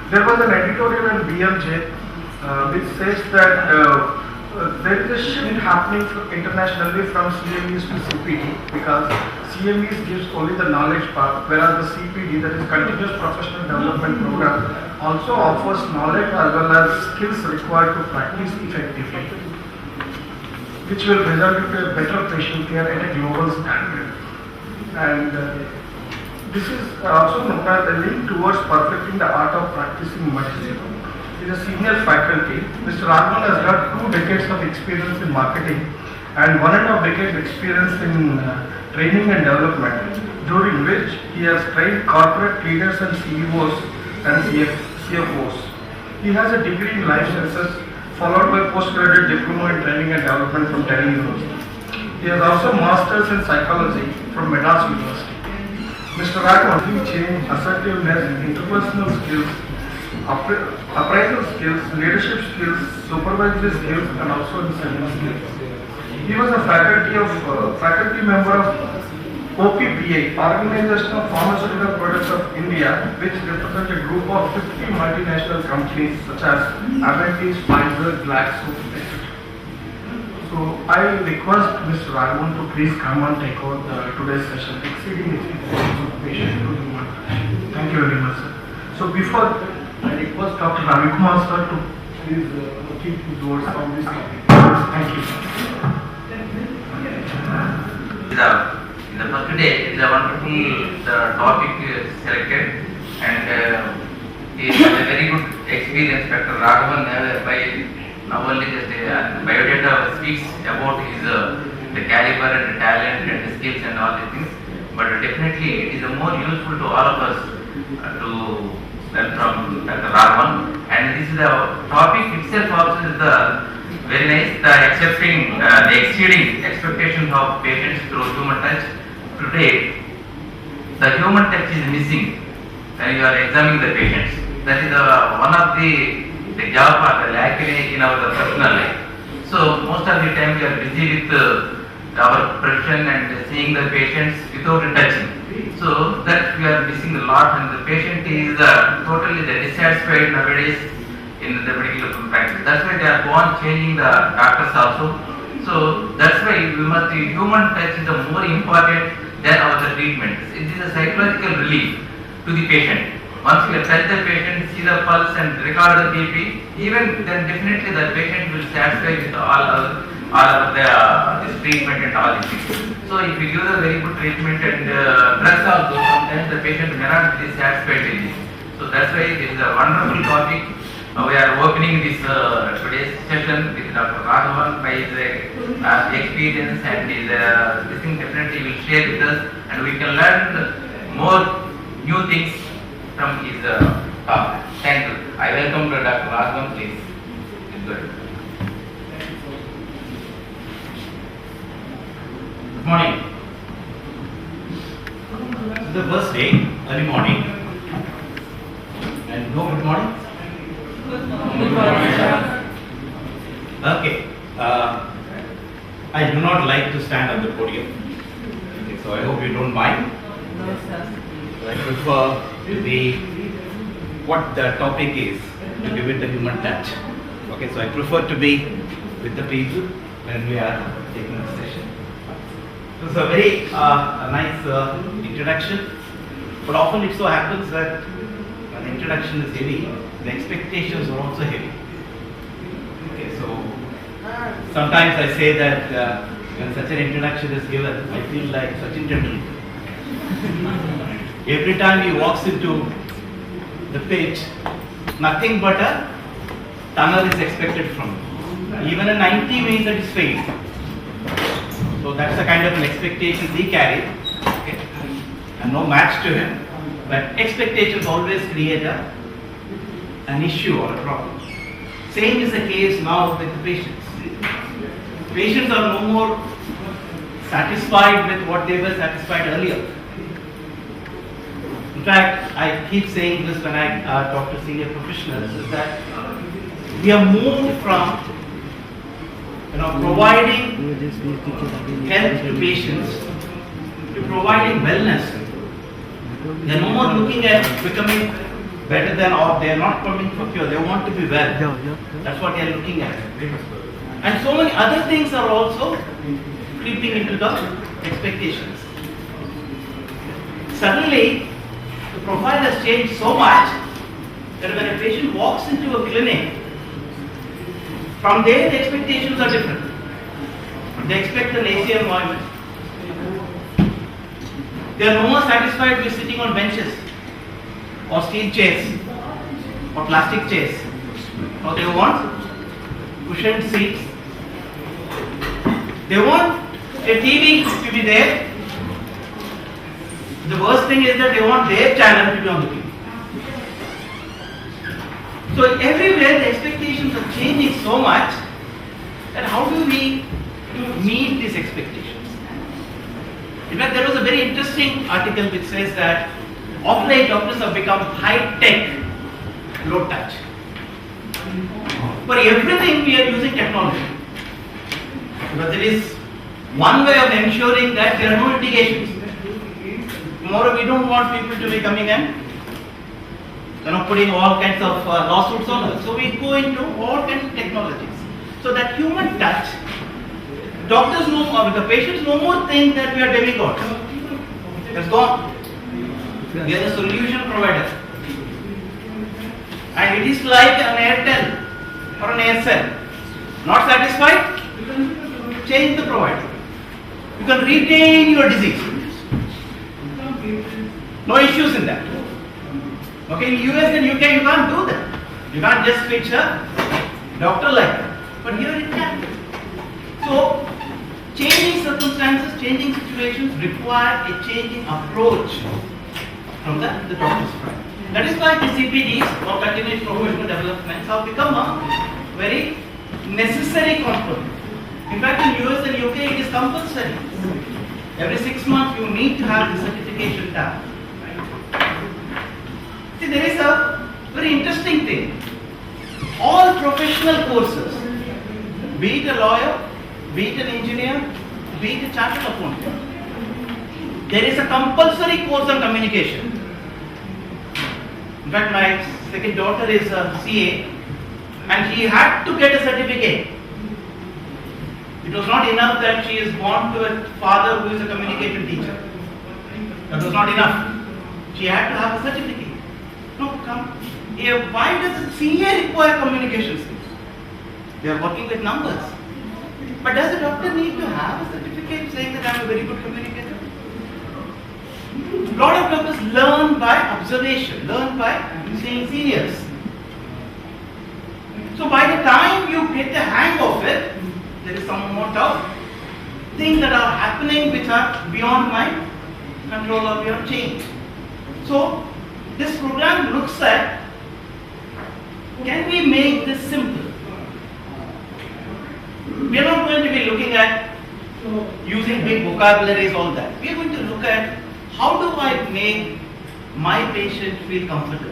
There was an editorial in BMJ which says that there is a shift happening internationally from CMEs to CPD because CMEs gives only the knowledge part, whereas the CPD, that is continuous professional development program, also offers knowledge as well as skills required to practice effectively, which will result in a better patient care at a global standard. And this is also known as a link towards perfecting the art of practicing medicine. He is a senior faculty. Mr. Raghavan has got 2 decades of experience in marketing and 1.5 decades experience in training and development, during which he has trained corporate leaders and CEOs and CFOs. He has a degree in life sciences followed by postgraduate diploma in training and development from Delhi University. He has also masters in psychology from Madras University. Mr. Raghavan brings change, assertiveness, interpersonal skills, appraisal skills, leadership skills, supervisory skills, and also in seminar skills. He was a faculty member of OPPA, Organization of Pharmaceutical Products of India, which represents a group of 50 multinational companies such as Aventis, Pfizer, Glaxo, etc. So I request Mr. Raghavan to please come and take over today's session, exceeding expectations of patient to human. Thank you very much, sir. So before I request Dr. Ravikumar sir to please keep his words on this topic. Thank you, sir. In the first day, it is a wonderful topic selected, and he has a very good experience. Dr. Raghavan, by now only just biodata speaks about his the caliber and the talent and the skills and all these things, but definitely it is more useful to all of us to learn from Dr. Raghavan. And this is the topic itself also is the very nice, the exceeding expectations of patients through human touch. Today, the human touch is missing when you are examining the patients. That is one of the job or the lack in our personal life. So most of the time we are busy with our profession and seeing the patients without touching. So that we are missing a lot, and the patient is totally dissatisfied nowadays in the medical practice. That's why they are gone changing the doctors also. So that's why we must, human touch is more important than our treatment. It is a psychological relief to the patient. Once we touch the patient, see the pulse and record the BP, even then definitely the patient will satisfy with all of this treatment and all these things. So if we give a very good treatment and drugs also, sometimes the patient may not be satisfied with it. So that's why this is a wonderful topic. We are opening this today's session with Dr. Raghavan by his experience, and his this thing definitely will share with us, and we can learn more new things from his talk. Thank you. I welcome Dr. Raghavan, please. Good. Good morning. This is the first day, early morning. And no good morning? Good morning. Okay. I do not like to stand on the podium. Okay, so I hope you don't mind. No, sir. I prefer to be what the topic is, to be with the human touch. Okay, so I prefer to be with the people when we are taking the session. It was a very nice introduction, but often it so happens that when the introduction is heavy, the expectations are also heavy. Okay, so sometimes I say that when such an introduction is given, I feel like Sachin Tendulkar. Every time he walks into the pitch, nothing but a tunnel is expected from him. Even a 90 means that is failed. So that's the kind of an expectations he carried, okay? And no match to him. But expectations always create an issue or a problem. Same is the case now with the patients. Patients are no more satisfied with what they were satisfied earlier. In fact, I keep saying this when I talk to senior professionals, is that we are moved from providing health to patients to providing wellness. They are no more looking at becoming better than, or they are not coming for cure, they want to be well. That's what they are looking at. And so many other things are also creeping into the expectations. Suddenly, the profile has changed so much that when a patient walks into a clinic, from there the expectations are different. They expect an AC environment. They are no more satisfied with sitting on benches or steel chairs or plastic chairs. Now they want cushioned seats. They want a TV to be there. The worst thing is that they want their channel to be on the TV. So everywhere the expectations are changing so much that how do we meet these expectations? In fact, there was a very interesting article which says that of late doctors have become high-tech, low-touch. For everything we are using technology. But there is one way of ensuring that there are no litigations. Tomorrow we don't want people to be coming and putting all kinds of lawsuits on us. So we go into all kinds of technologies. So that human touch, doctors no more, the patients no more think that we are demigods. It's gone. We are the solution provider. And it is like an Airtel or an Aircell. Not satisfied? Change the provider. You can retain your disease. No issues in that. Okay, in US and UK you can't do that. You can't just fix a doctor like that. But here it can. So, changing circumstances, changing situations require a changing approach from the doctor's side. That is why the CPDs or continuous professional developments have become a very necessary component. In fact, in US and UK it is compulsory. Every 6 months you need to have the certification done. See, there is a very interesting thing. All professional courses, be it a lawyer, be it an engineer, be it a chartered accountant, there is a compulsory course on communication. In fact, my second daughter is a CA and she had to get a certificate. It was not enough that she is born to a father who is a communication teacher. That was not enough. She had to have a certificate. No, come. Why does a CA require communication skills? They are working with numbers. But does the doctor need to have a certificate saying that I am a very good communicator? A lot of doctors learn by observation, learn by seeing seniors. So by the time you get the hang of it, there is some amount of things that are happening which are beyond my control or beyond change. So this program looks at, can we make this simple? We are not going to be looking at using big vocabularies, all that. We are going to look at how do I make my patient feel comfortable?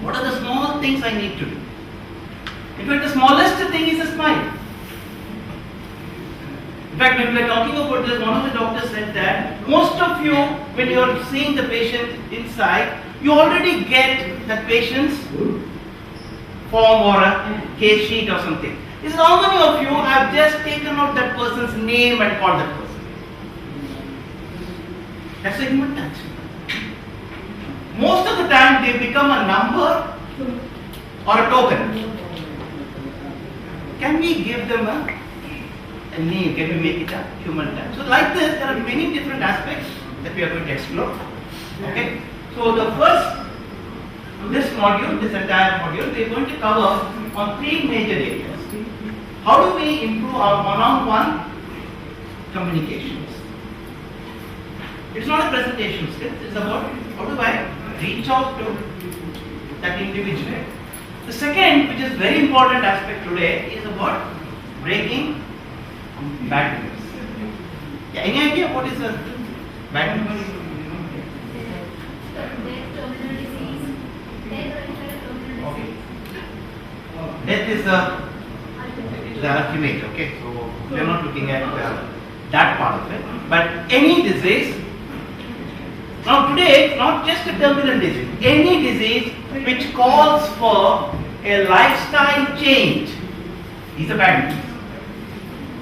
What are the small things I need to do? In fact, the smallest thing is a smile. In fact, when we were talking about this, one of the doctors said that most of you, when you are seeing the patient inside, you already get that patient's form or a case sheet or something. He said, how many of you have just taken out that person's name and called that person? That's a human touch. Most of the time, they become a number or a token. Can we give them a name? Can we make it a human touch? So like this, there are many different aspects that we are going to explore. Okay? So the first, this module, this entire module, we are going to cover on 3 major areas. How do we improve our one-on-one communications? It's not a presentation skill, it's about how do I reach out to that individual. The second, which is very important aspect today, is about breaking bad news. Yeah, any idea what is a bad news? Okay. Death is the ultimate, okay? So we are not looking at that part of it. But any disease Now today, not just a terminal disease, any disease which calls for a lifestyle change is a bad disease.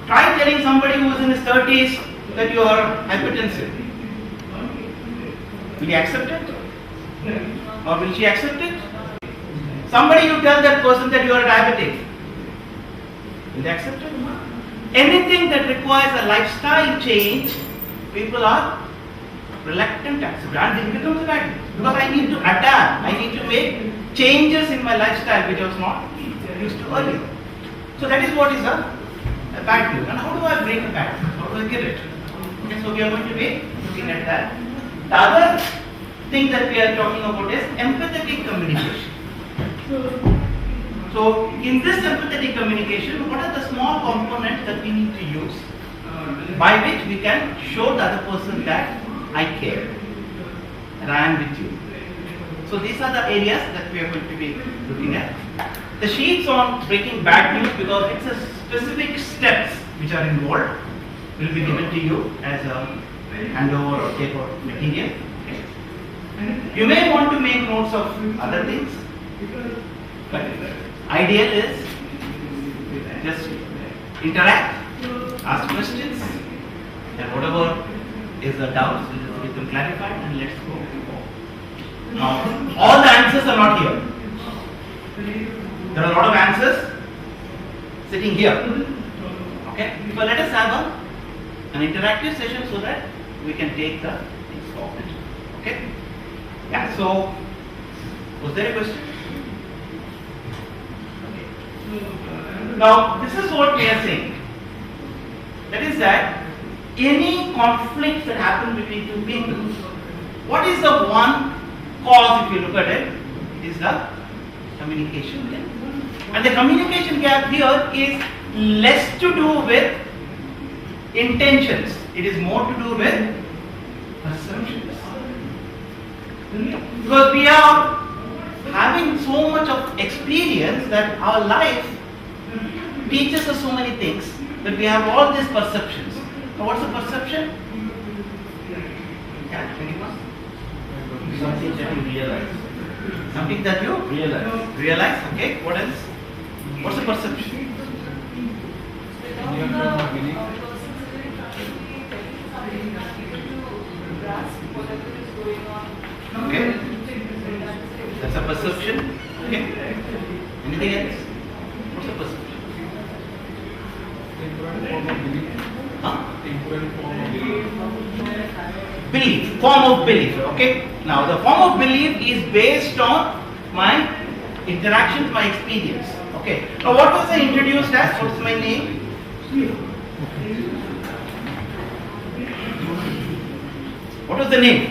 Try telling somebody who is in his 30s that you are hypertensive. Will he accept it? Or will she accept it? Somebody you tell that person that you are diabetic. Will they accept it? Anything that requires a lifestyle change, people are reluctant to accept, and it becomes a bad news. Because I need to adapt, I need to make changes in my lifestyle which I was not used to earlier. So that is what is a bad news. And how do I break a bad news? How do I give it? Okay, so we are going to be looking at that. The other thing that we are talking about is empathetic communication. So in this empathetic communication, what are the small components that we need to use by which we can show the other person that I care and I am with you. So these are the areas that we are going to be looking at. The sheets on breaking bad news, because it's a specific steps which are involved, will be given to you as a handover or take or material. You may want to make notes of other things, but ideal is just interact, ask questions, and whatever is the doubts will become clarified, and let's go. Now, all the answers are not here. There are a lot of answers sitting here. Okay? So let us have an interactive session so that we can take the things forward. Okay? Yeah, so was there a question? Okay. Now, this is what we are saying. That is that any conflict that happens between two people, what is the one cause, if you look at it, it is the communication gap. And the communication gap here is less to do with intentions, it is more to do with perceptions. Because we are having so much of experience that our life teaches us so many things that we have all these perceptions. Now what's the perception? Yeah, anyone? Something that you realize. Something that you Realize. realize, okay? What else? What's the perception? Okay. That's a perception. Okay. Anything else? What's the perception? Huh? Belief, form of belief. Okay. Now the form of belief is based on my interactions, my experience. Okay. Now what was I introduced as? What's my name? What was the name?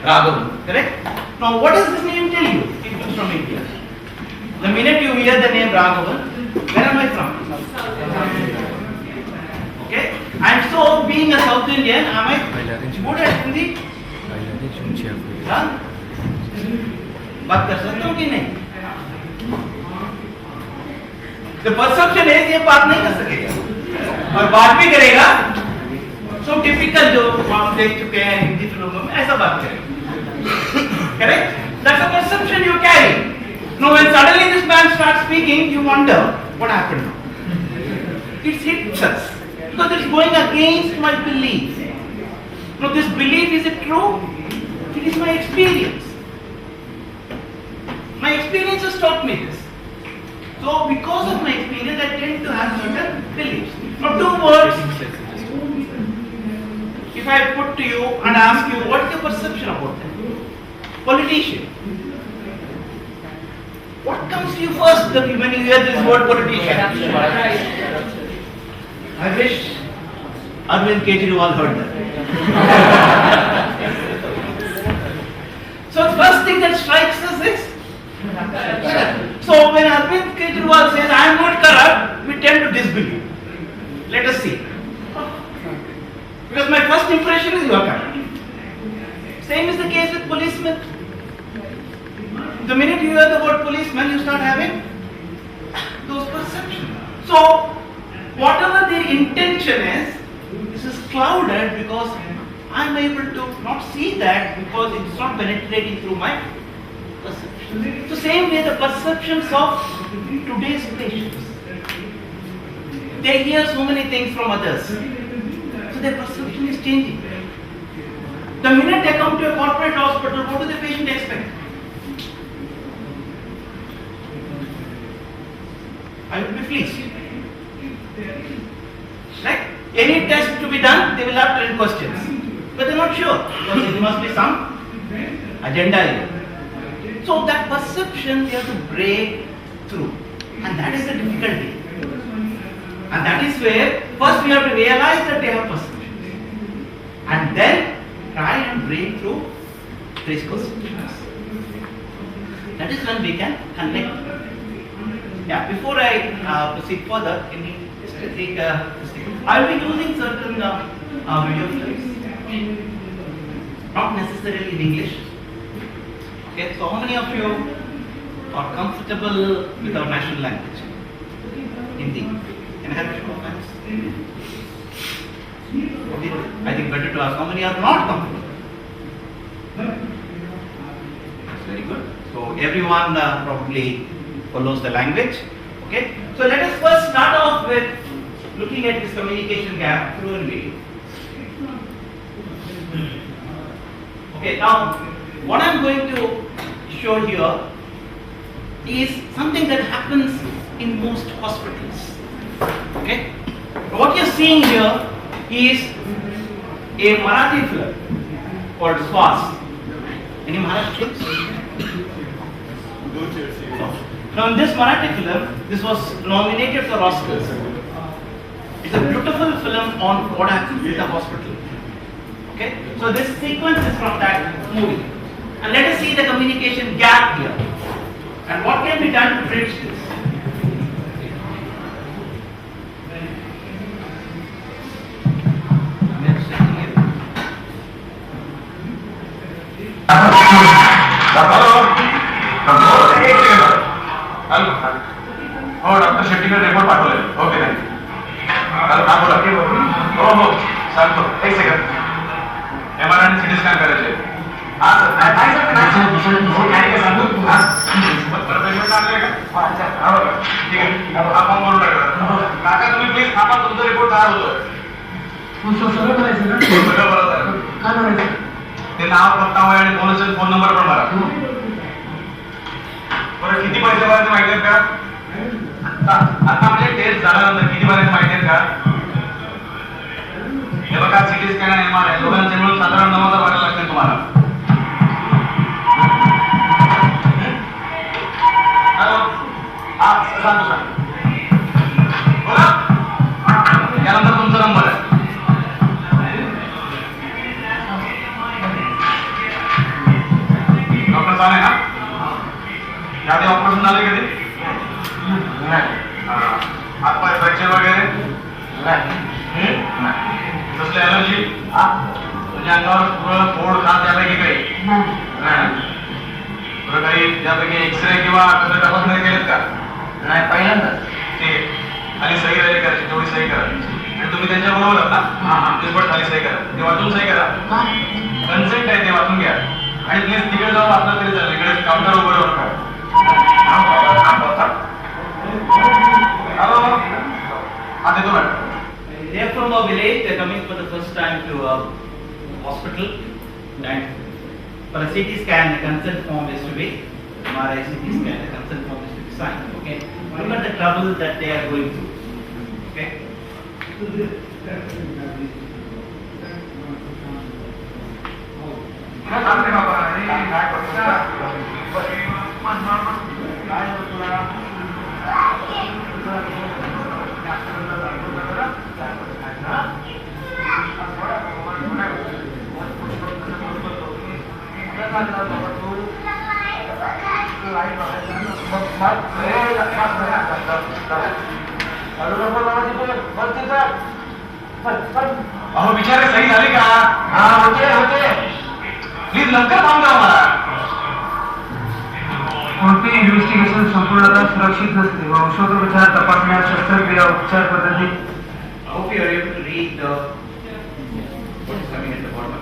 Raghavan, correct? Now what does this name tell you? It comes from India. The minute you hear the name Raghavan, where am I from? Okay? And so being a South Indian, am I good at Hindi? हाँ? बात कर सकता हूँ कि नहीं? The perception है ये बात नहीं कर सकेगा और बात भी करेगा so typical जो हम देख चुके हैं हिंदी फिल्मों में ऐसा बात करेगा. Correct? That's a perception you carry. Now when suddenly this man starts speaking, you wonder what happened now. It hits us because it's going against my belief. Now this belief, is it true? It is my experience. My experience has taught me this. So because of my experience, I tend to have certain beliefs. Now 2 words. If I put to you and ask you, what is your perception about them? Politician. What comes to you first when you hear this word politician? I wish Arvind Kejriwal heard that. So the first thing that strikes us is, so when Arvind Kejriwal says, I am not corrupt, we tend to disbelieve. Let us see. Because my first impression is you are corrupt. Same is the case with policemen. The minute you hear the word policeman, you start having those perceptions. So whatever their intention is, this is clouded because I am able to not see that because it is not penetrating through my perception. So same way the perceptions of today's patients. They hear so many things from others. So their perception is changing. The minute they come to a corporate hospital, what do the patient expect? I will be pleased. Right? Any test to be done, they will have 10 questions. But they are not sure because there must be some agenda here. So that perception we have to break through. And that is the difficulty. And that is where first we have to realize that they have perceptions. And then try and break through these perceptions. That is when we can connect. Yeah, before I proceed further, can we just take this thing? I will be using certain video clips, not necessarily in English. Okay, so how many of you are comfortable with our national language? Hindi. Can I have a show of hands? I think better to ask how many are not comfortable. That's very good. So everyone probably follows the language. Okay. So let us first start off with looking at this communication gap through a video. Okay. Now, what I am going to show here is something that happens in most hospitals. Okay. What you are seeing here is a Marathi film called Swas. Any Marathi films? Now in this Marathi film, this was nominated for Oscars. It's a beautiful film on what happens in the hospital. Okay, so this sequence is from that movie. And let us see the communication gap here. And what can be done to bridge this? हो doctor शेट्टीकडे report पाठवले. Okay thank you. बोला. हो हो सांगतो. एक second. MRI आणि CT scan करायचे. हा सर. नाही सर सांगतो. बरं पेशंट आणले का? हा बघा. ठीक आहे. हा फॉर्म भरून टाका. काका तुम्ही प्लीज थांबा, तुमचा रिपोर्ट तयार होतोय. सगळं करायचं ना? सगळं बरोबर आहे. काय करायचं? ते नाव, पत्ता, वय आणि फोन नंबर पण भरा. बरं किती पैसे भरायचे माहिती आहेत का? आता म्हणजे टेस्ट झाल्यानंतर किती भरायचे माहिती आहेत का? हे बघा, सिटी स्कॅन आणि MRI दोघांचे मिळून साधारण 9,000 भरायला लागतील तुम्हाला. हॅलो, हा सांगतो सर. बोला. यानंतर तुमचा नंबर आहे. डॉक्टर साने ना? यादी ऑपरेशन झाले कधी? नाही. हातपाय फ्रॅक्चर वगैरे? नाही. कसली ॲलर्जी? तुझ्या अंगावर फोड, खास यापैकी काही? नाही. बरं, काही यापैकी एक्सरे किंवा तपासणी केलेत का? नाही, पहिल्यांदा. ठीक आहे. खाली सही राहिली करायची, तेवढी सही करा. आणि तुम्ही त्यांच्या बरोबर आहात ना? पण खाली सही करा. ते वाचून सही करा. कन्सेंट आहे ते वाचून घ्या. आणि प्लीज तिकडे जाऊन वाचलं तरी चालेल. इकडे काउंटर उभं राहून करा. They are from a village. They are coming for the first time to a hospital. And for a CT scan, the consent form is to be MRI CT scan. The consent form is to be signed. Okay. Look at the trouble that they are going through. Okay. अहो बिचारे सही झाली का? हा होते. Please लवकर काम करा मला. कोणतेही इन्व्हेस्टिगेशन संपूर्णतः सुरक्षित नसते व औषधोपचार तपासण्या शस्त्रक्रिया उपचार पद्धती Hope you are able to read the what is coming at the bottom.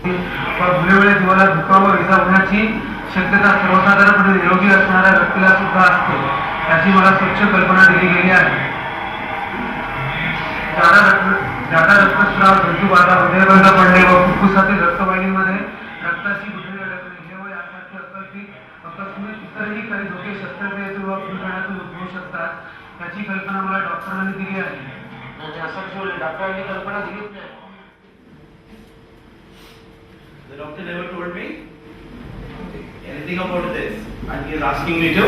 व वेळोवेळी जीवाला धोका व इजा होण्याची शक्यता सर्वसाधारणपणे निरोगी असणाऱ्या व्यक्तीला सुद्धा असते याची मला स्वच्छ कल्पना दिली गेली आहे. जादा रक्तस्राव, जंतुबाधा, हृदयबंध पडणे व फुफ्फुसातील रक्तवाहिनीमध्ये रक्ताची गुठळी अडकणे हे व यासारखे आकस्मिक इतरही काही धोके शस्त्रक्रियेतून व फुलगण्यातून उद्भवू शकतात याची कल्पना मला डॉक्टरांनी दिली आहे. डॉक्टरांनी कल्पना दिलीच नाही. The doctor never told me anything about this, and he is asking me to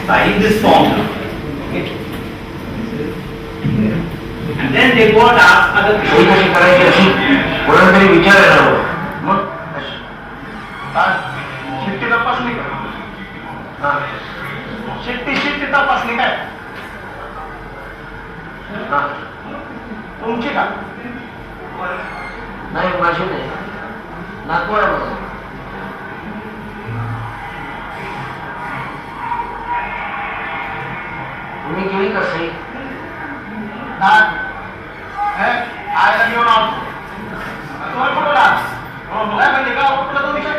sign this form. Okay. And then they go and ask other सही people. कशी करायची अशी कोणाला तरी विचारायला हवं. मग शिट्टी तपासली का? हा. शिट्टी तपासली काय? हा. तुमची का? नाही माझी नाही. नागपूर आहे माझं. तुम्ही केली का सही? आयला घेऊन आलो. तुम्हाला कुठं लाग? काय म्हणजे का कुठला तो विषय?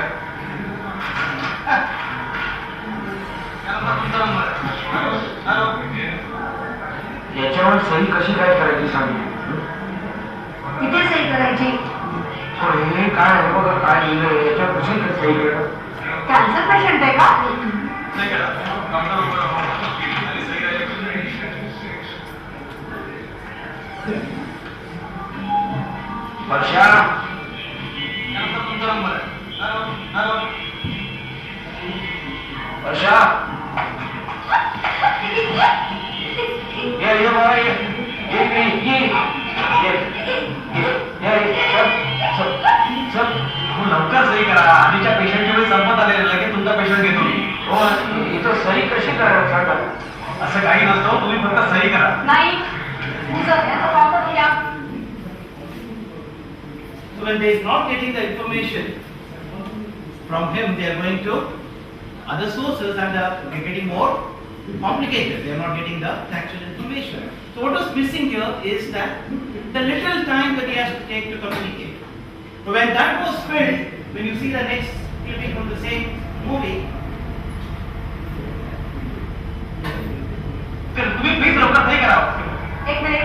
याच्यावर सही कशी काय करायची सांगितली? किती सही करायची? हे काय आहे बघा काय लिहिलंय याच्यावर कशी काय सही करणार? कॅन्सर पेशंट आहे का? वर्षा वर्षा ये बघा ये लवकर सही करा. आधीच्या पेशंटच्या वेळी संपत आलेले लगेच तुमचा पेशंट घेतो मी. हो इथं सही कशी करायला सांगा. असं काही नसतं तुम्ही फक्त सही करा. नाही तुझं याचं काम करून घ्या. So when they is not getting the information from him, they are going to other sources and they're getting more complicated. They are not getting the actual information. So what was missing here is that the little time that he has to take to communicate. So when that was filled, when you see the next clipping from the same movie, तुम्ही please लवकर सही करा. एक minute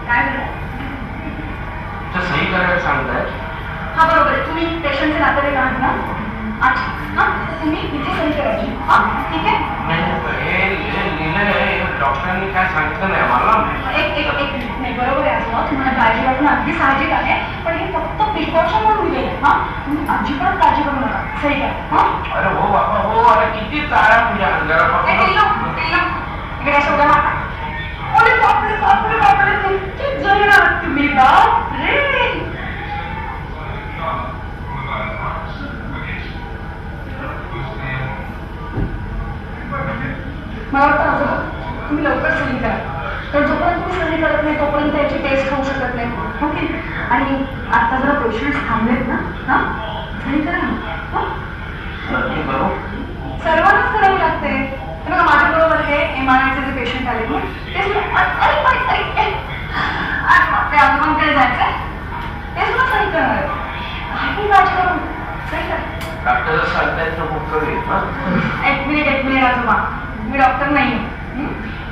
काय झालं? सही करायला सांगताय. हा बरोबर आहे. तुम्ही पेशंटचे नातेवाईक आहात ना? अच्छा हा तुम्ही इथे सही करायची. हा ठीक आहे. हे लिहिलंय डॉक्टरांनी काय सांगितलं नाही मला. एक मिनिट नाही बरोबर आहे. असं तुम्हाला काळजी वाटणं अगदी साहजिक आहे पण हे फक्त प्रिकॉशन म्हणून दिलेलं आहे. हा तुम्ही अजिबात काळजी करू नका. सही करा. हा अरे हो बाबा हो. अरे किती चारा तुझ्या जरा इकडे शोधा माता. अरे बापरे बापरे बापरे तुमची जय आहात तुम्ही. बापरे मला वाटतं असं तुम्ही लवकर सही करा. तर जोपर्यंत तुम्ही सही करत नाही तोपर्यंत याची टेस्ट होऊ शकत नाही. ओके आणि आता जरा पेशंट थांबलेत ना. हा सही करा ना. नक्की करू. सर्वांनाच करावी लागते. बघा माझ्याबरोबर हे MRIचे जे पेशंट आले ना ते सुद्धा ते आजोबांकडे जायचंय ते सुद्धा सही करणार आहे. काही काळजी करू सही करा. डॉक्टर सांगतायत तर खूप करू. एक मिनिट आजोबा मी डॉक्टर नाही आहे.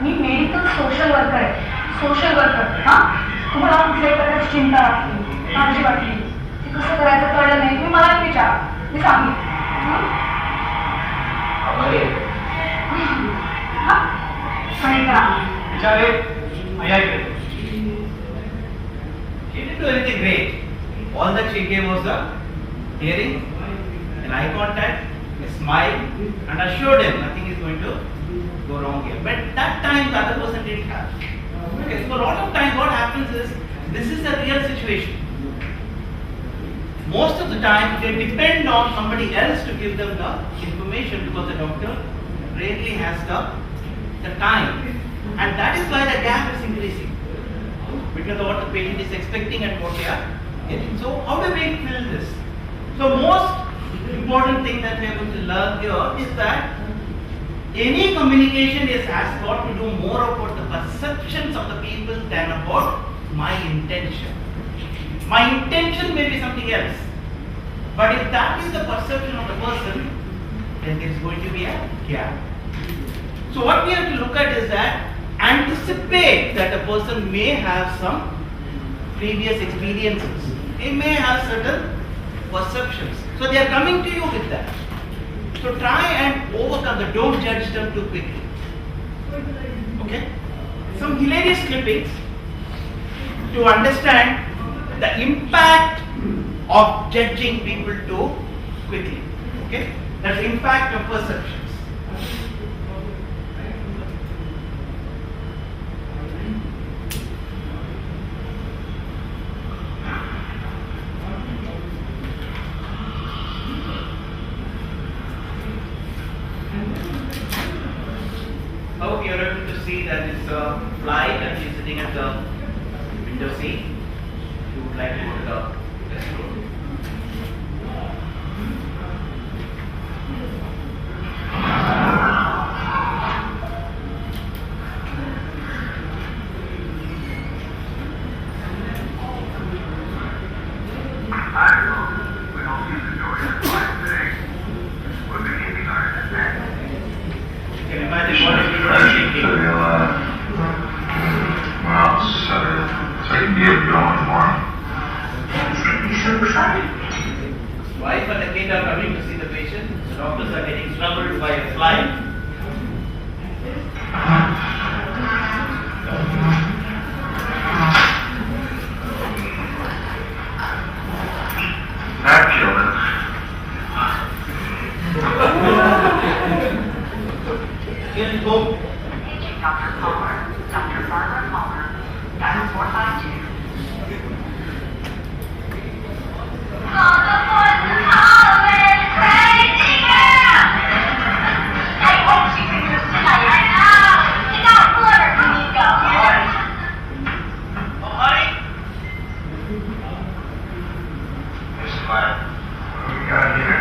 मी मेडिकल सोशल वर्कर आहे. Social worker. हा तुम्हाला कुठल्याही प्रकारची चिंता वाटली काळजी वाटली ते कसं करायचं कळलं नाही तुम्ही मला विचारा मी सांगेन. सही करा. विचारे ऐक. she didn't do anything great. All that she gave was a hearing, an eye contact, a smile, and assured him nothing is going to go wrong here. But that time the other person didn't have. Okay, so a lot of times what happens is this is a real situation. Most of the time they depend on somebody else to give them the information because the doctor rarely has the time, and that is why the gap is increasing between what the patient is expecting and what they are getting. So how do we fill this? So most important thing that we are going to learn here is that any communication has got to do more about the perceptions of the people than about my intention. My intention may be something else, but if that is the perception of the person, then there is going to be a gap. So what we have to look at is that anticipate that a person may have some previous experiences. They may have certain perceptions. So they are coming to you with that. So try and overcome the, don't judge them too quickly. Okay? Some hilarious clippings to understand the impact of judging people too quickly. Okay? That's the impact of perceptions. I hope you are able to see that it's a flight and she's sitting at the window seat. You would like to go to the restroom. You can imagine what everyone is thinking. Well, so you can get going tomorrow. It's going to be so exciting. Wife and the kid are coming to see the patient. The doctors are getting troubled by a fly. That killed it. In home. Aging Dr. Palmer, Dr. Barbara Palmer, dial 452. On the 4th of Halloween, crazy girl! I hope she brings us tonight. I know! You got a flitter, come you go. Oh, honey. This lab. What do we got here?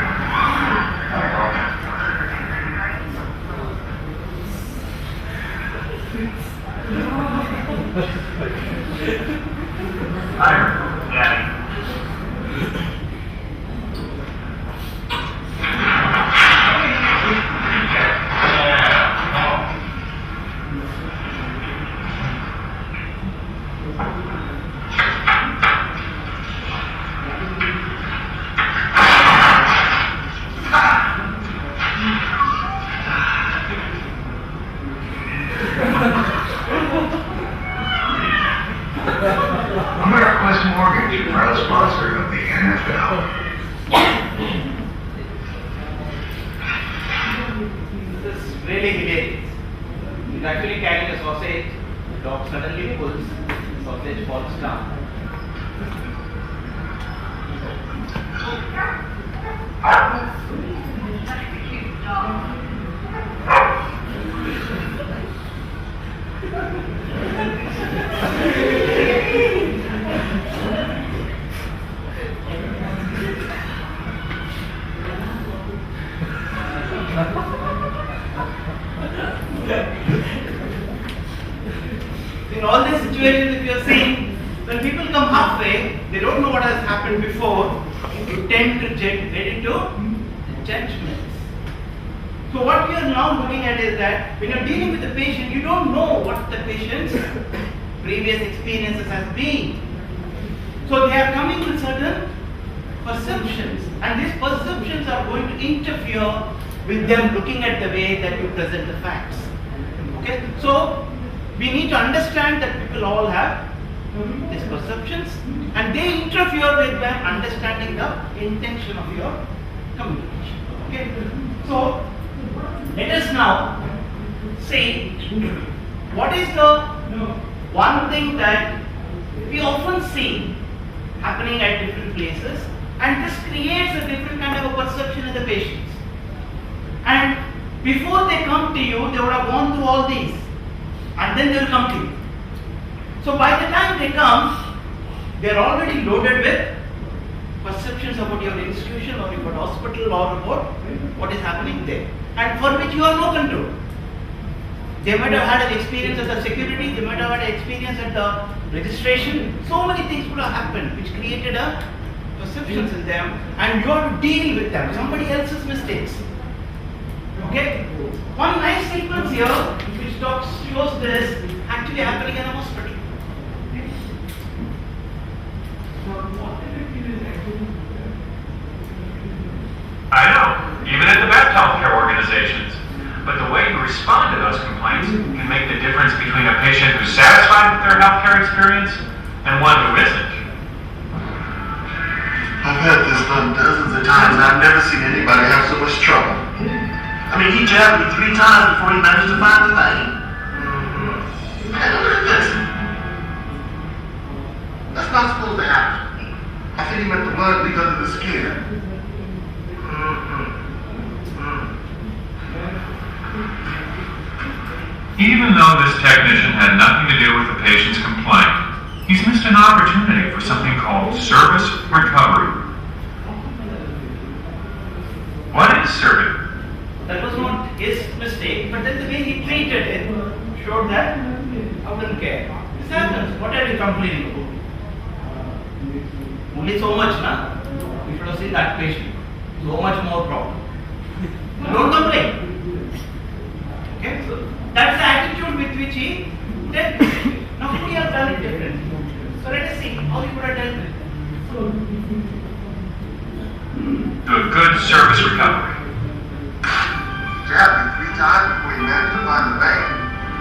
America's Mortgage, proud sponsor of the NFL. This is really hilarious. He's actually carrying a sausage. The dog suddenly pulls. The sausage falls down. In all these situations, if you are seeing, when people come halfway, they don't know what has happened before, you tend to get into judgments. So what we are now looking at is that when you are dealing with the patient, you don't know what the patient's previous experiences has been. So they are coming with certain perceptions, and these perceptions are going to interfere with them looking at the way that you present the facts. Okay, so we need to understand that people all have these perceptions, and they interfere with them understanding the intention of your communication. Okay, so let us now see what is the one thing that we often see happening at different places, and this creates a different kind of a perception in the patients. And before they come to you, they would have gone through all these, and then they will come to you. So by the time they come, they are already loaded with perceptions about your institution or your hospital or about what is happening there, and for which you have no control. They might have had an experience at the security, they might have had an experience at the registration. So many things would have happened which created a perceptions in them, and you have to deal with them, somebody else's mistakes. Okay? One nice sequence here which shows this actually happening in a hospital. I know, even at the best healthcare organizations. But the way you respond to those complaints can make the difference between a patient who's satisfied with their healthcare experience and one who isn't. I've had this done dozens of times and I've never seen anybody have so much trouble. I mean, he jabbed me 3 times before he managed to find the thing. Man, look at this. That's not supposed to happen. I think he meant the blood leak under the skin. Even though this technician had nothing to do with the patient's complaint, he's missed an opportunity for something called service recovery. What is service? That was not his mistake, but then the way he treated it showed that I wouldn't care. This happens. What are you complaining about? Only so much, na? You should have seen that patient. So much more problem. Don't complain. Okay, so that's the attitude with which he dealt with it. Now we have done it differently. So let us see how he would have dealt with it. Do a good service recovery. Jabbed me 3 times before he managed to find the vein.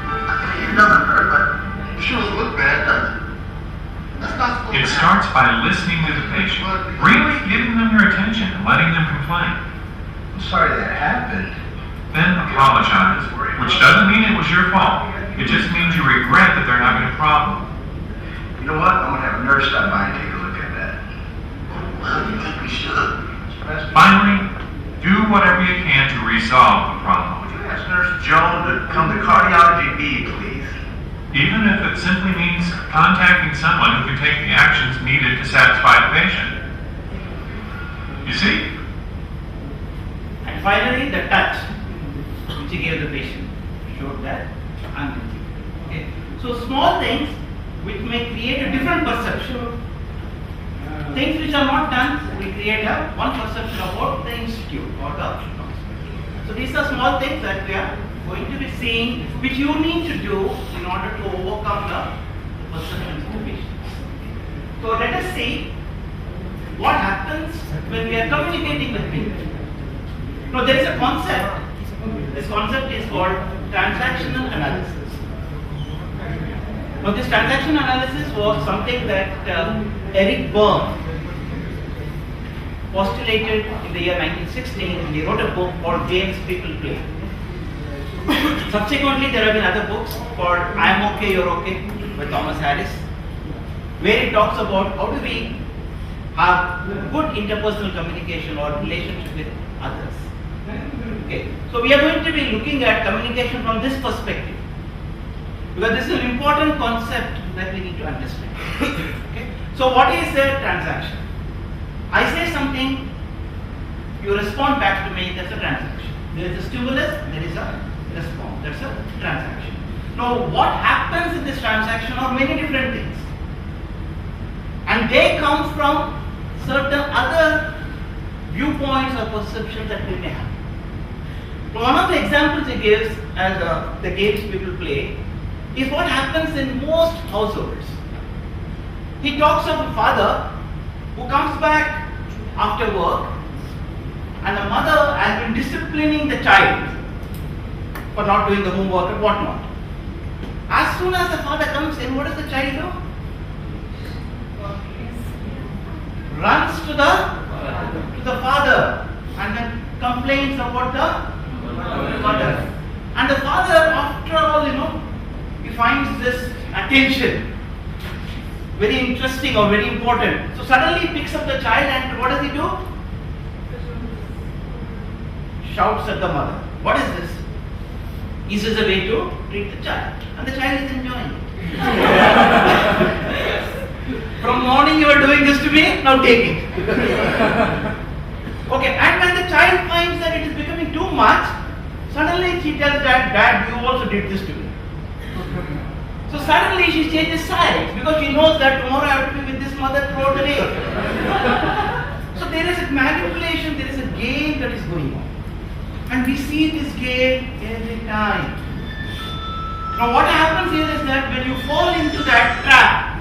I mean, it doesn't hurt, but it sure doesn't look bad, does it? That's not supposed It to starts by listening to the patient, really giving them your attention and letting them complain. I'm sorry that happened. Then apologize, which doesn't mean it was your fault. It just means you regret that they're having a problem. You know what? I'm gonna have a nurse stop by and take a look at that. Well, you think we should? Finally, do whatever you can to resolve the problem. Would you ask Nurse Joan to come to cardiology B, please? Even if it simply means contacting someone who can take the actions needed to satisfy the patient. You see? And finally, the touch which he gave the patient showed that I'm with you. Okay? So small things which may create a different perception. Things which are not done will create one perception about the institute or the hospital. So these are small things that we are going to be seeing which you need to do in order to overcome the perceptions of the patients. So let us see what happens when we are communicating with people. Now there is a concept. This concept is called transactional analysis. Now this transactional analysis was something that Eric Berne postulated in the year 1960, and he wrote a book called Games People Play. Subsequently, there have been other books called I Am Okay, You're Okay by Thomas Harris, where he talks about how do we have good interpersonal communication or relationship with others. Okay, so we are going to be looking at communication from this perspective, because this is an important concept that we need to understand. Okay, so what is a transaction? I say something, you respond back to me, that's a transaction. There is a stimulus, there is a response, that's a transaction. Now what happens in this transaction are many different things, and they come from certain other viewpoints or perceptions that we may have. So one of the examples he gives as the games people play is what happens in most households. He talks of a father who comes back after work and the mother has been disciplining the child for not doing the homework and whatnot. As soon as the father comes in, what does the child do? Runs to the father and then complains about the mother. And the father, after all, he finds this attention very interesting or very important. So suddenly he picks up the child and what does he do? Shouts at the mother. What is this? Is this a way to treat the child? And the child is enjoying it. From morning you are doing this to me, now take it. Okay, and when the child finds that it is becoming too much, suddenly she tells Dad, you also did this to me. So suddenly she changes sides because she knows that tomorrow I have to be with this mother throughout the day. So there is a manipulation, there is a game that is going on. And we see this game every time. Now what happens here is that when you fall into that trap,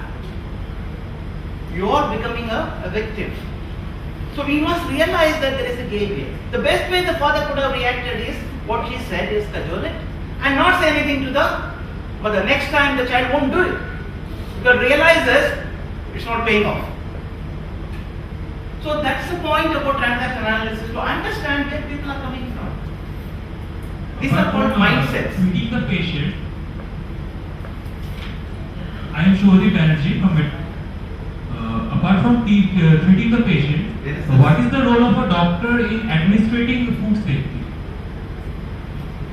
you are becoming a victim. So we must realize that there is a game here. The best way the father could have reacted is, what she said is cajole it and not say anything to the mother. Next time the child won't do it. Because realizes it's not paying off. So that's the point about transaction analysis, to understand where people are coming from. These are called mindsets. Meeting the patient, I am Shobhadip Banerjee from it. Apart from treating the patient, what is the role of a doctor in administrating food safety?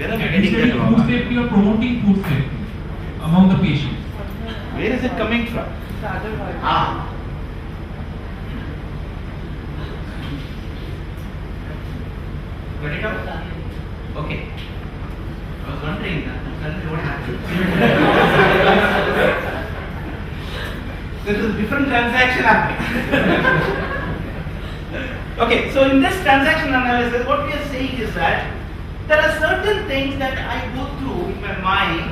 Administrating food safety or promoting food safety among the patients? Where is it coming from? Got it out? Okay. I was wondering what happened. There is a different transaction happening. Okay, so in this transaction analysis, what we are saying is that there are certain things that I go through in my mind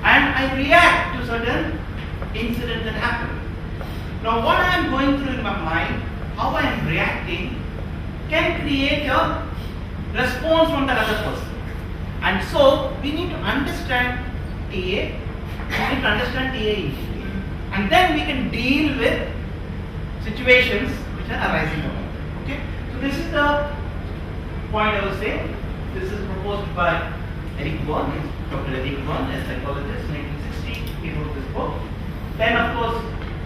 and I react to certain incidents that happen. Now what I am going through in my mind, how I am reacting, can create a response from the other person. And so we need to understand TA, we need to understand TA initially. And then we can deal with situations which are arising out of it. Okay? So this is the point I was saying. This is proposed by Eric Byrne, Dr. Eric Byrne, a psychologist, 1960. He wrote this book. Then of course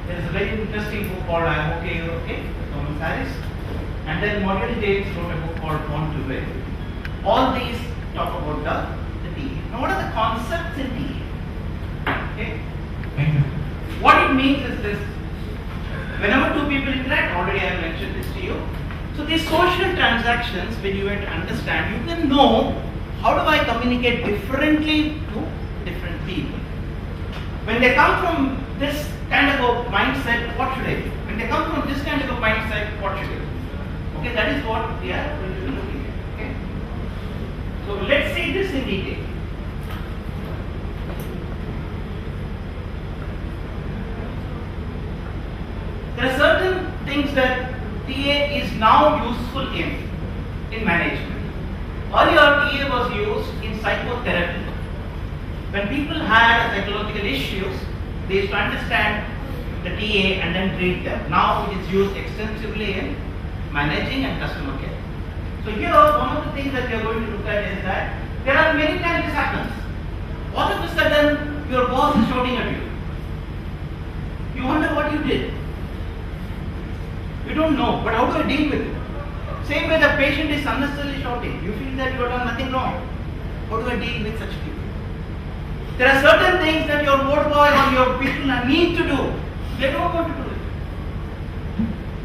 there is a very interesting book called I'm Okay, You're Okay, Thomas Harris. And then Morgan James wrote a book called Born to Win. All these talk about the TA. Now what are the concepts in TA? Okay? Thank you. What it means is this: whenever two people interact, already I have mentioned this to you. So these social transactions, when you have to understand, you can know how do I communicate differently to different people. When they come from this kind of a mindset, what should I do? When they come from this kind of a mindset, what should I do? Okay, that is what we are going to be looking at. Okay. So let's see this in detail. There are certain things that TA is now useful in management. Earlier TA was used in psychotherapy. When people had psychological issues, they used to understand the TA and then treat them. Now it is used extensively in managing and customer care. So here one of the things that we are going to look at is that there are many times this happens. All of a sudden your boss is shouting at you. You wonder what you did. You don't know, but how do I deal with it? Same way the patient is unnecessarily shouting. You feel that you have done nothing wrong. How do I deal with such people? There are certain things that your ward boy or your people need to do. They don't want to do it.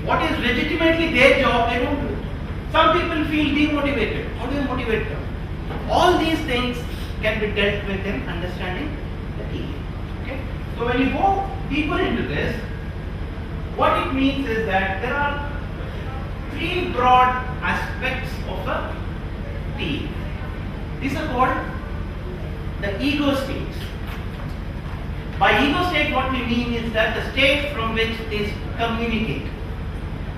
What is legitimately their job, they don't do it. Some people feel demotivated. How do you motivate them? All these things can be dealt with in understanding the TA. Okay? So when you go deeper into this, what it means is that there are three broad aspects of a TA. These are called the ego states. By ego state, what we mean is that the state from which they communicate.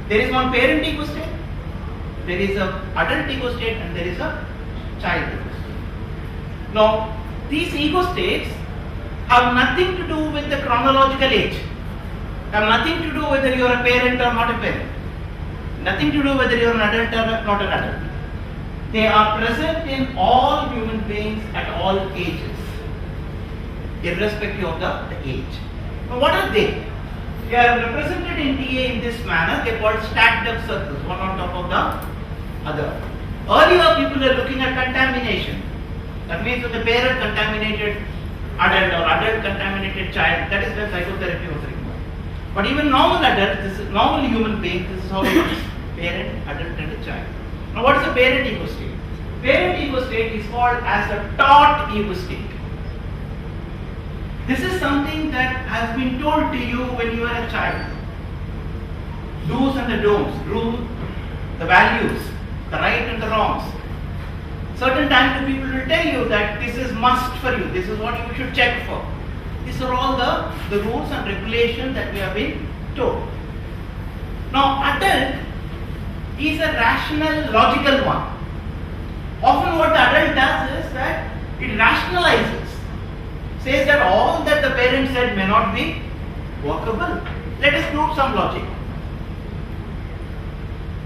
There is one parent ego state, there is a adult ego state, and there is a child ego state. Now, these ego states have nothing to do with the chronological age. Have nothing to do whether you are a parent or not a parent. Nothing to do whether you are an adult or not an adult. They are present in all human beings at all ages, irrespective of the age. Now what are they? They are represented in TA in this manner. They are called stacked up circles, one on top of the other. Earlier people were looking at contamination. That means that the parent contaminated adult or adult contaminated child. That is where psychotherapy was required. But even normal adult, this is normal human being, this is how it is. Parent, adult and a child. Now what is the parent ego state? Parent ego state is called as a taught ego state. This is something that has been told to you when you were a child. Do's and the don'ts, rule, the values, the right and the wrongs. Certain times the people will tell you that this is must for you, this is what you should check for. These are all the rules and regulations that we have been told. Now adult is a rational, logical one. Often what the adult does is that it rationalizes, says that all that the parent said may not be workable. Let us prove some logic.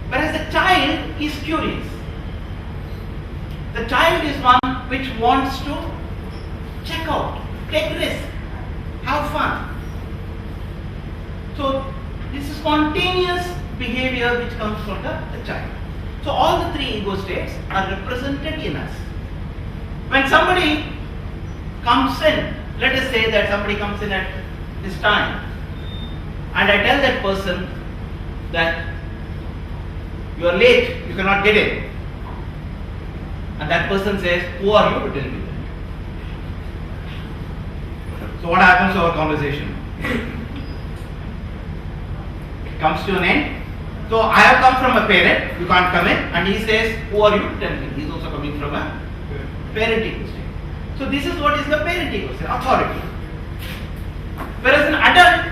Whereas the child is curious. The child is one which wants to check out, take risk, have fun. So this is spontaneous behavior which comes from the child. So all the three ego states are represented in us. When somebody comes in, let us say that somebody comes in at this time, and I tell that person that you are late, you cannot get in. And that person says, who are you to tell me that? So what happens to our conversation? It comes to an end. So I have come from a parent, you can't come in, and he says, who are you to tell me? He is also coming from a parent ego state. So this is what is the parent ego state, authority. Whereas an adult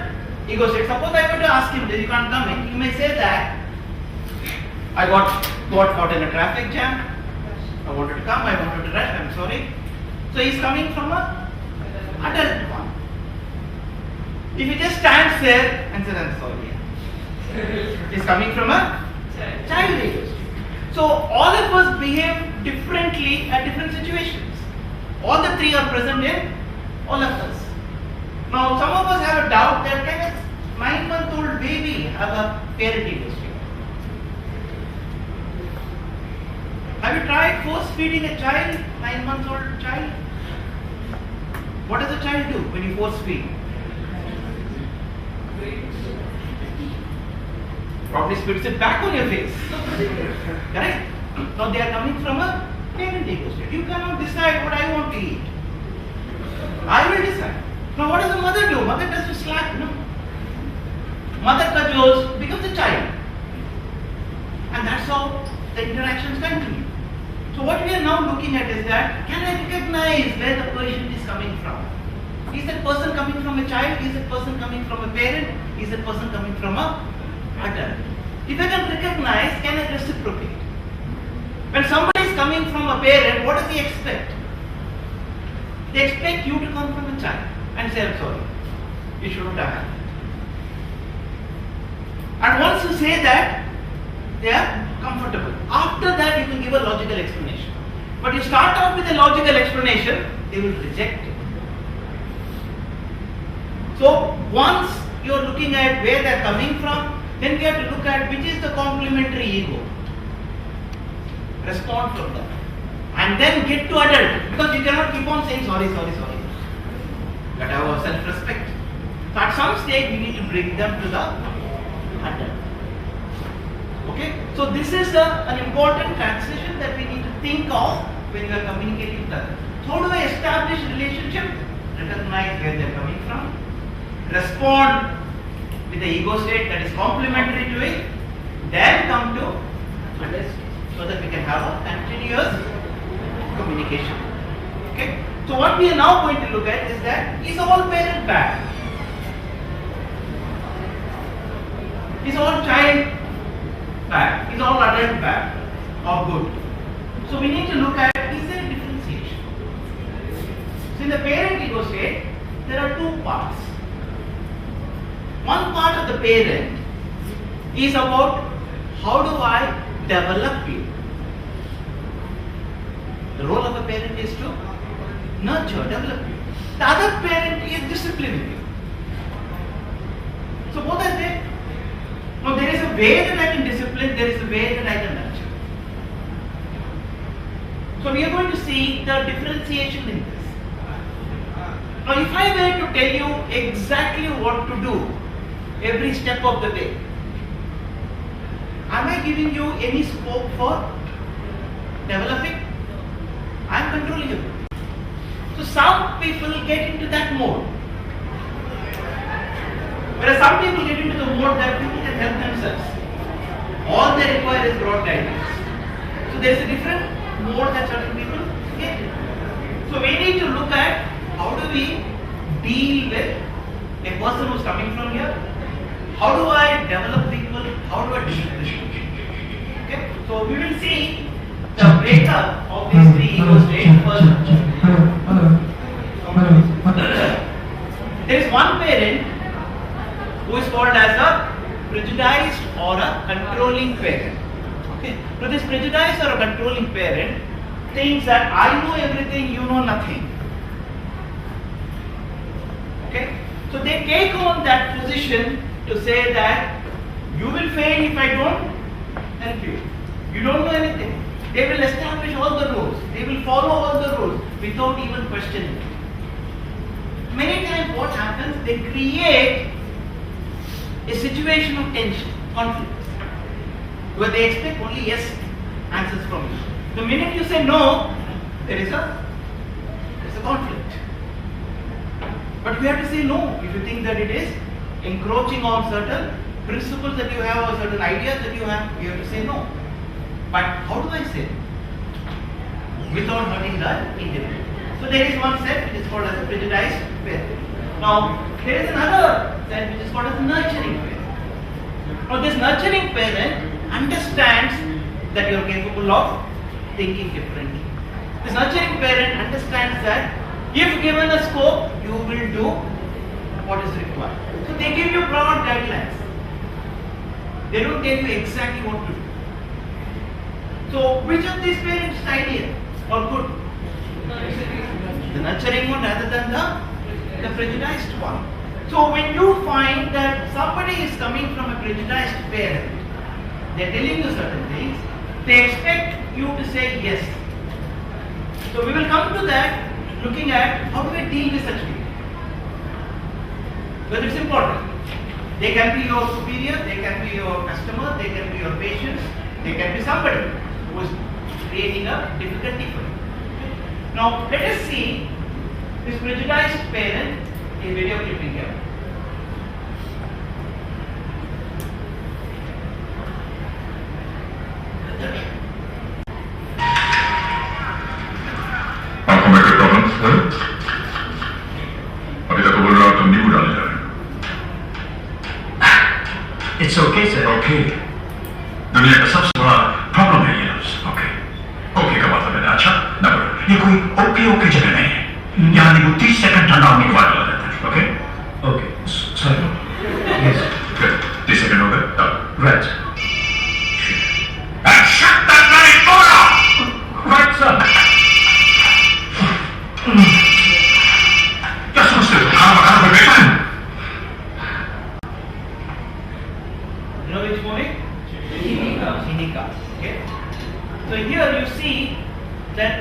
ego state, suppose I were to ask him that you can't come in, he may say that I got caught in a traffic jam, I wanted to come, I wanted to rush, I'm sorry. So he is coming from a adult one. If he just stands there and says, I'm sorry, he is coming from a child ego state. So all of us behave differently at different situations. All the three are present in all of us. Now some of us have a doubt that can a 9-month-old baby have a parent ego state? Have you tried force feeding a child, 9-month-old child? What does a child do when you force feed? Probably spits it back on your face. Correct? Now they are coming from a parent ego state. You cannot decide what I want to eat. I will decide. Now what does the mother do? Mother does to slap, no? Mother cajoles, becomes a child. And that's how the interactions continue. So what we are now looking at is that, can I recognize where the person is coming from? Is that person coming from a child? Is that person coming from a parent? Is that person coming from a adult? If I can recognize, can I reciprocate? When somebody is coming from a parent, what does he expect? They expect you to come from a child and say, I'm sorry, you shouldn't have happened. And once you say that, they are comfortable. After that, you can give a logical explanation. But you start off with a logical explanation, they will reject it. So once you are looking at where they are coming from, then we have to look at which is the complementary ego. Respond from that. And then get to adult. Because you cannot keep on saying sorry, sorry, sorry. You have to have self-respect. So at some stage, we need to bring them to the adult. Okay? So this is an important transition that we need to think of when we are communicating with others. How do I establish a relationship? Recognize where they are coming from. Respond with the ego state that is complementary to it. Then come to understand, so that we can have a continuous communication. Okay? So what we are now going to look at is that, is all parent bad? Is all child bad? Is all adult bad or good? So we need to look at, is there a differentiation? So in the parent ego state, there are two parts. One part of the parent is about how do I develop you. The role of a parent is to nurture, develop you. The other parent is disciplining you. So both are there. Now there is a way that I can discipline, there is a way that I can nurture. So we are going to see the differentiation in this. Now if I were to tell you exactly what to do every step of the way. Am I giving you any scope for developing? I am controlling you. So some people get into that mode. Whereas some people get into the mode that people can help themselves. All they require is broad guidance. So there is a different mode that certain people get in. So we need to look at how do we deal with a person who's coming from here. How do I develop people? How do I deal with this? Okay? So we will see the breakup of these three ego states. There is one parent who is called as a prejudiced or a controlling parent. Okay? So this prejudiced or a controlling parent thinks that I know everything, you know nothing. Okay? So they take on that position to say that you will fail if I don't help you. You don't know anything. They will establish all the rules. They will follow all the rules without even questioning. Many times what happens, they create a situation of tension, conflict, where they expect only yes answers from you. The minute you say no, there is a conflict. But you have to say no if you think that it is encroaching on certain principles that you have or certain ideas that you have to say no. But how do I say no? Without hurting the individual. So there is one set which is called as a prejudiced parent. Now there is another set which is called as a nurturing parent. Now this nurturing parent understands that you are capable of thinking differently. This nurturing parent understands that if given a scope, you will do what is required. So they give you broad guidelines. They don't tell you exactly what to do. So which of these parents is ideal or good? The nurturing one rather than the prejudiced one. So when you find that somebody is coming from a prejudiced parent, they are telling you certain things, they expect you to say yes. So we will come to that looking at how do we deal with such people. Because it's important. They can be your superior, they can be your customer, they can be your patient, they can be somebody who is creating a difficulty for you. Now let us see this prejudiced parent in video clipping here. आंखों में कोई problem है? अभी तक तो बोल रहा तुम नींबू डालने जा रहे हो। It's okay, sir. ओके दुनिया का सबसे बड़ा प्रॉब्लम है ये लफ्ज ओके ओके का मतलब है अच्छा ना बोलो ये कोई ओके जगह नहीं है यहाँ नींबू 30 सेकंड ठंडा होने के बाद डाला जाता है okay Okay. Sorry. Yes. Good 30 second हो गए तब Right. And shut that bloody door off! Right, sir. क्या समझते हो खाना बनाना कोई बेटा है You know which phonic? Hinika. Okay. So here you see that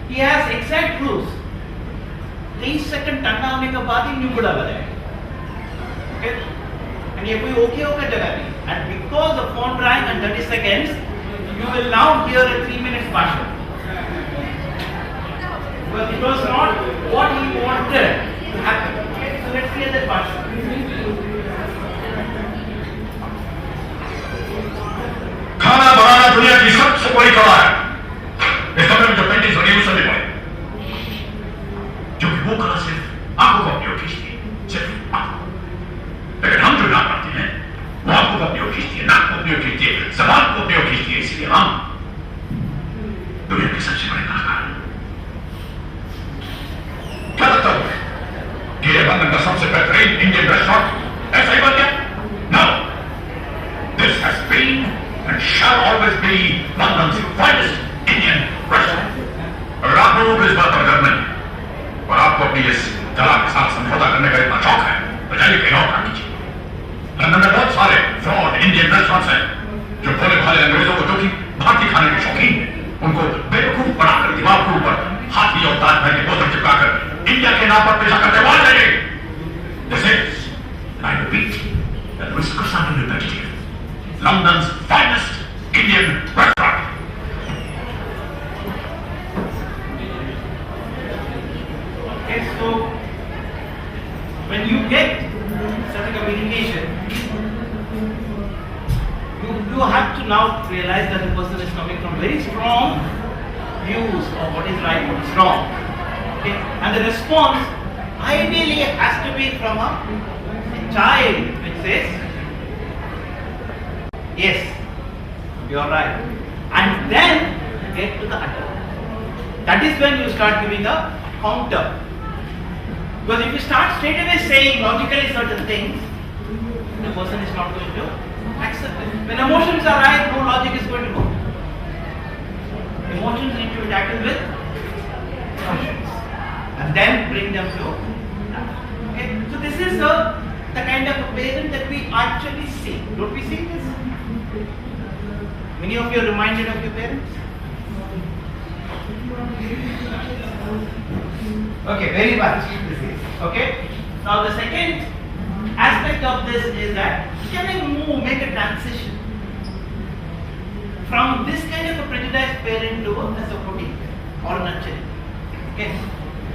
he has exact rules. 30 second ठंडा होने के बाद ही नींबू डाला जाएगा. Okay. And ये कोई ओके जगह नहीं. And because the phone rang and 30 seconds, you will now hear a 3 minutes passion. Because it was not what he wanted to happen. Okay. So let's hear that passion. खाना बनाना दुनिया की सबसे बड़ी कला है इस कमरे में जो पेंटिंग्स बनी उससे भी बड़ी क्योंकि वो कला सिर्फ आंखों को अपनी ओर खींचती है सिर्फ आंखों लेकिन हम जो ना करते हैं वो आंखों को अपनी ओर खींचती है नाक को अपनी ओर खींचती है जबान को अपनी ओर खींचती है इसलिए हम दुनिया के सबसे बड़े कलाकार हैं क्या लगता है कि ये लंदन का सबसे बेहतरीन इंडियन रेस्टोरेंट ऐसा ही बन गया no this has been and shall always be London's finest Indian restaurant. अगर आप लोगों को इस बात पर गर्व नहीं और आपको अपनी इस कला के साथ समझौता करने का इतना शौक है तो जाइए कहीं और खा लीजिए लंदन में बहुत सारे फ्रॉड इंडियन रेस्टोरेंट्स हैं जो भोले भाले अंग्रेजों को जो कि भारतीय खाने के शौकीन हैं उनको बेवकूफ बनाकर दीवार के ऊपर हाथी और ताजमहल के पोस्टर चिपकाकर इंडिया के नाम पर पेशा करते हुए जाइए This is, and I repeat, उसको सामने में बैठिए London's finest Indian restaurant. Okay, so when you get such a communication, you have to now realize that the person is coming from very strong views of what is right, what is wrong. Okay, and the response ideally has to be from a child which says, yes, you are right, and then get to the adult. That is when you start giving a counter. Because if you start straight away saying logically certain things, the person is not going to accept it. When emotions are right, no logic is going to go. Emotions need to be tackled with emotions and then bring them to. Okay, so this is the kind of a parent that we actually see. Don't we see this? Many of you are reminded of your parents? Okay, very much. This is okay. Now the second aspect of this is that can I make a transition from this kind of a prejudiced parent to a supporting parent or nurturing? Okay.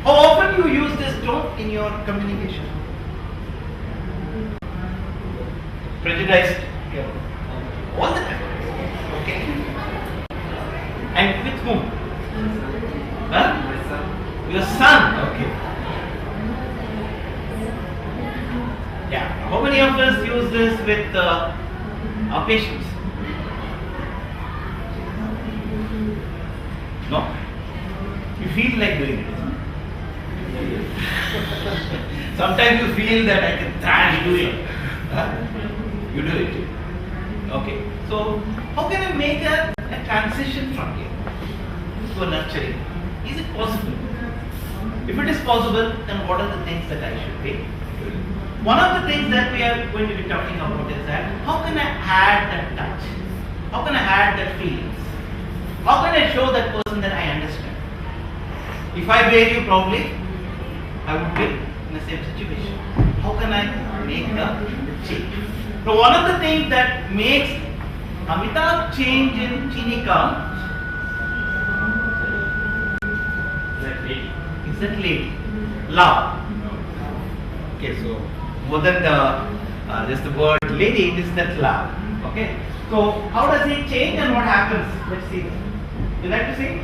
How often you use this tone in your communication? Prejudiced all the time. Okay. And with whom? Huh? Your son. Okay. Yeah. How many of us use this with our patients? No? You feel like doing it. Sometimes you feel that I can try to do it. Huh? You do it. Okay. So, how can I make a transition from here to a nurturing? Is it possible? If it is possible, then what are the things that I should be doing? One of the things that we are going to be talking about is that how can I add that touch? How can I add that feelings? How can I show that person that I understand? If I bear you, probably I would be in the same situation. How can I make the change? Now, one of the things that makes Amitabh change in Chinika is that lady. Love. Okay, so more than the just the word lady, it is that love. Okay. So how does it change and what happens? Let's see. You like to see?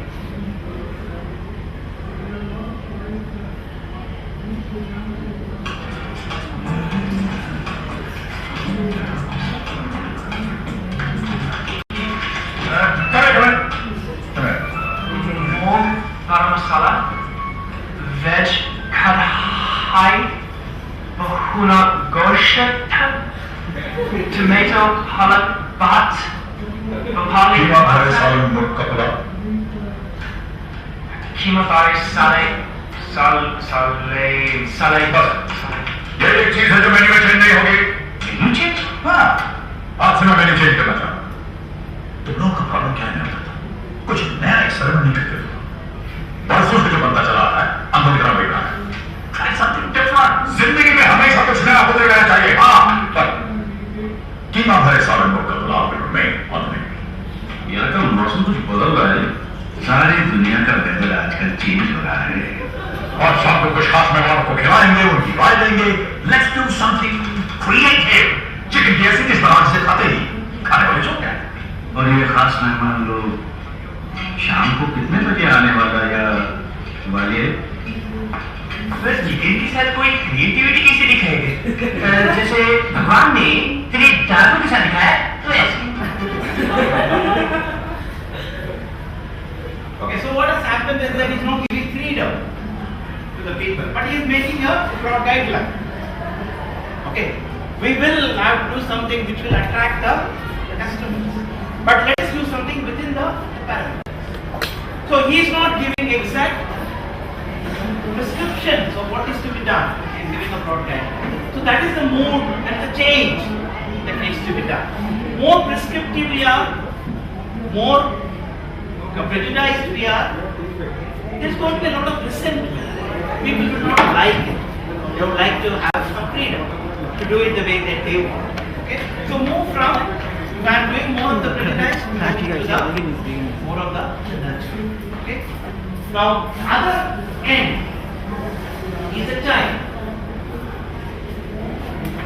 More garam masala, veg kadhai, bahuna gosht, tomato halak bat, papali butter, keema fry saleh butter. ये एक चीज है जो menu में change नहीं होगी। Menu change? हाँ। आज से मैं मेन्यू चेंज करना चाहता हूँ। तुम लोगों का प्रॉब्लम क्या है मैं बताता हूँ। कुछ नया एक्सपेरिमेंट नहीं करते हो। बरसों से जो बनता चला आ रहा है, अंदर की तरफ बैठ रहा है। Try something different. जिंदगी में हमेशा कुछ नया होते रहना चाहिए। हाँ, पर कीमा भरे सालन को कल will remain on the menu। यार का मौसम कुछ बदल रहा है। सारी दुनिया का वेदर आजकल चेंज हो रहा है। और शाम को कुछ खास मेहमानों को खिलाएंगे, उनकी राय लेंगे। Let's do something creative. Chicken की ऐसी किस तरह से खाते ही खाने वाले जो क्या? और ये खास मेहमान लोग शाम को कितने बजे आने वाला या वाले? बस चिकन के साथ कोई क्रिएटिविटी कैसे दिखाएंगे? जैसे भगवान ने तेरे जादू के साथ दिखाया, तो ऐसे। Okay, so what has happened is that he's not giving freedom to the people, but he is making a broad guideline. Okay, we will have to do something which will attract the customers, but let's do something within the parameters. So he is not giving exact prescriptions of what is to be done. He is giving a broad guideline. So that is the mood and the change that needs to be done. More prescriptive we are, more prejudiced we are, there's going to be a lot of resentment. People will not like it. They would like to have some freedom to do it the way that they want. of the prejudiced to the more of the natural. Okay. Now, the other end is a child.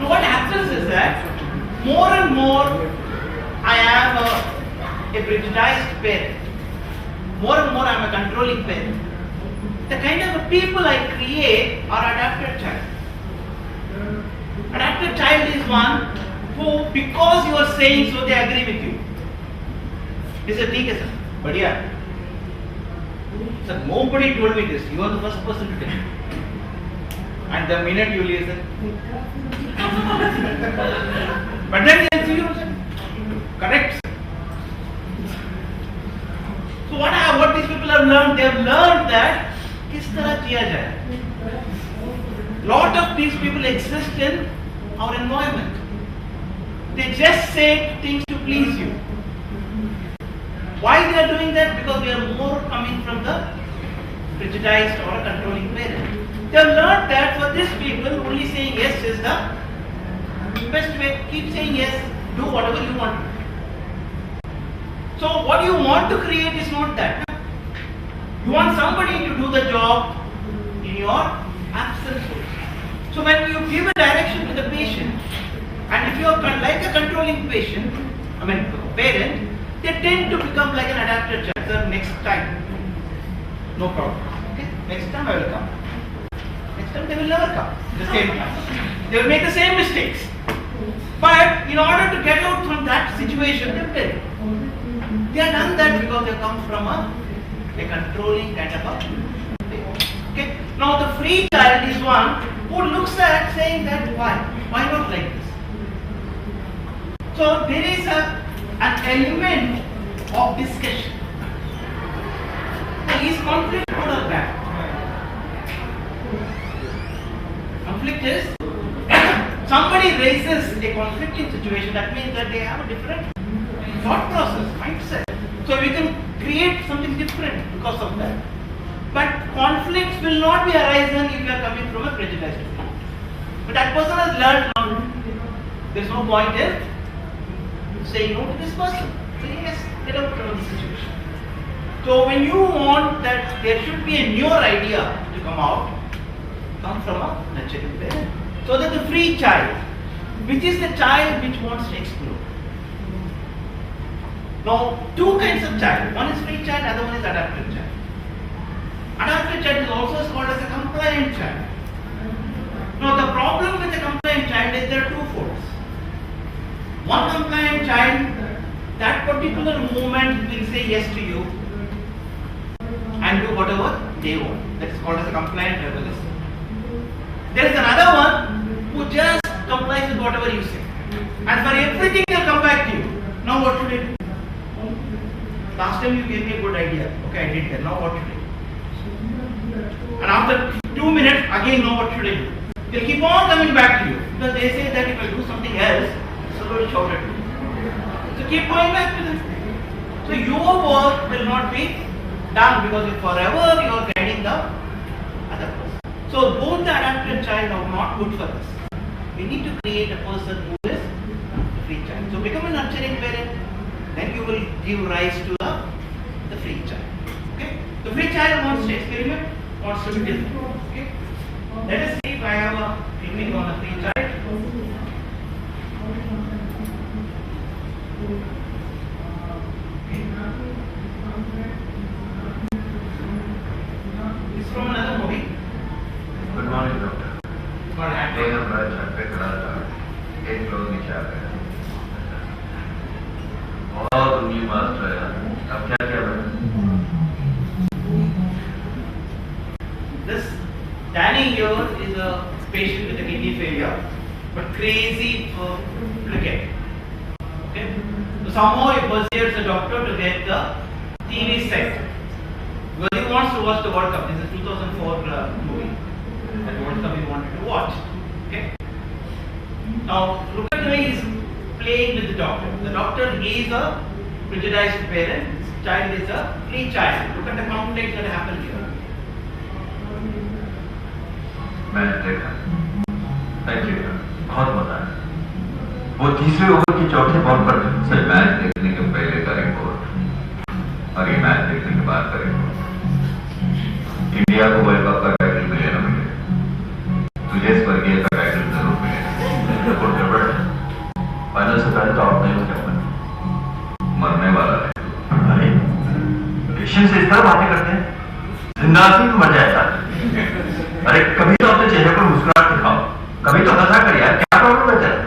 Now, what happens is that more and more I am a prejudiced parent. More and more I am a controlling parent. The kind of people I create are adapted child. Adapted child is one who, because you are saying so, they agree with you. They say, "ठीक है sir, बढ़िया." Sir, nobody told me this. You are the first person to tell me. And the minute you listen, but then they say, correct. So what these people have learned? They have learned that किस तरह किया जाए. Lot of these people exist in our environment. They just say things to please you. Why they are doing that? Because they are more coming from the prejudiced or a controlling parent. They have learned that for these people, only saying yes is the best way. Keep saying yes, do whatever you want. So what you want to create is not that. You want somebody to do the job in your absence. So when you give a direction to the patient, and if you are like a controlling parent, they tend to become like an adapted child. Sir, next time, no problem. Okay, next time I will come. Next time they will never come. The same time, they will make the same mistakes. But in order to get out from that situation, they have done that because they come from a controlling kind of a. Okay. Now the free child is one who looks at saying that why not like this? So there is an element of discussion. Now, is conflict good or bad? Conflict is somebody raises a conflicting situation. That means that they have a different thought process, mindset. So we can create something different because of that. But conflicts will not be arisen if you are coming from a prejudiced field. But that person has learned now. There is no point in saying no to this person. Say yes, get out from the situation. So when you want that there should be a newer idea to come from a nurturing parent. So that the free child, which is the child which wants to explore. Now, two kinds of child. One is free child, other one is adapted child. Adapted child is also called as a compliant child. Now, the problem with the compliant child is there are two folds. One compliant child, that particular moment will say yes to you and do whatever they want. That is called as a compliant rebellious. There is another one who just complies with whatever you say. And for everything they will come back to you. Now what should I do? Last time you gave me a good idea. Okay, I did that. Now what should I do? And after 2 minutes, again, now what should I do? They'll keep on coming back to you. Because they say that if I do something else, somebody will shout at you. So keep going back to them. So your work will not be done because forever you are guiding the other person. So both the adapted child are not good for us. We need to create a person who is a free child. So become a nurturing parent, then you will give rise to the free child. Okay? The free child wants to experiment, wants to be different. Okay? Let us see if I have a clinic on a free child. It's from another movie. Good morning, doctor. It's called Act. एक लोग नीचे आ गए और new master है अब क्या क्या बना This Danny here is a patient with a kidney failure, but crazy for cricket. Okay, so somehow he persuades the doctor to get the TV set because he wants to watch the World Cup. This is a 2004 movie. That World Cup he wanted to watch. Okay. Now look at the way he's playing with the doctor. The doctor is a prejudiced parent. This child is a free child. Look at the conflict that happened here. मैंने देखा thank you बहुत मजा आया वो तीसरे over की कि चौथे पॉइंट पर सर मैच देखने के पहले का रिपोर्ट और ये मैच देखने के बाद का रिपोर्ट। इंडिया को वर्ल्ड कप का टाइटल मिले ना मिले, तुझे स्वर्गीय का टाइटल जरूर मिले। रिपोर्ट गड़बड़ है, फाइनल से पहले तो आउट नहीं हो सकता, मरने वाला है। अरे पेशेंट से इस तरह बातें करते हैं, जिंदा आदमी तो मर जाएगा। अरे कभी तो अपने चेहरे पर मुस्कुराहट दिखाओ, कभी तो हंसा कर यार, क्या प्रॉब्लम है तेरा?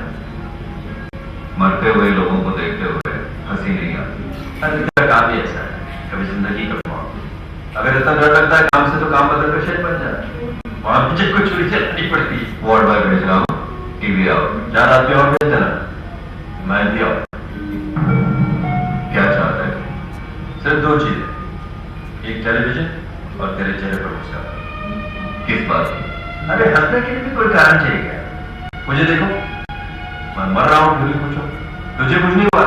मरते हुए लोगों को देखते हुए हंसी नहीं आती। अरे तेरा काम ही ऐसा है, कभी जिंदगी का मौत। अगर इतना डर लगता है काम से तो काम बदल कर शेर बन जाए। वहां मुझे कुछ छुरी चलानी पड़ती। वार्ड बॉय भेज रहा हूँ, टीवी आओ, 4 आदमी और भेज देना, मैं भी आओ। क्या चाहता है? सिर्फ 2 चीजें, एक टेलीविजन और तेरे चेहरे पर मुस्कुराहट। किस बात की? अरे हंसने के लिए भी कोई कारण चाहिए क्या? मुझे देखो, मैं मर रहा हूं, फिर भी पूछो, तुझे कुछ नहीं हुआ,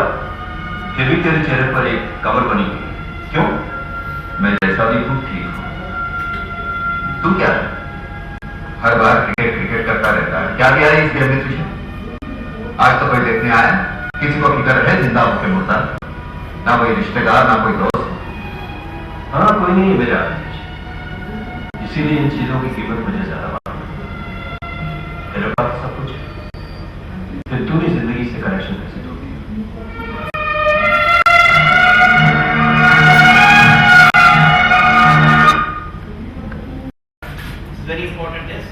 फिर भी तेरे चेहरे पर एक कवर बनी हुई। क्यों? मैं जैसा भी हूं ठीक हूं। तू क्या है? हर बार क्रिकेट क्रिकेट करता रहता है, क्या किया है इस गेम में तुझे? आज तो कोई देखने आया, किसी को फिक्र है जिंदा होकर मुर्दा? ना कोई रिश्तेदार, ना कोई दोस्त। हाँ कोई नहीं मेरे आदमी, इसीलिए इन चीजों की कीमत मुझे ज्यादा मालूम है। तेरे पास सब कुछ है, फिर तूने जिंदगी से कनेक्शन कैसे तोड़ दिया? Very important is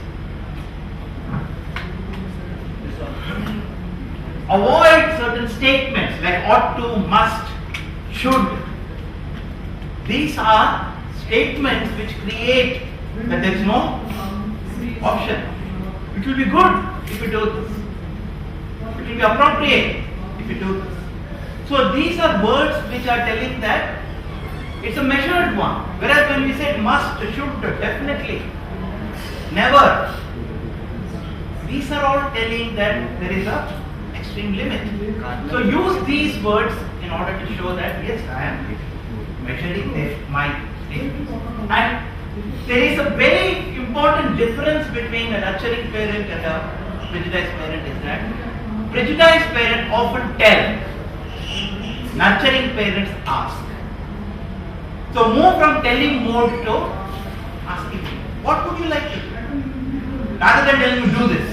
avoid certain statements like ought to, must, should. These are statements which create that there is no option. It will be good if you do this. It will be appropriate if you do this. So these are words which are telling that it's a measured one. Whereas when we said must, should, definitely, never, these are all telling that there is a extreme limit. So use these words in order to show that yes, I am measuring my statements. And there is a very important difference between a nurturing parent and a prejudiced parent is that prejudiced parents often tell, nurturing parents ask. So move from telling mode to asking. What would you like to do? Rather than telling you do this.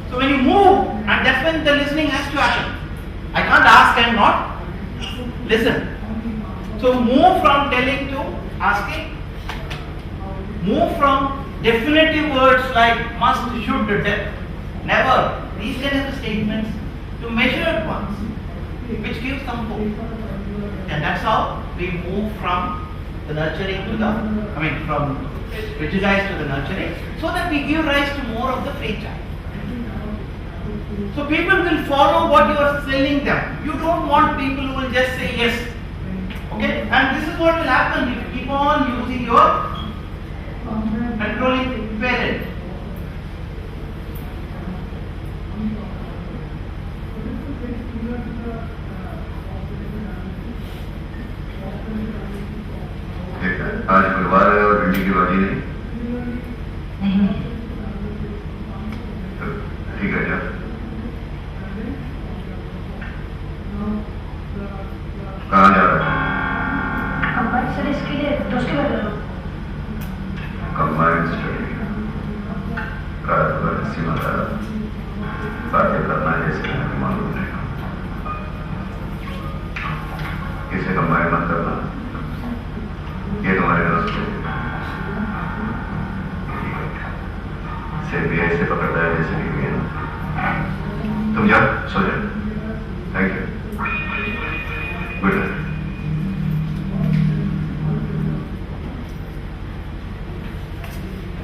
So when you move, and that's when the listening has to happen. I can't ask and not listen. So move from telling to asking. Move from definitive words like must, should, never. These kind of statements to measured ones, which gives some hope. And that's how we move from the nurturing to the, from prejudiced to the nurturing, so that we give rise to more of the free child. So people will follow what you are telling them. You don't want people who will just say yes. Okay? And this is what will happen if you keep on using your controlling parent. आज गुरुवार है और भिंडी की भाजी नहीं। ठीक है क्या? कहाँ जा रहा है? कंबाइंड स्टडीज के लिए दोस्ती कर रहा हूँ। कंबाइंड स्टडी का सीमा का बातें करना जैसे मालूम नहीं। किसे कंबाइंड मत करना, ये तुम्हारे दोस्त से भी ऐसे पकड़ता है जैसे भी है। तुम जाओ, सो जाओ। Thank you, good night.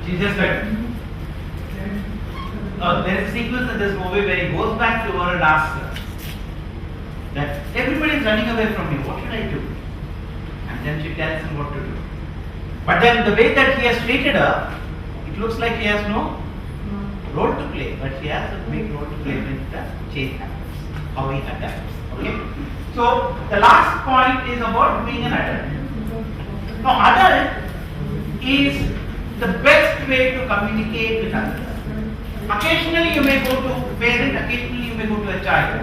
Jesus said, there is a sequence in this movie where he goes back to her and asks her that everybody is running away from me, what should I do? And then she tells him what to do. But then the way that he has treated her, it looks like he has no role to play, but he has a big role to play when the change happens, how he adapts. Okay? So the last point is about being an adult. Now adult is the best way to communicate with others. Occasionally you may go to a parent, occasionally you may go to a child.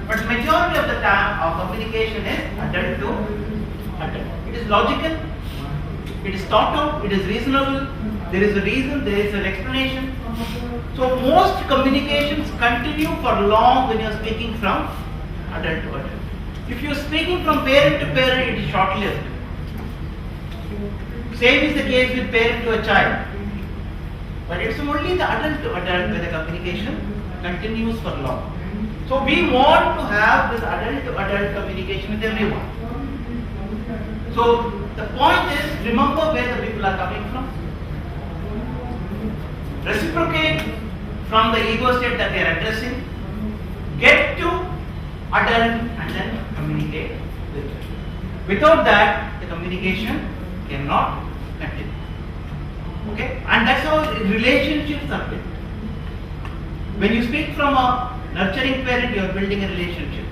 But majority of the time our communication is adult to adult. It is logical, it is thought out, it is reasonable, there is a reason, there is an explanation. So most communications continue for long when you are speaking from adult to adult. If you are speaking from parent to parent, it is short-lived. Same is the case with parent to a child. But it's only the adult to adult where the communication continues for long. So we want to have this adult to adult communication with everyone. So the point is, remember where the people are coming from. Reciprocate from the ego state that they are addressing. Get to adult and then communicate with them. Without that, the communication cannot continue. Okay? And that's how relationships are built. When you speak from a nurturing parent, you are building a relationship.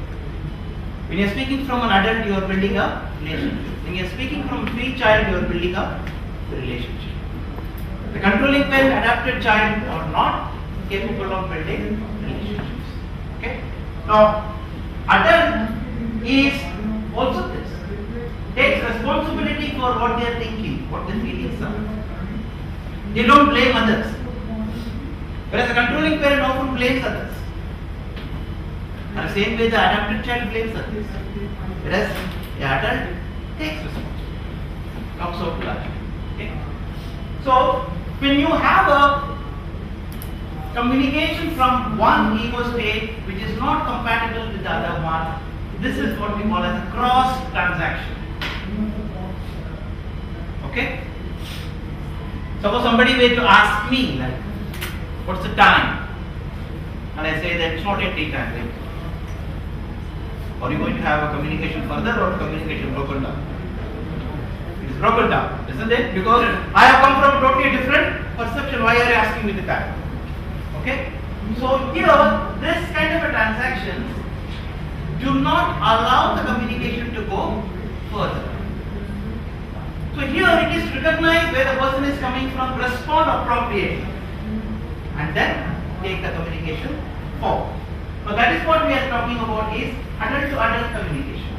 When you are speaking from an adult, you are building a relationship. When you are speaking from a free child, you are building a relationship. The controlling parent, adapted child are not capable of building relationships. Okay? Now, adult is also this. Takes responsibility for what they are thinking, what their feelings are. They don't blame others. Whereas a controlling parent often blames others. And the same way the adapted child blames others. Whereas the adult takes responsibility. Comes out large. Okay? So when you have a communication from one ego state which is not compatible with the other one, this is what we call as a cross transaction. Okay? Suppose somebody were to ask me, like, what's the time? And I say that it's not yet tea time. Right? Are you going to have a communication further or communication broken down? It is broken down, isn't it? Because I have come from a totally different perception. Why are you asking me the time? Okay? So here, this kind of a transaction do not allow the communication to go further. So here it is recognized where the person is coming from, respond appropriately, and then take the communication forward. So that is what we are talking about is adult to adult communication.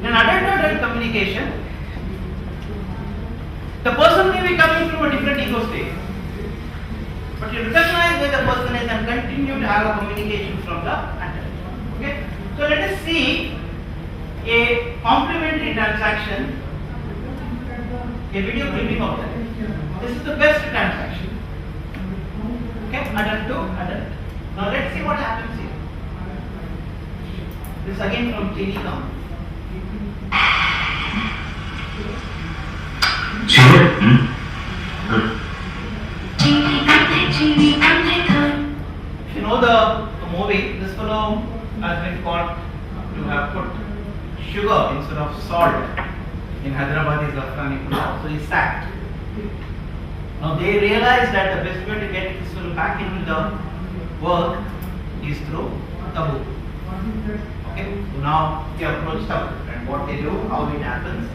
In an adult to adult communication, the person may be coming from a different ego state, but you recognize where the person is and continue to have a communication from the adult. Okay? So let us see a complementary transaction, a video clipping of that. This is the best transaction. Okay, adult to adult. Now let's see what happens here. This again from Chini Kam. If you know the movie, this fellow has been caught to have put sugar instead of salt in Hyderabadi's Afghani pulao, so he's sacked. Now they realize that the best way to get this fellow back into the work is through taboo. Okay, so now they approach taboo, and what they do, how it happens,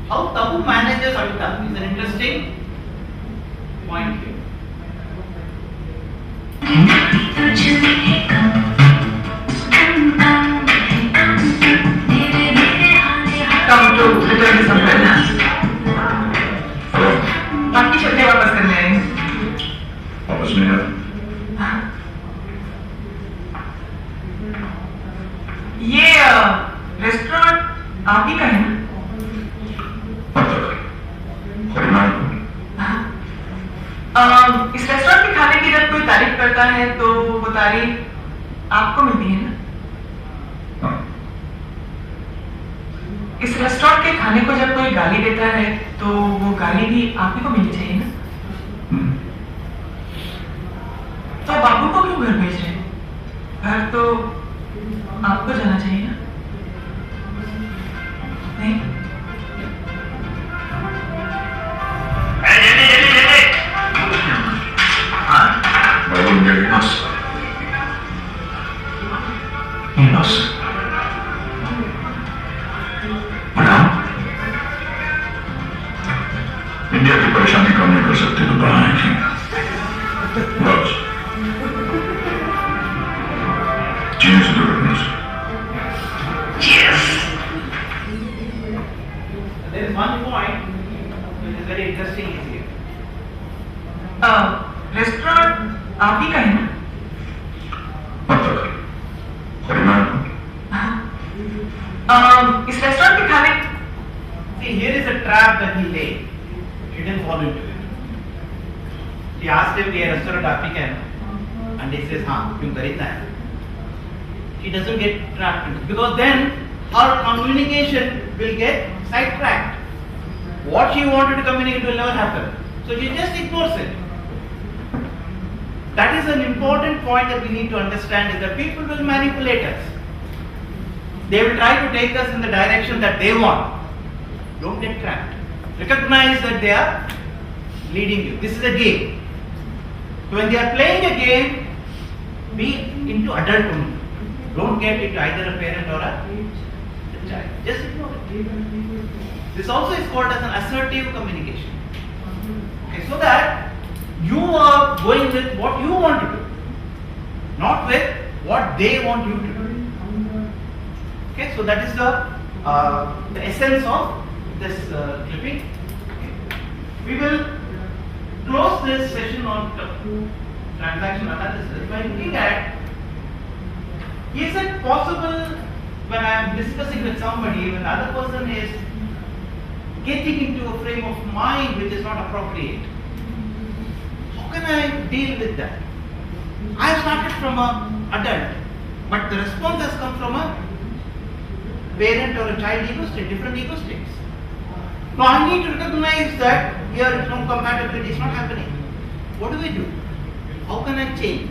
how taboo manages Amitabh is an interesting point here. Come to return to some business. बाकी चलते वापस करने आएंगे। वापस नहीं आया। ये restaurant आप ही का है ना? इस रेस्टोरेंट के खाने की जब कोई तारीफ करता है तो वो तारीफ आपको मिलती है ना? इस रेस्टोरेंट के खाने को जब कोई गाली देता है तो वो गाली भी आप ही को मिलनी चाहिए ना? तो बाबू को क्यों घर भेज रहे हैं? घर तो आपको जाना चाहिए ना? नहीं? बाबू मेरी नस इंडिया की परेशानी कम नहीं कर सकते तो कहाँ है बस इस रेस्टोरेंट के खाने See, here is a trap that he laid. He didn't fall into it. He asked him, "ये restaurant आप ही का है ना?" And he says, "हाँ, क्यों खरीदना है?" He doesn't get trapped into it because then our communication will get sidetracked. What he wanted to communicate will never happen. So he just ignores it. That is an important point that we need to understand is that people will manipulate us. They will try to take us in the direction that they want. Don't get trapped. Recognize that they are leading you. This is a game. So when they are playing a game, be into adult only. Don't get into either a parent or a child. Just ignore it. This also is called as an assertive communication. Okay, so that you are going with what you want to do, not with what they want you to do. Okay, so that is the essence of this clipping. Okay. We will close this session on transaction analysis by looking at, is it possible when I am discussing with somebody, when the other person is getting into a frame of mind which is not appropriate, how can I deal with that? I have started from an adult, but the response has come from a parent or a child ego state, different ego states. Now I need to recognize that here no compatibility is not happening. What do we do? How can I change?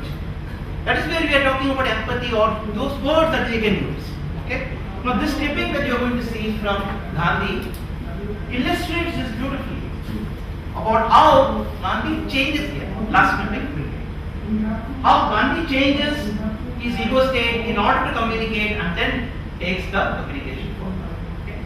That is where we are talking about empathy or those words that we can use. Okay? Now this clipping that you are going to see from Gandhi illustrates this beautifully about how Gandhi changes here. Last clipping. How Gandhi changes his ego state in order to communicate and then takes the communication forward. Okay?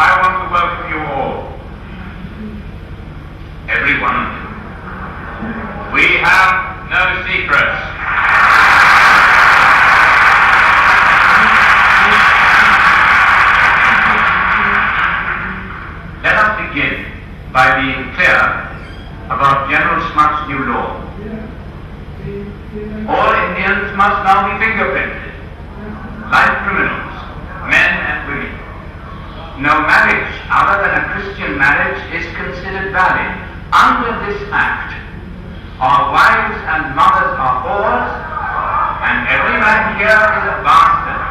I want to welcome you all. Every one of you. We have no secrets. Let us begin by being clear about General ISMOPH's new law. All Indians must now be fingerprinted, like criminals, men and women. No marriage other than a Christian marriage is considered valid. Under this act, our wives and mothers are whores, and every man here is a bastard.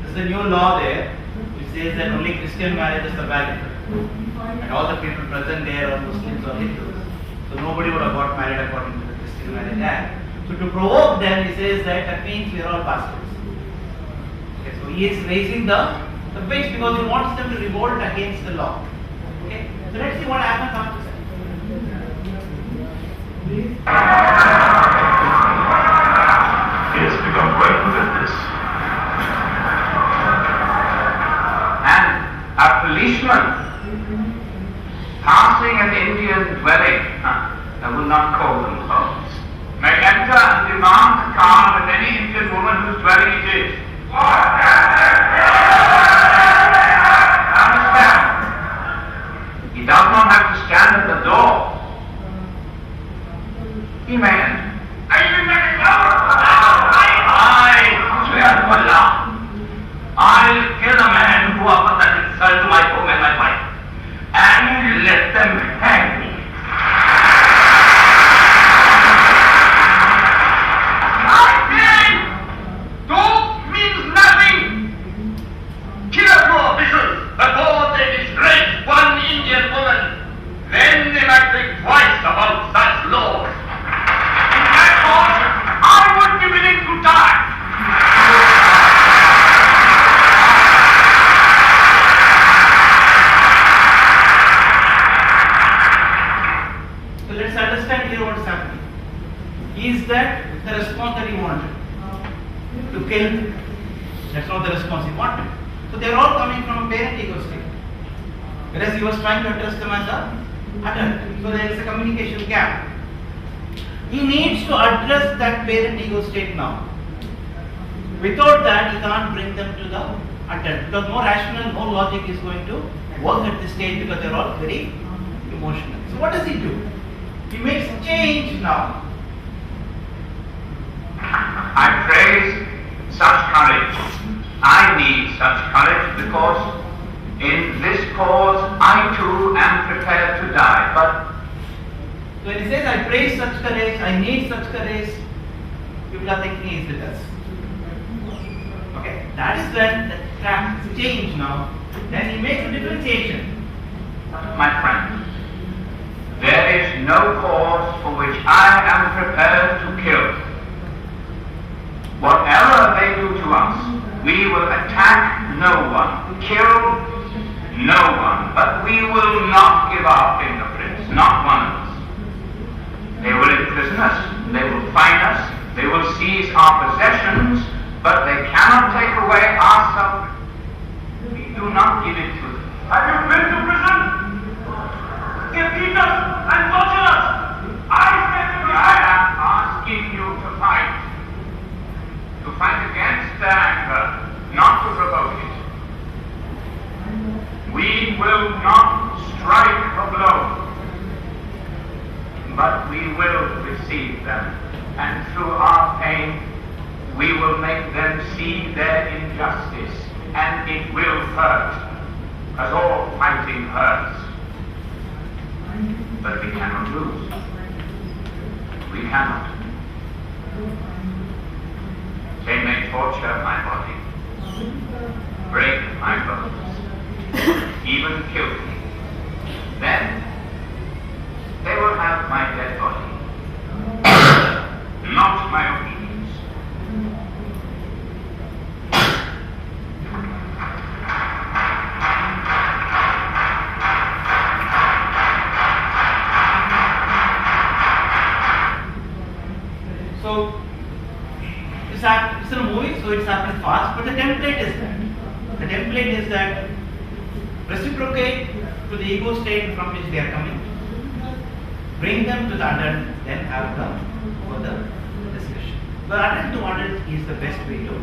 This is a new law there which says that only Christian marriages are valid. And all the people present there are Muslims or Hindus. So nobody would have got married according to the Christian Marriage Act. So to provoke them, he says that means we are all bastards. Okay, so he is raising the pitch because he wants them to revolt against the law. Okay, so let's see what happens after that. He has become quite good at this. And a policeman passing an Indian dwelling, I will not call them homes, may enter and demand the car of any Indian woman whose dwelling it is. Understand? He does not have to stand at the door. He may enter. I swear to Allah, I'll kill a man who offers that insult to my home and my wife, and let them hang me. Talk means nothing. Kill up your officials before they disgrace one Indian woman. Then they might think twice about such laws. In that cause, I would be willing to die. So let's understand here what is happening. Is that the response that he wanted? To kill? That's not the response he wanted. So they are all coming from a parent ego state. Whereas he was trying to address them as a adult. So there is a communication gap. He needs to address that parent ego state now. Without that, he can't bring them to the attempt, because no rational, no logic is going to work at this stage, because they're all very emotional. So what does he do? He makes a change now. I praise such courage. I need such courage because in this cause I too am prepared to die. But when he says, I praise such courage, I need such courage, people are thinking he is with us. Okay, that is when the track change now. Then he makes a differentiation. my friend, there is no cause for which I am prepared to kill. Whatever they do to us, we will attack no one, kill no one, but we will not give our fingerprints, not one of us. They will imprison us, they will fine us, they will seize our possessions, but they cannot take away our suffering. We do not give it to them. Have you been to prison? They beat us and torture us. I am asking you to fight. To fight against their anger, not to provoke it. We will not strike a blow, but we will receive them, and through our pain, we will make them see their injustice, and it will hurt, as all fighting hurts. But we cannot lose. We cannot. They may torture my body, break my bones, even kill me. Then they will have my dead body, not my obedience. So it's in a movie, so it's happened fast, but the template is that. The template is that reciprocate to the ego state from which they are coming, bring them to the adult, then have the further discussion. The adult to adult is the best way to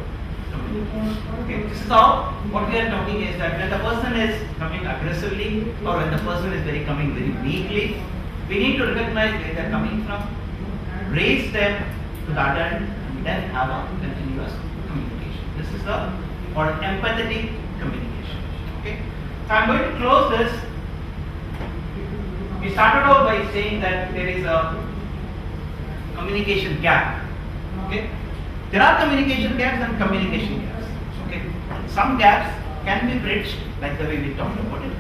communicate. Okay, this is how what we are talking is that when the person is coming aggressively or when the person is coming very weakly, we need to recognize where they are coming from, raise them to the adult, and then have a continuous communication. This is the called empathetic communication. Okay, so I'm going to close this. We started off by saying that there is a communication gap. Okay, there are communication gaps and communication gaps. Okay, some gaps can be bridged, like the way we talked about it.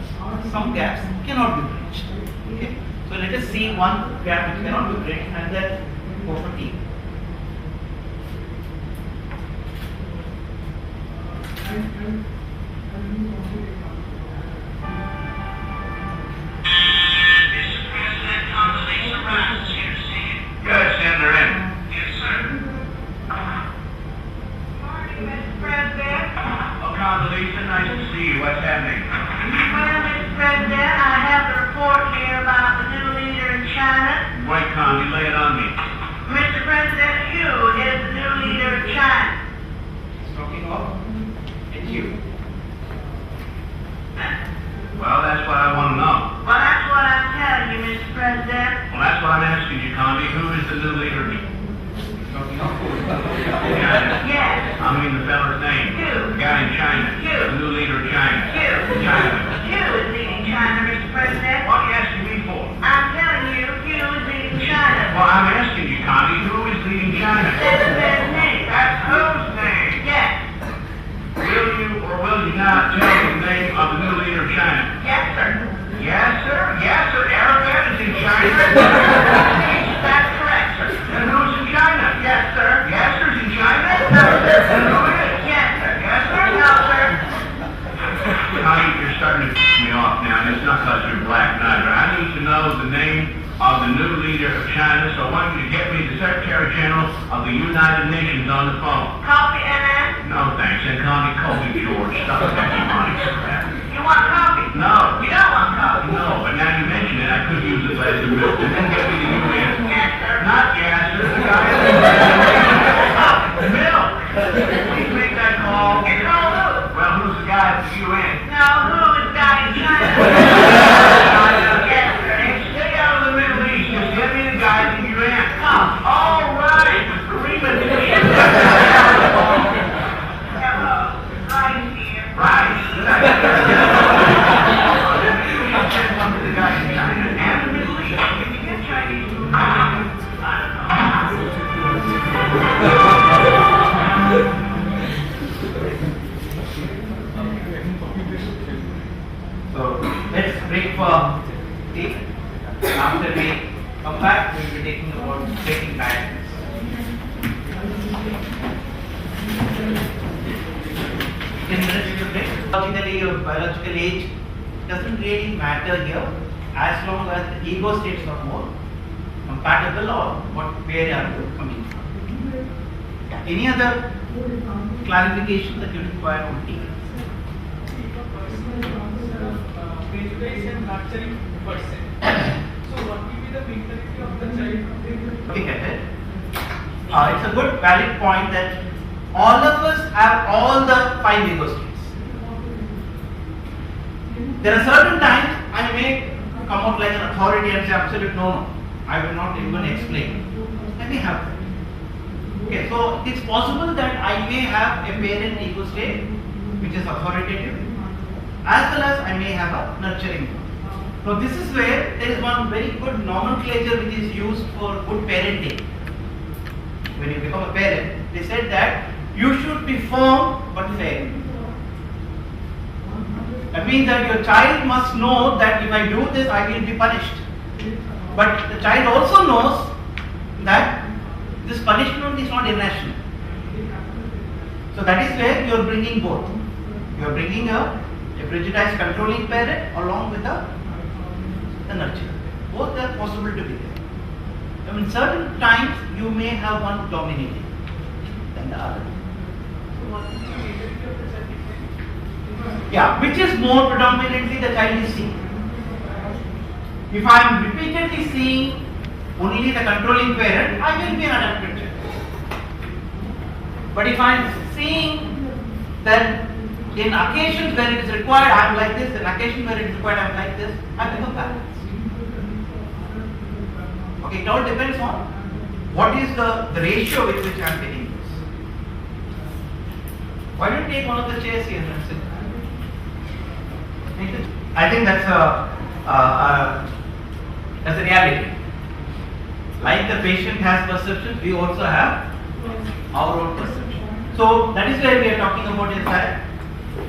Some gaps cannot be bridged. Okay, so let us see one gap which cannot be bridged, and then go for tea. Yes, send her in. Yes, sir. Morning, Mr. President. Oh, Condoleezza, nice to see you. What's happening? Well, Mr. President, I have the report here about the new leader in China. Wait, Condi, lay it on me. Mr. President, Hu is the new leader of China. He's talking of it's you. Well, that's what I want to know. Well, that's what I'm telling you, Mr. President. Well, that's what I'm asking you, Condi. Who is the new leader? He's talking of China. Yes. I mean the fella's name. Hu. The guy in China. Hu. The new leader of China. Hu. China. Hu is leading China, Mr. President. What are you asking me for? I'm telling you, Hu is leading China. Well, I'm asking you, Condi, who is leading China? That's his name. That's whose name? Yes. Will you or will you not tell me the name of the new leader of China? Yes, sir. Yes, sir. Yes, sir. Arabic is in China. That's correct, sir. And who's in China? Yes, sir. Yes, sir's in China. No, sir. And who is? Yes, sir. Yes, sir. No, sir. Connie, you're starting to piss me off now, and it's not because you're black neither. I need to know the name of the new leader of China, so I want you to get me the Secretary General of the United Nations on the phone. Coffee, NN? No, thanks. And Connie, Kobe George, stop that money crap. You want coffee? No. You don't want coffee? No, but now you mention it, I could use a glass of milk. And then get me the UN. Yes, sir. Not yes. See, after we come back, we will be taking about taking guidance. Biologically or biological age doesn't really matter here, as long as the ego states are more compatible or where are you coming from. Yeah. Any other clarification that you require on T? Prejudice and nurturing person. So what will be the mentality of the child? Look at it. It's a good valid point that all of us have all the 5 ego states. There are certain times I may come out like an authority and say absolute no, I will not even explain. I may have that. Okay, so it's possible that I may have a parent ego state which is authoritative, as well as I may have a nurturing one. So this is where there is one very good nomenclature which is used for good parenting. When you become a parent, they said that you should be firm but fair. That means that your child must know that if I do this, I will be punished. But the child also knows that this punishment is not irrational. So that is where you are bringing both. You are bringing a prejudiced controlling parent along with the nurturer. Both are possible to be there. I mean, certain times you may have one dominating than the other. Yeah, which is more predominantly the child is seeing. If I am repeatedly seeing only the controlling parent, I will be an adapted child. But if I am seeing that in occasions where it is required I am like this, in occasions where it is required I am like this, I become balanced. Okay, it all depends on what is the ratio with which I am taking this. Why don't you take one of the chairs here and sit? I think that's a reality. Like the patient has perception, we also have our own perception. So that is where we are talking about is that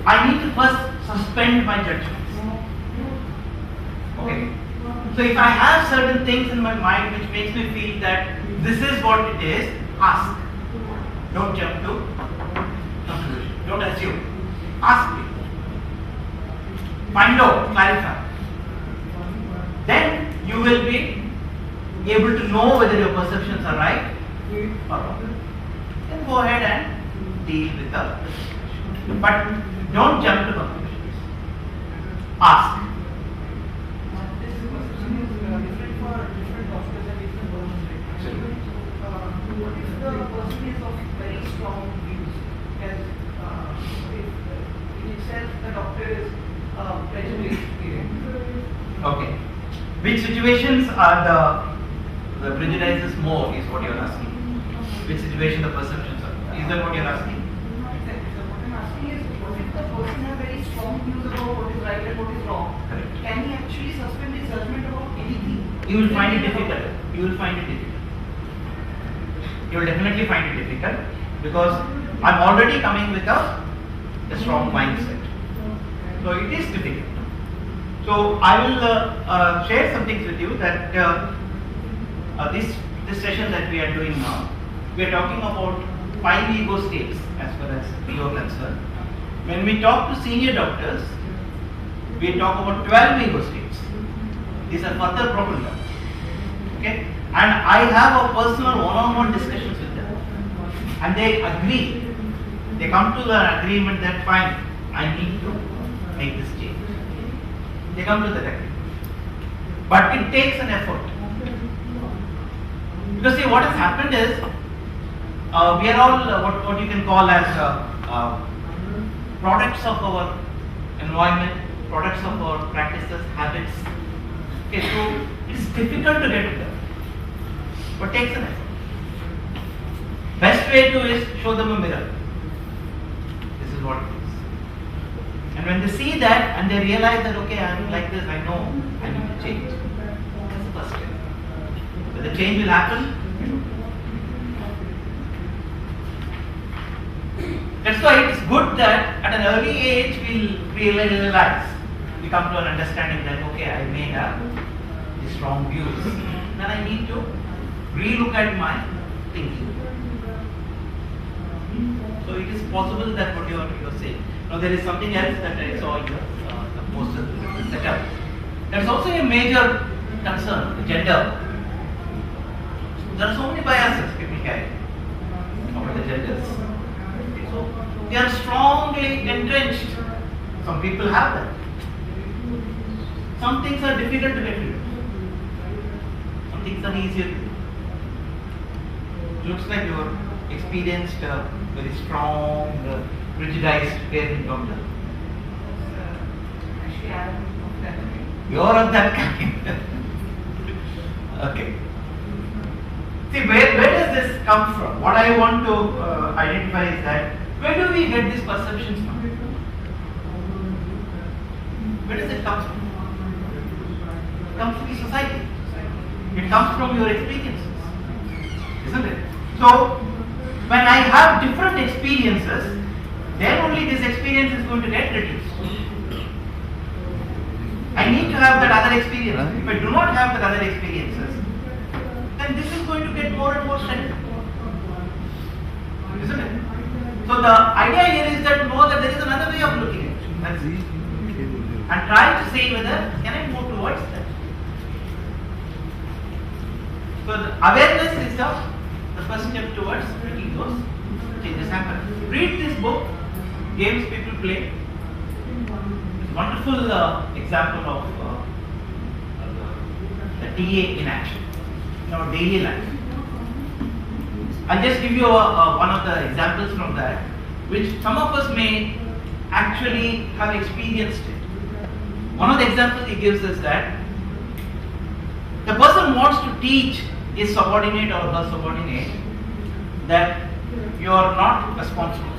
I need to first suspend my judgments. Okay. So if I have certain things in my mind which makes me feel that this is what it is, ask. Don't jump to conclusion. Don't assume. Ask me. Find out, clarify. Then you will be able to know whether your perceptions are right or wrong. Then go ahead and deal with the situation. But don't jump to conclusions. Ask. This question is different for different doctors and different persons. What if the person is of very strong views? Because if in itself the doctor is prejudiced. Okay. Which situations are the prejudices more is what you are asking. Which situation the perceptions are. Is that what you are asking? What I'm asking is, what if the person has very strong views about what is right and what is wrong? Correct. Can he actually suspend his judgment about anything? You will find it difficult. You will find it difficult. You will definitely find it difficult because I'm already coming with a strong mindset. So it is difficult. So I will share some things with you that this session that we are doing now, we are talking about 5 ego states as far as you are concerned. When we talk to senior doctors, we talk about 12 ego states. These are further broken down. Okay? And I have a personal one-on-one discussions with them. And they agree. They come to the agreement that fine, I need to make this change. They come to that agreement. But it takes an effort. Because see, what has happened is, we are all what you can call as products of our environment, products of our practices, habits. Okay, so it's difficult to get it done, but takes an effort. Best way to is show them a mirror. This is what it is. And when they see that and they realize that okay, I am like this, I know I need to change. That's the first step. But the change will happen. That's why it's good that at an early age we realize come to an understanding that okay, I may have these strong views, then I need to relook at my thinking. So it is possible that what you are saying. Now there is something else that I saw in the poster setup. There is also a major concern, the gender. There are so many biases people carry over the genders. So they are strongly entrenched. Some people have that. Some things are difficult to get rid of. Some things are easier to do. Looks like you are experienced very strong, rigidized parent doctor. You are of that kind. Okay. See, where does this come from? What I want to identify is that where do we get these perceptions from? Where does it come from? It comes from the society. It comes from your experiences, isn't it? So, when I have different experiences, then only this experience is going to get reduced. I need to have that other experience. If I do not have that other experiences, then this is going to get more and more strengthened. Isn't it? So the idea here is that know that there is another way of looking at it. That's it. And try to say whether can I move towards that. So the awareness is the first step towards making those changes happen. Read this book, Games People Play. It's a wonderful example of the TA in action in our daily life. I'll just give you one of the examples from that, which some of us may actually have experienced it. One of the examples he gives is that the person wants to teach his subordinate or her subordinate that you are not responsible.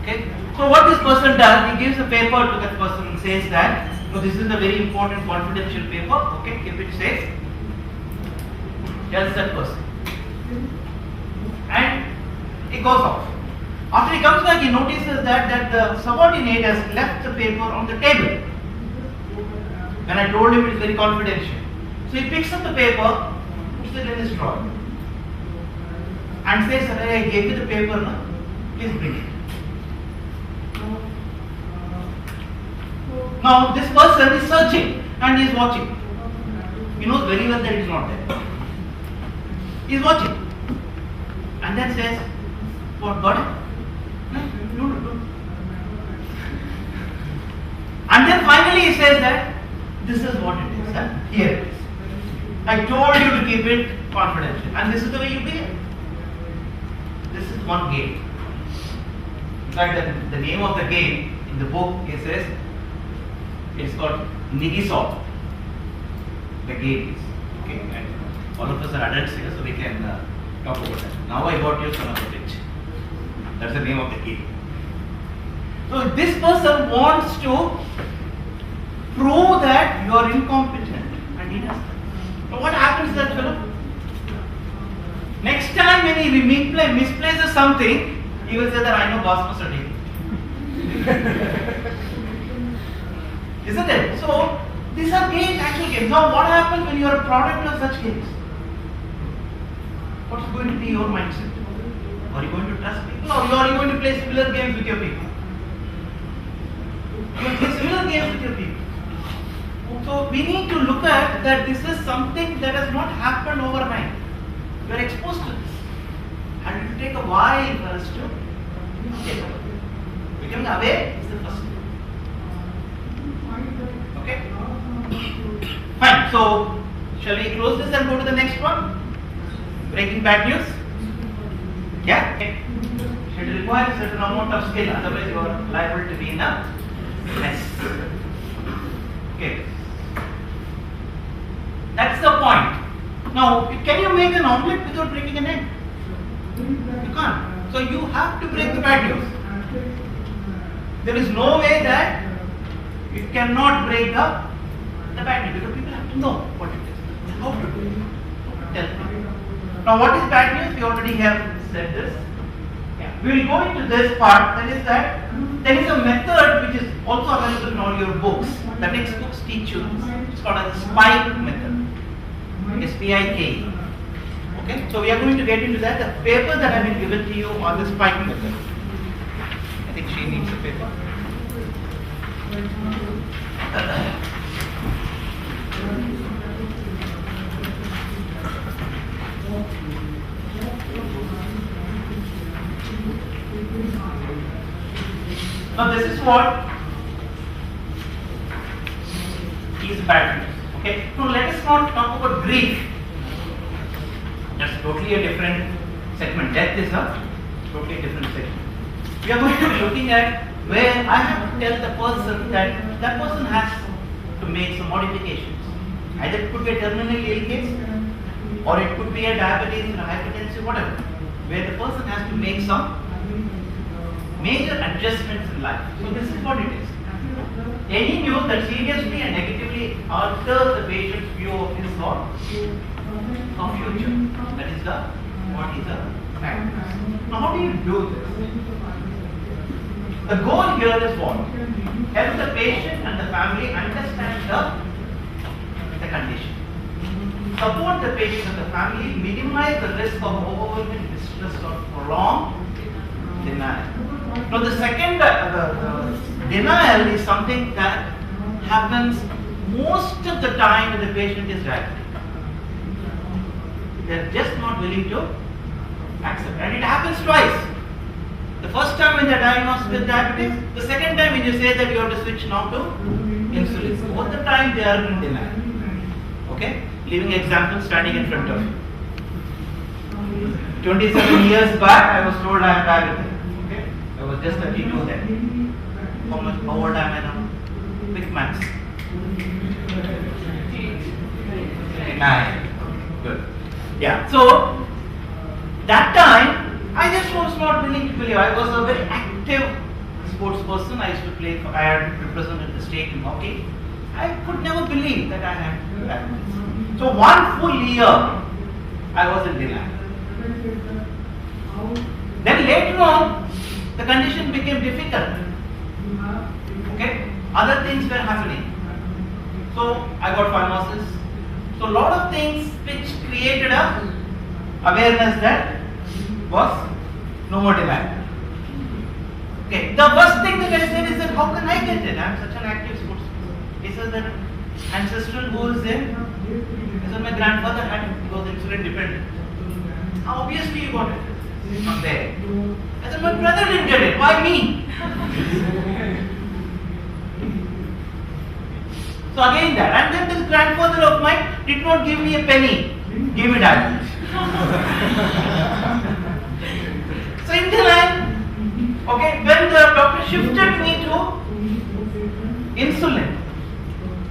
Okay? So what this person does, he gives a paper to that person and says that, no, this is a very important confidential paper, okay, keep it safe. Tells that person. And he goes off. After he comes back, he notices that the subordinate has left the paper on the table. When I told him it is very confidential. So he picks up the paper, puts it in his drawer, and says, I gave you the paper now, please bring it. Now this person is searching and he is watching. He knows very well that it is not there. He is watching. And then says, what, got it? No. And then finally he says that this is what it is. Here it is. I told you to keep it confidential. And this is the way you behave. This is one game. In fact, the name of the game in the book, it says, it's called Nigisol. The game is. Okay, and all of us are adults here, so we can talk about that. Now I got you son of a bitch. That's the name of the game. So this person wants to prove that you are incompetent, and he does that. So what happens to that fellow? Next time when he misplaces something, he will say that I know boss must have taken. Isn't it? So these are games, actual games. Now what happens when you are a product of such games? What's going to be your mindset? Are you going to trust people, or are you going to play similar games with your people? You will play similar games with your people. So we need to look at that this is something that has not happened overnight. We are exposed to this. And it will take a while for us to get away. Becoming aware is the first step. Okay? Fine. So, shall we close this and go to the next one? Breaking bad news? Yeah? Okay. Should require a certain amount of skill, otherwise you are liable to be in a mess. Okay. That's the point. Now, can you make an omelette without breaking an egg? You can't. So you have to break the bad news. There is no way that you cannot break the bad news, because people have to know what it is, how to do it. Tell them. Now what is bad news? We already have said this. Yeah. We will go into this part, that is that There is a method which is also available in all your books. The textbooks teach you this. It's called as SPIKE method. SPIKE. Okay, so we are going to get into that. The paper that I will given to you on the SPIKE method. I think she needs a paper. Now this is what is bad news. Okay. Now let us not talk about grief. That's totally a different segment. Death is a totally different segment. We are going to be looking at where I have to tell the person that that person has to make some modifications. Either it could be a terminally ill case, or it could be a diabetes or hypertension, whatever, where the person has to make some major adjustments in life. So this is what it is. Any news that seriously and negatively alters the patient's view of his or her future. That is what is the fact. Now how do you do this? The goal here is what? Help the patient and the family understand the condition. Support the patient and the family, minimize the risk of overwhelming distress or prolonged denial. Now the second, the denial is something that happens most of the time when the patient is diabetic. They are just not willing to accept, and it happens twice. The first time when they are diagnosed with diabetes, the second time when you say that you have to switch now to insulin. So both the time they are in denial. Okay? Living example standing in front of you. 27 years back, I was told I am diabetic. Okay? I was just 32 then. How old am I now? Quick maths. 29. Good. Yeah. So that time, I just was not willing to believe. I was a very active sports person. I used to play. I had represented the state in hockey. I could never believe that I had diabetes. So 1 full year, I was in denial. Then later on, the condition became difficult. Okay, other things were happening. So I got phimosis. So a lot of things which created a awareness that was no more denial. Okay, the first thing that I said is that how can I get it? I am such an active sportsman. He says that ancestral who is there? He said my grandfather had it, he was insulin dependent. Obviously you got it. It's not there. I said my brother didn't get it. Why me? So again that, and then this grandfather of mine did not give me a penny, gave me diabetes. So in denial, okay, when the doctor shifted me to insulin,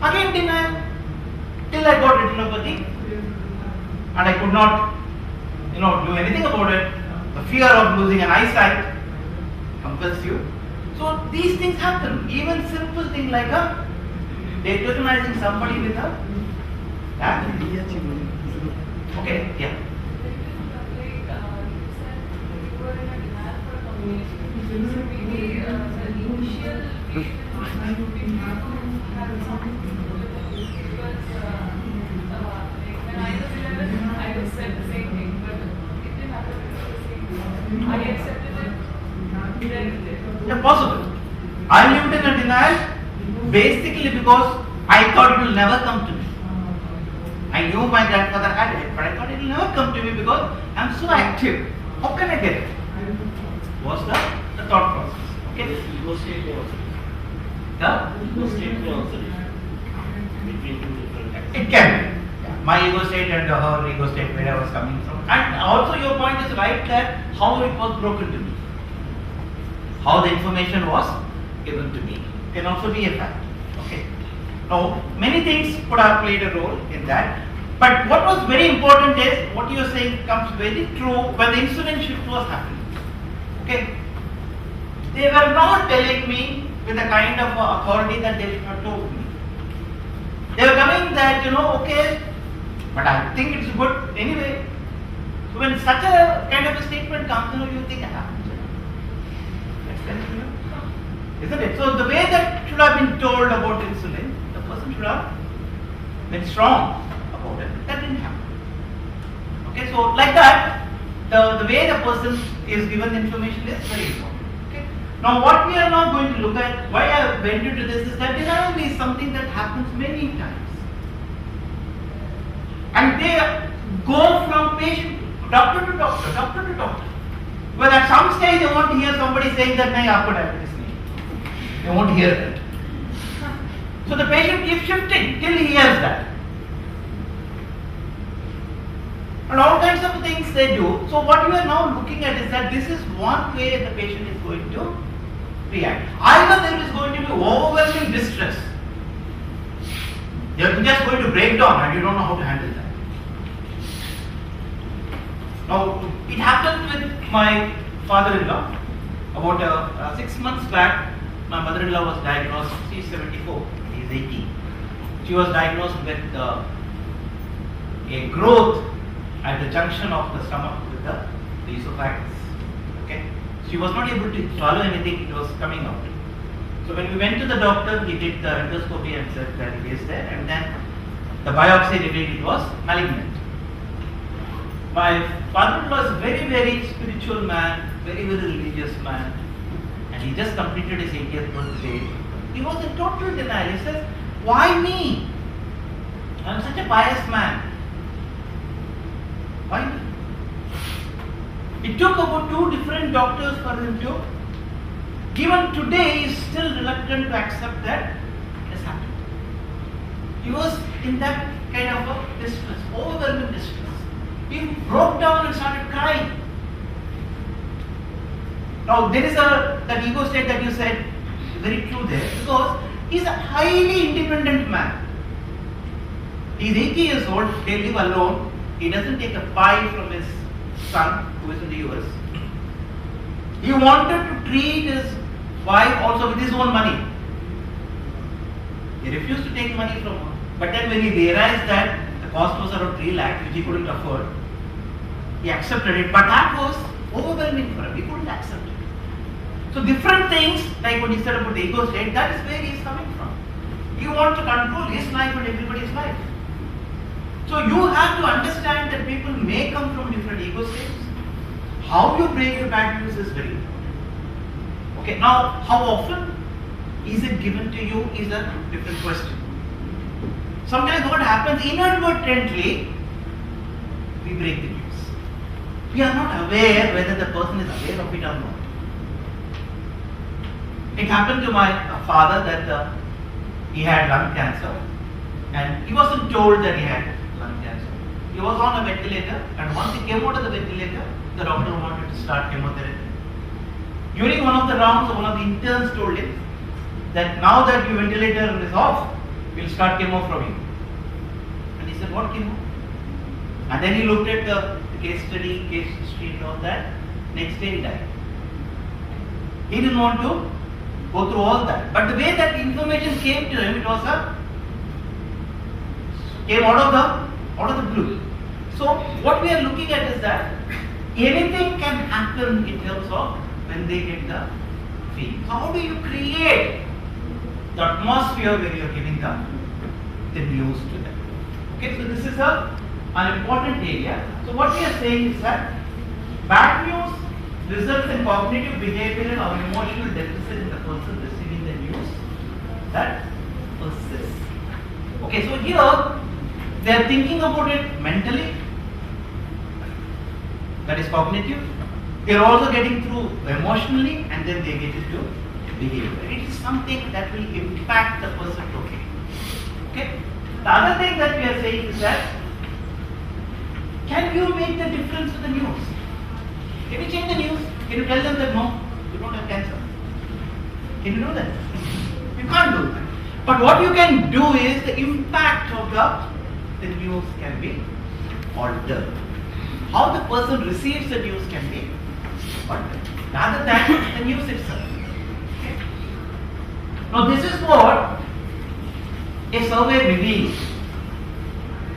again denial, till I got retinopathy, and I could not, do anything about it. The fear of losing an eyesight compels you. So these things happen. Even simple thing like recognizing somebody with a diabetes. Okay, yeah. Yeah, possible. I lived in a denial basically because I thought it will never come to me. I knew my grandfather had it, but I thought it will never come to me because I am so active. How can I get it? Was the thought process. Okay? Ego state also. The Ego state also between two different. It can be. Yeah. My ego state and her ego state, where I was coming from. And also your point is right that how it was broken to me. How the information was given to me can also be a fact. Okay. Now, many things could have played a role in that. But what was very important is, what you are saying comes very true when the insulin shift was happening. Okay. They were not telling me with the kind of authority that they have told me. They were coming that, okay, but I think it's good anyway. So when such a kind of a statement comes, you think, Isn't it? So the way that should have been told about insulin, the person should have been strong about it. That didn't happen. Okay, so like that, the way the person is given information is very important. Okay. Now what we are now going to look at, why I went into this is that denial is something that happens many times. And they go from patient, doctor to doctor, doctor to doctor. Well, at some stage they want to hear somebody saying that nahi aapko diabetes nahi. They won't hear that. So the patient keeps shifting till he hears that. And all kinds of things they do. So what we are now looking at is that this is one way the patient is going to react. Either there is going to be overwhelming distress. You are just going to break down and you don't know how to handle that. Now, it happened with my father-in-law. About 6 months back, my mother-in-law was diagnosed, she is 74, he is 80. She was diagnosed with a growth at the junction of the stomach with the esophagus. Okay? She was not able to swallow anything, it was coming out. So when we went to the doctor, he did the endoscopy and said that it is there, and then the biopsy revealed it was malignant. My father-in-law is a very, very spiritual man, very, very religious man, and he just completed his 80th birthday. He was in total denial. He says, why me? I am such a pious man. Why me? It took about 2 different doctors for him to, even today, he is still reluctant to accept that it has happened. He was in that kind of a distress, overwhelming distress. He broke down and started crying. Now there is that ego state that you said, very true there, because he is a highly independent man. He is 80 years old, they live alone, he doesn't take a pie from his son who is in the US. He wanted to treat his wife also with his own money. He refused to take money from her. But then when he realized that the cost was around 3 lakhs which he couldn't afford, he accepted it, but that was overwhelming for him, he couldn't accept it. So different things, like what he said about the ego state, that is where he is coming from. He wants to control his life and everybody's life. So you have to understand that people may come from different ego states. How you break the bad news is very important. Okay, now how often is it given to you is a different question. Sometimes what happens inadvertently, we break the news. We are not aware whether the person is aware of it or not. It happened to my father that he had lung cancer, and he wasn't told that he had lung cancer. He was on a ventilator, and once he came out of the ventilator, the doctor wanted to start chemotherapy. During one of the rounds, one of the interns told him that now that your ventilator is off, we'll start chemo from you. And he said, what chemo? And then he looked at the case study, case history and all that. Next day he died. He didn't want to go through all that. But the way that information came to him, it was came out of the blue. So what we are looking at is that anything can happen in terms of when they get the feeling. So how do you create the atmosphere where you are giving the news to them? Okay, so this is an important area. So what we are saying is that bad news results in cognitive, behavioral or emotional deficit in the person receiving the news that persists. Okay, so here they are thinking about it mentally, that is cognitive. They are also getting through emotionally, and then they get into behavior. It is something that will impact the person totally. Okay. The other thing that we are saying is that can you make the difference with the news? Can you change the news? Can you tell them that no, you don't have cancer? Can you do that? You can't do that. But what you can do is the impact of the news can be altered. How the person receives the news can be altered, rather than the news itself. Okay? Now this is what a survey reveals.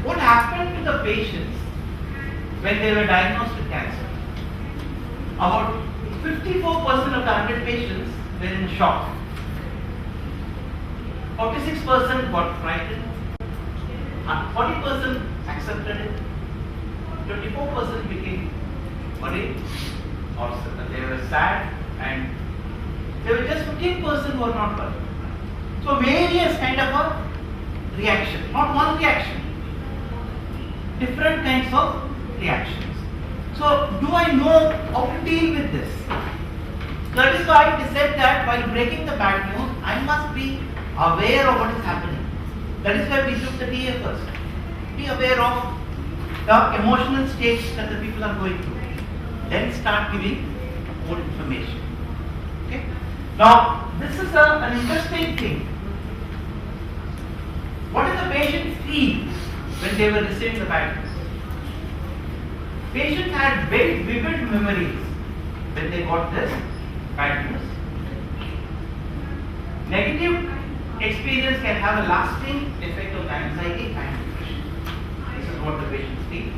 What happened to the patients when they were diagnosed with cancer? About 54% of the 100 patients were in shock. 46% got frightened, 40% accepted it, 24% became worried, or they were sad, and there were just 15% who were not worried. So various kind of a reaction, not one reaction, different kinds of reactions. So do I know how to deal with this? That is why it is said that while breaking the bad news, I must be aware of what is happening. That is why we took the TA first. Be aware of the emotional states that the people are going through. Then start giving more information. Okay? Now, this is an interesting thing. What did the patient feel when they were receiving the bad news? Patients had very vivid memories when they got this bad news. Negative experience can have a lasting effect on anxiety and depression. This is what the patients feel.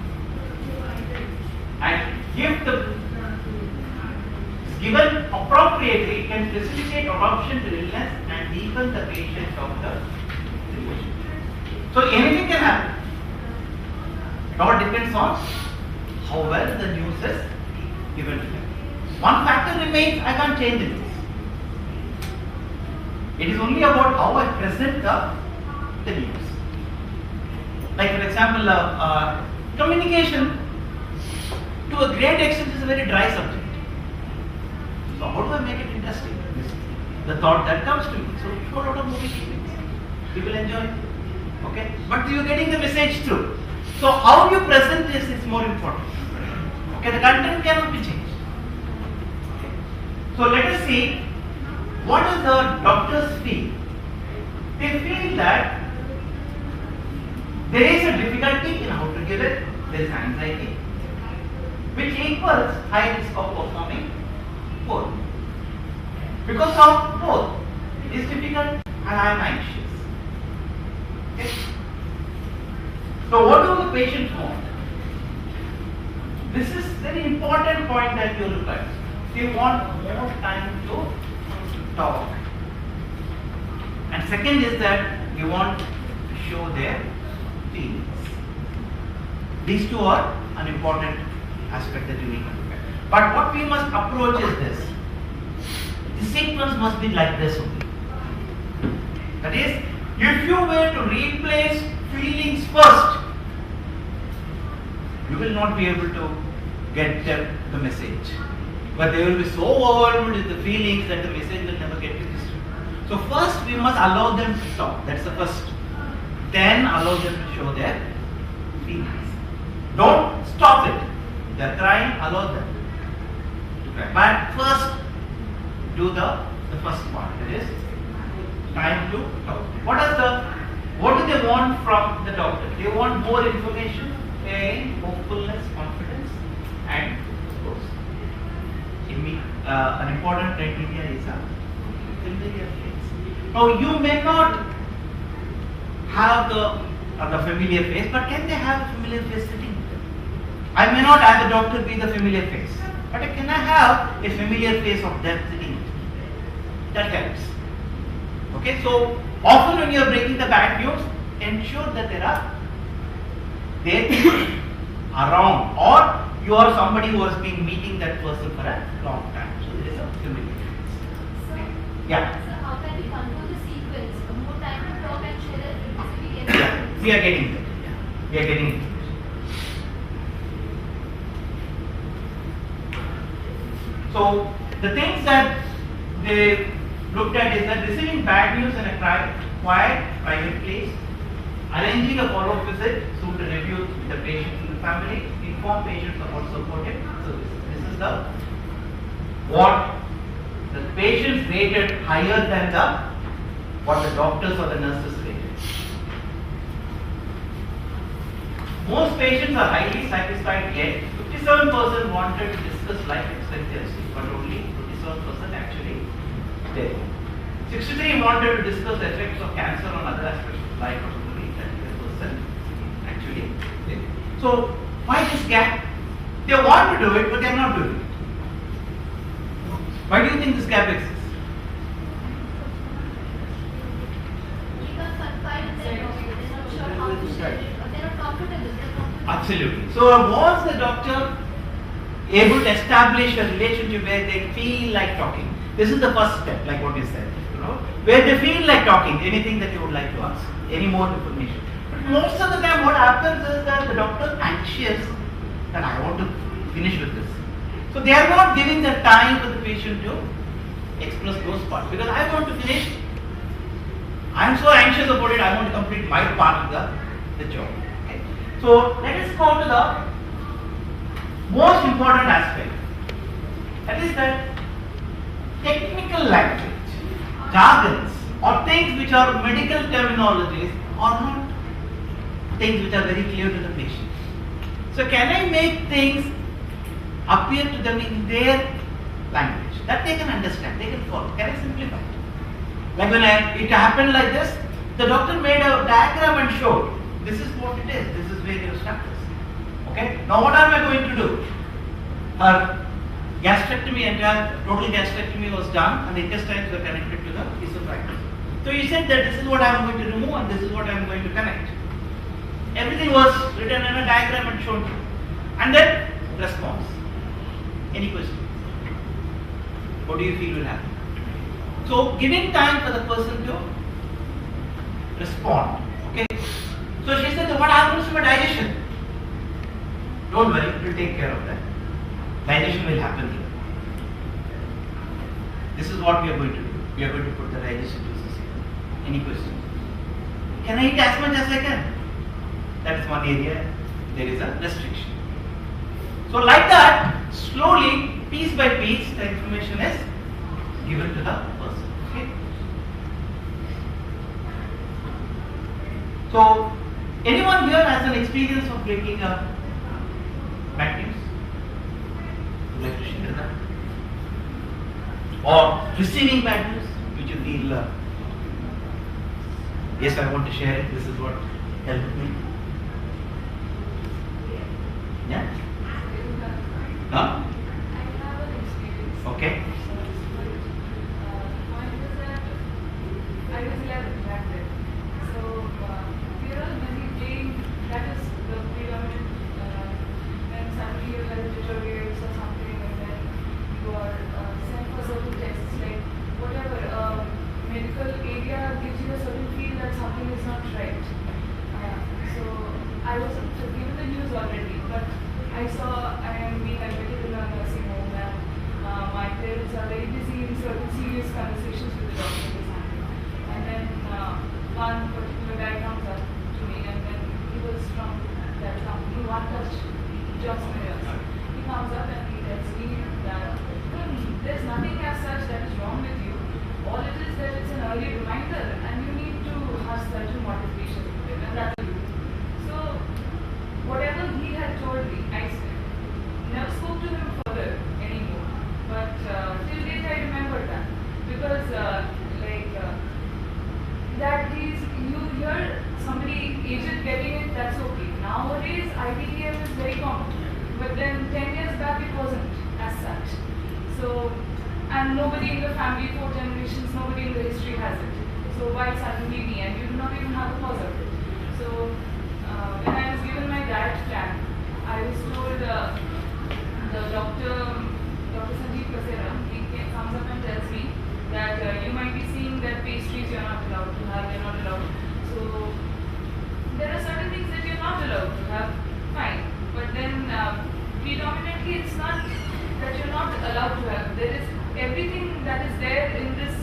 And if the given appropriately, it can facilitate adoption to illness and deepen the patient's of the situation. So anything can happen. It all depends on how well the news is given to them. One factor remains, I can't change the news. It is only about how I present the news. Like for example, communication to a great extent is a very dry subject. So how do I make it interesting? The thought that comes to me. So show a lot of movie clips. People enjoy it. Okay? But you're getting the message through. So how you present this is more important. Okay, the content cannot be changed. Okay. So let us see what does the doctors feel. They feel that there is a difficulty in how to give it, there is anxiety, which equals high risk of performing poorly. Because of both, it is difficult and I am anxious. Okay. So what do the patients want? This is very important point that you look at. They want more time to talk. And second is that they want to show their feelings. These two are an important aspect that you need to look at. But what we must approach is this. The sequence must be like this only. That is, if you were to replace feelings first, you will not be able to get the message. But they will be so overwhelmed with the feelings that the message will never get to this. So first we must allow them to talk. That's the first. Then allow them to show their feelings. Don't stop it. They are crying, allow them to cry. But first do the first part. That is time to talk. What do they want from the doctor? They want more information, caring, hopefulness, confidence, and of course, an important criteria is a familiar face. Now you may not have the familiar face, but can they have a familiar face sitting with them? I may not have the doctor be the familiar face, but can I have a familiar face of them sitting with me? That helps. Okay, so often when you are breaking the bad news, ensure that there are people around, or you are somebody who has been meeting that person for a long time. So there is a familiar face. Okay. Yeah. So how can we control the sequence? More time to talk and share it. Yeah, we are getting there. Yeah. We are getting it. So the things that they looked at is that receiving bad news in a quiet, private place, arranging a follow-up visit soon to review the patient and the family, inform patients about supportive services. This is what the patients rated higher than what the doctors or the nurses rated. Most patients are highly satisfied yet. 57% wanted to discuss life expectancy, but only 57% actually did. 63 wanted to discuss the effects of cancer on other aspects of life, but only 35% actually did. So why this gap? They want to do it, but they are not doing it. Why do you think this gap exists? comfortable. They're comfortable. Absolutely. So was the doctor able to establish a relationship where they feel like talking? This is the first step, like what you said, where they feel like talking. Anything that you would like to ask, any more information. But most of the time, what happens is that the doctor is anxious that I want to finish with this. So they are not giving the time for the patient to express those parts because I want to finish. I am so anxious about it. I want to complete my part of the job. Okay? So let us go to the most important aspect. That is that technical language, jargons, or things which are medical terminologies are not things which are very clear to the patient. So can I make things appear to them in their language that they can understand, they can follow? Can I simplify it? Like when it happened like this, the doctor made a diagram and showed this is what it is, this is where you start this. Okay? Now what am I going to do? Her gastrectomy, entire total gastrectomy was done and the intestines were connected to the esophagus. So you said that this is what I am going to remove and this is what I am going to connect. Everything was written in a diagram and shown to you. And then response. Any questions? What do you feel will happen? So giving time for the person to respond. Okay. So she said, what happens to my digestion? Don't worry, we'll take care of that. Digestion will happen here. This is what we are going to do. We are going to put the digestion juices here. Any questions? Can I eat as much as I can? That is one area. There is a restriction. So like that, slowly, piece by piece, the information is given to the person. Okay? So, anyone here has an experience of breaking a bad news? Would like to share that? Or receiving bad news, which you feel, yes, I want to share it, this is what helped me. Yeah? Huh? Okay. I was 11 back then. So we were all busy playing. That is the predominant. When suddenly your health deteriorates or something, and then you are sent for certain tests, like whatever medical area gives you a certain feel that something is not right. So I was given the news already, but I saw I am being admitted in a nursing home and my parents are very busy in certain serious conversations with the doctor. And then one particular guy comes up to me, and then he was from that company, One Touch Johnson. He comes up and he tells me that there's nothing as such that is wrong with you. All it is that it's an early reminder and you need to have certain modifications with it, and that's it. So whatever he had told me, I never spoke to him further anymore. But till date I remember that because that is, you hear somebody aged getting it, that's okay. Nowadays IBDM is very common, but then 10 years back it wasn't as such. So, and nobody in the family, 4 generations, nobody in the history has it. So why suddenly me, and you do not even have a cause of it. So when I was given my diet plan, I was told the Dr. Sanjeev Kasera, he comes up and tells me that you might be seeing that pastries you're not allowed to have, you're not allowed. So there are certain things that you're not allowed to have, fine. But then predominantly it's not that you're not allowed to have. There is everything that is there in this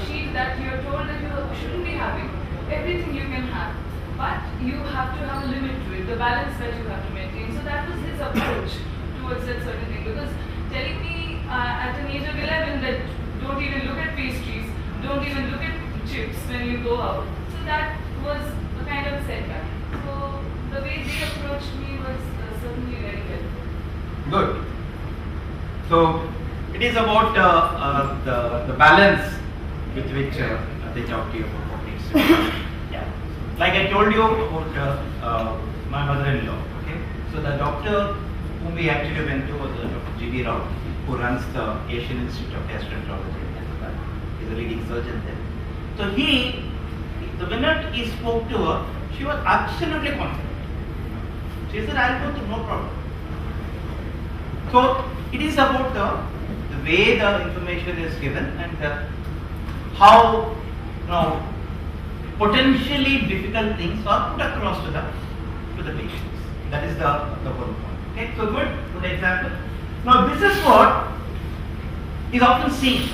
sheet that you're told that you shouldn't be having. Everything you can have. But you have to have a limit to it, the balance that you have to maintain. So that was his approach towards that certain thing. Because telling me at an age of 11 that don't even look at pastries, don't even look at chips when you go out. So that was a kind of a setback. So the way they approached me was certainly very helpful. Good. So it is about the balance with which they talk to you about what needs to be done. Yeah. Like I told you about my mother-in-law. Okay. So the doctor whom we actually went to was Dr. G.B. Rao, who runs the Asian Institute of Gastroenterology. He's a leading surgeon there. So the minute he spoke to her, she was absolutely confident. She said, I'll go through, no problem. So it is about the way the information is given and how potentially difficult things are put across to the patients. That is the whole point. Okay, so good example. Now this is what is often seen.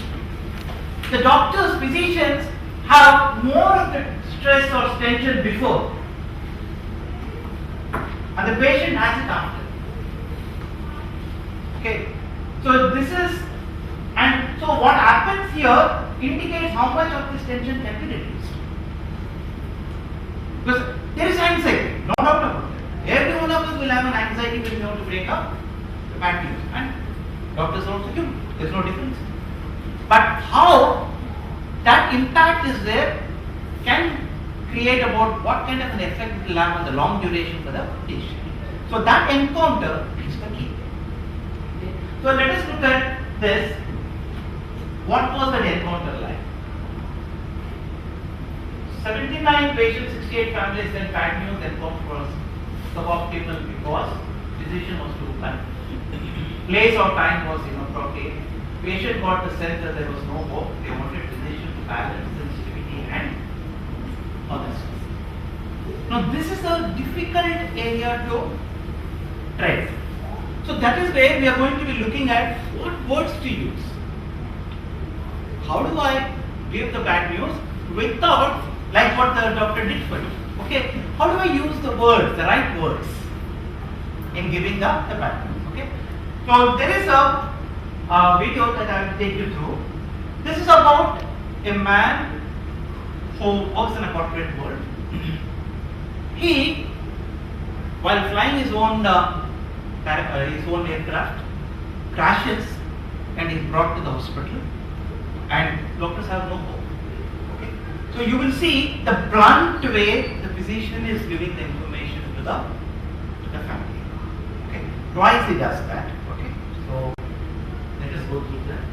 The doctors, physicians have more of the stress or tension before, and the patient has it after. Okay, so this is, and so what happens here indicates how much of this tension can be reduced. Because there is anxiety, no doubt about it. Every one of us will have an anxiety when we want to break up the bad news, and doctors are also human. There is no difference. But how that impact is there can create about what kind of an effect it will have on the long duration for the patient. So that encounter is the key. Okay. So let us look at this. What was that encounter like? 79 patients, 68 families, then bad news, then was suboptimal because physician was too blunt. Place or time was inappropriate. Patient got the sense that there was no hope. They wanted physician to balance sensitivity and honesty. Now this is a difficult area to tread. So that is where we are going to be looking at what words to use. How do I give the bad news without, like what the doctor did for you? Okay, how do I use the words, the right words in giving the bad news? Okay, so there is a video that I will take you through. This is about a man who works in a corporate world. He, while flying his own aircraft, crashes and is brought to the hospital, and doctors have no hope. Okay? So you will see the blunt way the physician is giving the information to the family. Okay? Twice he does that. Okay? So let us go through that.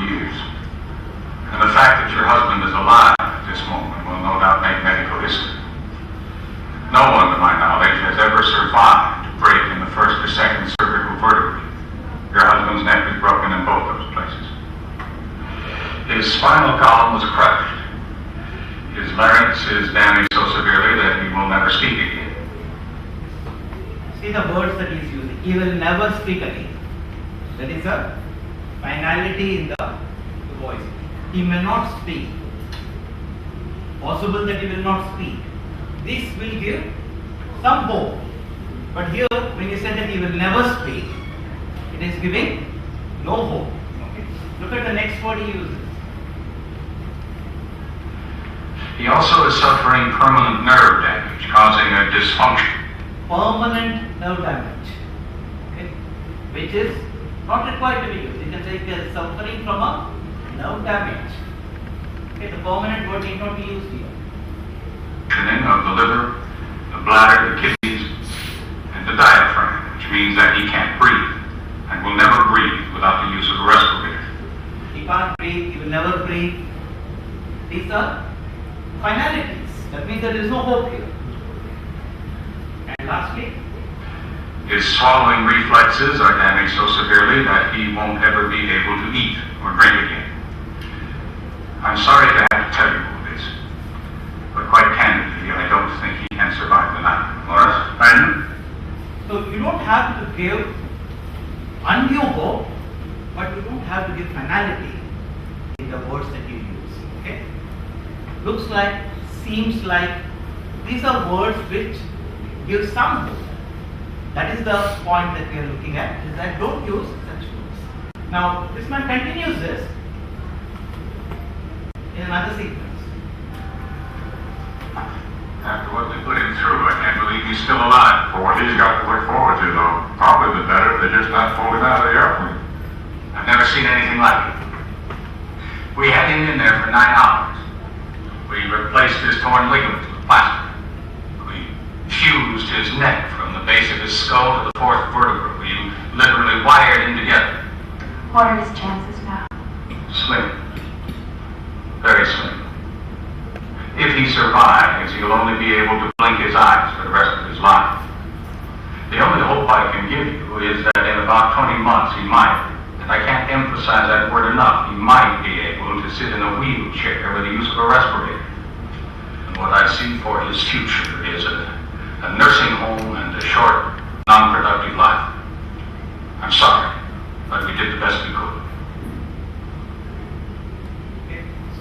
years. And the fact that your husband is alive at this moment will no doubt make medical history. No one, to my knowledge, has ever survived a break in the first or second cervical vertebrae. Your husband's neck was broken in both those places. His spinal column was crushed. His larynx is damaged so severely that he will never speak again. See the words that he is using. He will never speak again. That is a finality in the voice. He may not speak. Possible that he will not speak. This will give some hope. But here, when you say that he will never speak, it is giving no hope. Okay? Look at the next word he uses. He also is suffering permanent nerve damage, causing a dysfunction. Permanent nerve damage. Okay? Which is not required to be used. You can say he is suffering from a nerve damage. Okay, the permanent word need not be used here. Of the liver, the bladder, the kidneys, and the diaphragm, which means that he can't breathe and will never breathe without the use of a respirator. He can't breathe, he will never breathe. These are finalities. That means there is no hope here. And lastly, his swallowing reflexes are damaged so severely that he won't ever be able to eat or drink again. I'm sorry to have to tell you all this, but quite candidly, I don't think he can survive the night. Morris? So you don't have to give undue hope, but you don't have to give finality in the words that you use. Okay? Looks like, seems like, these are words which give some hope. That is the point that we are looking at, is that don't use such words. Now, this man continues this in another sequence. After what they put him through, I can't believe he's still alive. For what he's got to look forward to, though, probably the better if they just not pulled him out of the airplane. I've never seen anything like it. We had him in there for 9 hours. We replaced his torn ligaments with plaster. We fused his neck from the base of his skull to the 4th vertebra. We literally wired him together. What are his chances now? Slim. Very slim. If he survives, he'll only be able to blink his eyes for the rest of his life. The only hope I can give you is that in about 20 months he might, and I can't emphasize that word enough, he might be able to sit in a wheelchair with the use of a respirator. And what I see for his future is a nursing home and a short, non-productive life. I'm sorry, but we did the best we could.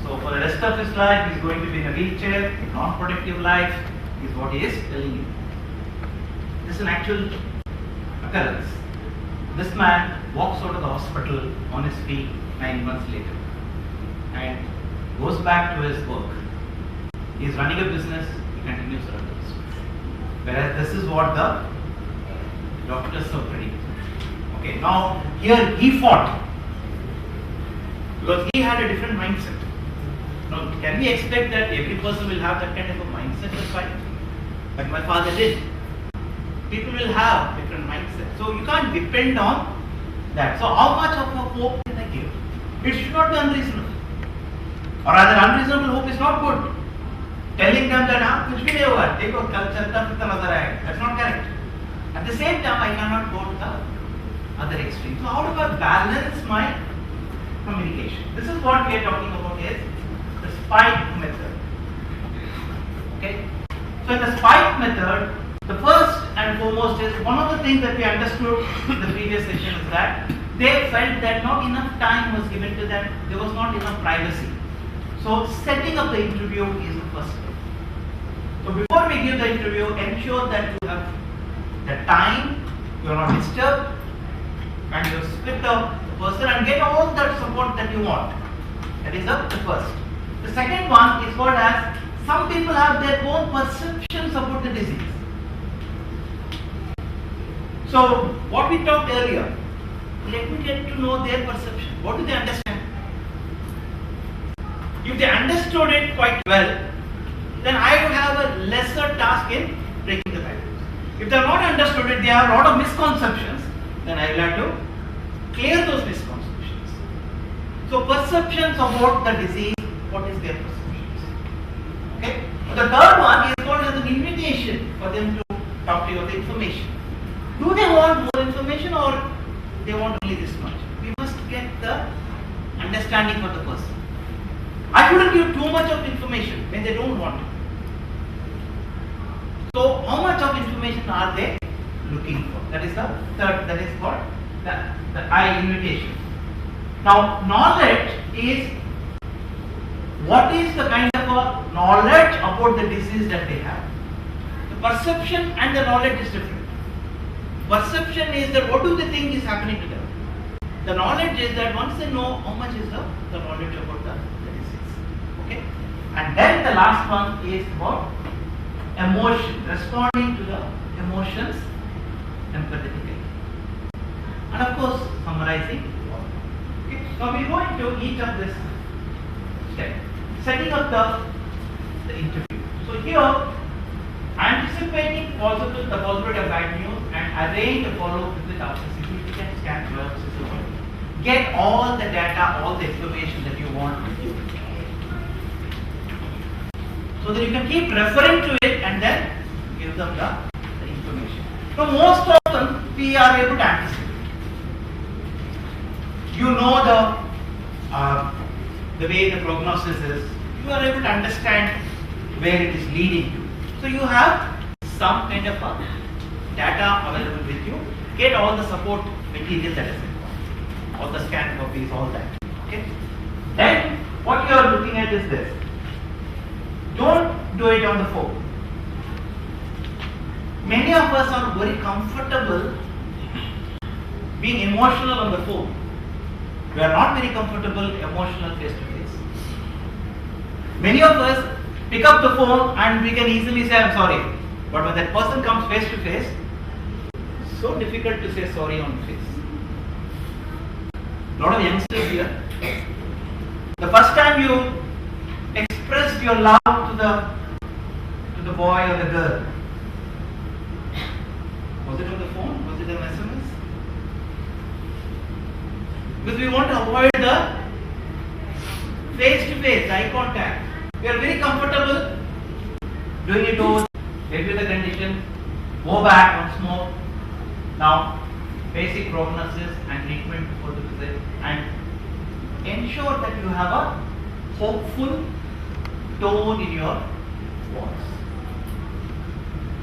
So for the rest of his life, he is going to be in a wheelchair, non-productive life, is what he is telling you. This is an actual occurrence. This man walks out of the hospital on his feet 9 months later and goes back to his work. He is running a business, he continues to run the business. Whereas this is what the doctors are predicting. Okay, now here he fought because he had a different mindset. Now, can we expect that every person will have that kind of a mindset to fight? Like my father did. People will have different mindsets. So you can't depend on that. So how much of a hope can I give? It should not be unreasonable. Or rather, unreasonable hope is not good. Telling them that kuch bhi nahi hoga, dekho kal chalta firta nazar aayega. That's not correct. At the same time, I cannot go to the other extreme. So how do I balance my communication? This is what we are talking about is the spike method. Okay? So in the spike method, the first and foremost is one of the things that we understood in the previous session is that they felt that not enough time was given to them, there was not enough privacy. So setting up the interview is the first step. So before we give the interview, ensure that you have the time, you are not disturbed, and you split up the person and get all that support that you want. That is the first. The second one is called as some people have their own perceptions about the disease. So what we talked earlier, let me get to know their perception. What do they understand? If they understood it quite well, then I would have a lesser task in breaking the barriers. If they have not understood it, they have a lot of misconceptions, then I will have to clear those misconceptions. So perceptions about the disease, what is their perceptions? Okay. The third one is called as an invitation for them to talk to you of the information. Do they want more information or they want only this much? We must get the understanding for the person. I couldn't give too much of information when they don't want it. So how much of information are they looking for? That is the third, that is called the I invitation. Now knowledge is what is the kind of a knowledge about the disease that they have. The perception and the knowledge is different. Perception is that what do they think is happening to them. The knowledge is that once they know how much is the knowledge about the disease. Okay? And then the last one is about emotion, responding to the emotions empathetically. And of course, summarizing. Okay? Now we go into each of this step. Setting up the interview. So here, anticipating the possibility of bad news and arrange a follow-up visit after significant scan biopsies. Get all the data, all the information that you want with you. So that you can keep referring to it and then give them the information. So most often we are able to anticipate. You know the way the prognosis is. You are able to understand where it is leading to. So you have some kind of data available with you. Get all the support material that is required. All the scan copies, all that. Okay. Then what you are looking at is this. Don't do it on the phone. Many of us are very comfortable being emotional on the phone. We are not very comfortable emotional face to face. Many of us pick up the phone and we can easily say I'm sorry. But when that person comes face to face, it's so difficult to say sorry on face. A lot of youngsters here. The first time you expressed your love to the boy or the girl, was it on the phone? Was it an SMS? Because we want to avoid the face-to-face eye contact. We are very comfortable doing it over, get with the condition, go back once more. Now, basic prognosis and treatment before the visit, and ensure that you have a hopeful tone in your voice.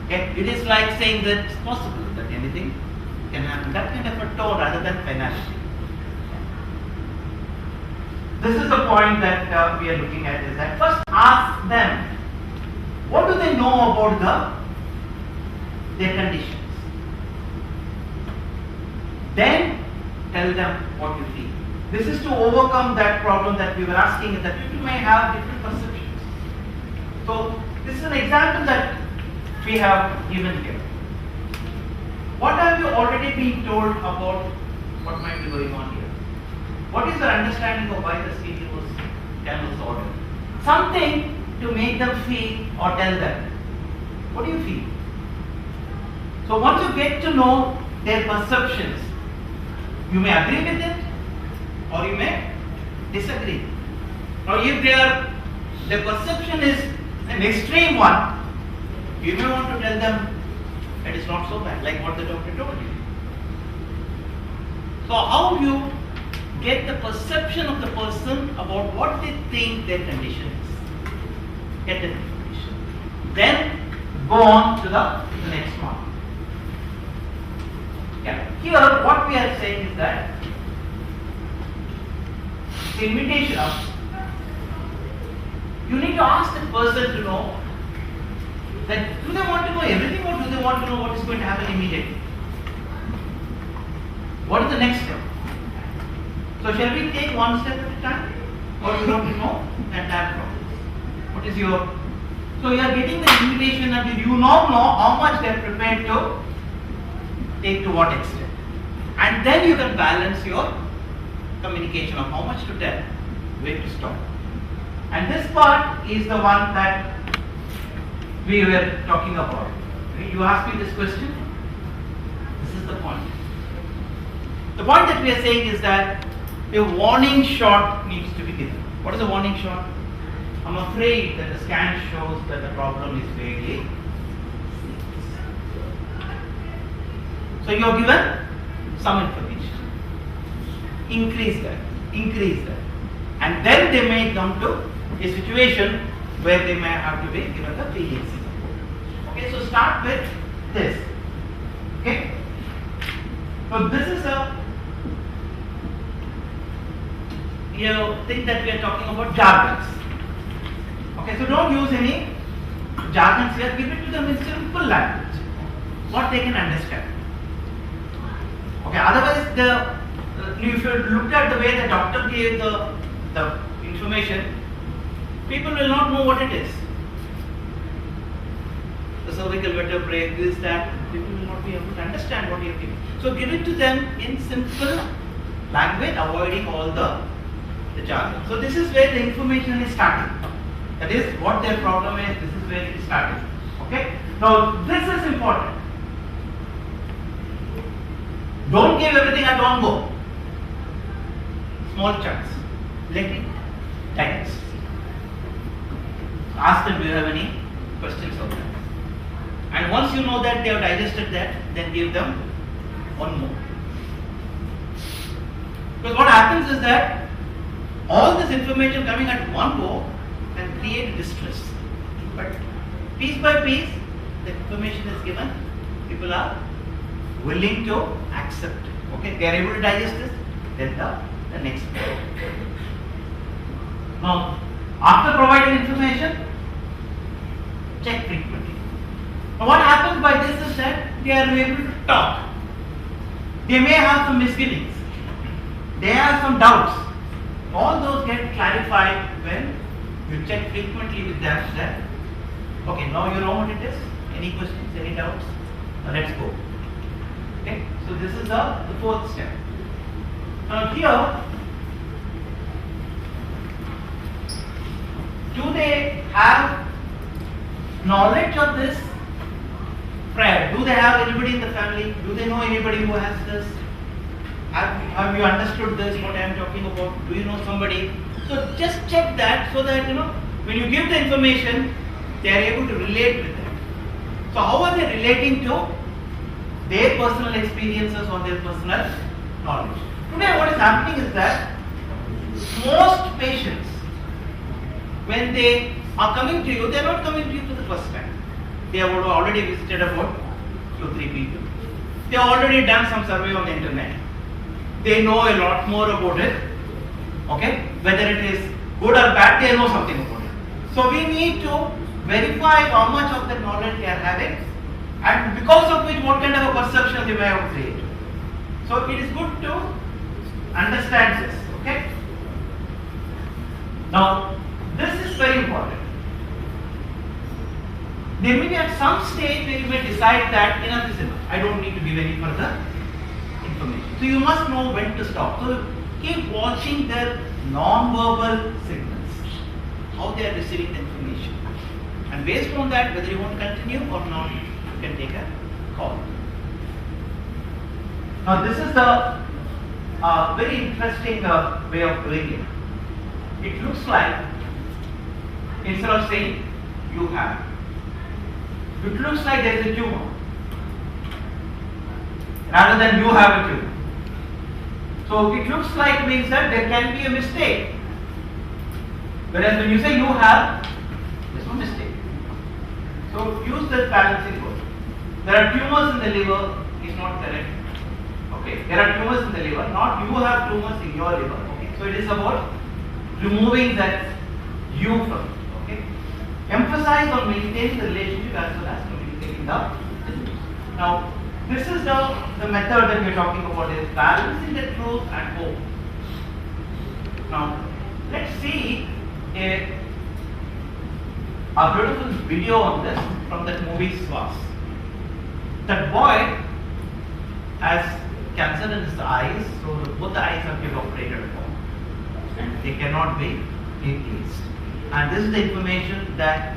Okay? It is like saying that it's possible that anything can happen. That kind of a tone rather than finality. This is the point that we are looking at, is that first ask them, what do they know about their conditions? Then tell them what you feel. This is to overcome that problem that we were asking, that people may have different perceptions. So this is an example that we have given here. What have you already been told about what might be going on here? What is your understanding of why the CD was ordered? Something to make them feel or tell them. What do you feel? So once you get to know their perceptions, you may agree with it or you may disagree. Now if their perception is an extreme one, you may want to tell them it is not so bad, like what the doctor told you. So how you get the perception of the person about what they think their condition is. Get the information. Then go on to the next one. Yeah. Here what we are saying is that the invitation of, you need to ask the person to know that do they want to know everything or do they want to know what is going to happen immediately? What is the next step? So shall we take one step at a time, or you want to know the entire process? What is your? So you are getting the invitation and you now know how much they are prepared to take to what extent, and then you can balance your communication of how much to tell, where to stop. And this part is the one that we were talking about. You asked me this question. This is the point. The point that we are saying is that a warning shot needs to be given. What is a warning shot? I'm afraid that the scan shows that the problem is vaguely. So you are given some information. Increase that, and then they may come to a situation where they may have to be given the PEC. Okay, so start with this. Okay, so this is a thing that we are talking about jargons. Okay, so don't use any jargons here. Give it to them in simple language, what they can understand. Okay, otherwise if you look at the way the doctor gave the information, people will not know what it is. The cervical vertebrae, this, that, people will not be able to understand what you are giving. So give it to them in simple language, avoiding all the jargon. So this is where the information is starting. That is what their problem is, this is where it is starting. Okay? Now this is important. Don't give everything at one go. Small chunks. Let it digest. Ask them, do you have any questions on that? And once you know that they have digested that, then give them one more. Because what happens is that all this information coming at one go can create distress. But piece by piece, the information is given, people are willing to accept it. Okay, they are able to digest this, then the next one. Now, after providing information, check frequently. Now, what happens by this is that they are able to talk. They may have some misgivings. They have some doubts. All those get clarified when you check frequently with them that, okay, now you know what it is. Any questions, any doubts? Now let's go. Okay, so this is the fourth step. Now here, do they have knowledge of this prayer? Do they have anybody in the family? Do they know anybody who has this? Have you understood this, what I am talking about? Do you know somebody? So just check that so that when you give the information, they are able to relate with it. So how are they relating to their personal experiences or their personal knowledge? Today what is happening is that most patients, when they are coming to you, they are not coming to you for the first time. They have already visited about 2-3 people. They have already done some survey on the internet. They know a lot more about it. Okay, whether it is good or bad, they know something about it. So we need to verify how much of the knowledge they are having, and because of which what kind of a perception they may have created. So it is good to understand this. Okay. Now this is very important. There may be at some stage where you may decide that enough is enough. I don't need to give any further information. So you must know when to stop. So keep watching their non-verbal signals, how they are receiving the information. And based on that, whether you want to continue or not, you can take a call. Now this is the very interesting way of doing it. It looks like, instead of saying you have, it looks like there is a tumor rather than you have a tumor. So it looks like means that there can be a mistake. Whereas when you say you have, there is no mistake. So use the balancing word. There are tumors in the liver is not correct. Okay. There are tumors in the liver, not you have tumors in your liver. Okay. So it is about removing that you from it. Okay. Emphasize on maintaining the relationship as well as communicating the disease. Now, this is the method that we are talking about, is balancing the truth and hope. Now, let's see a beautiful video on this from that movie ISMOPH. That boy has cancer in his eyes, so both the eyes have been operated upon and they cannot be replaced. And this is the information that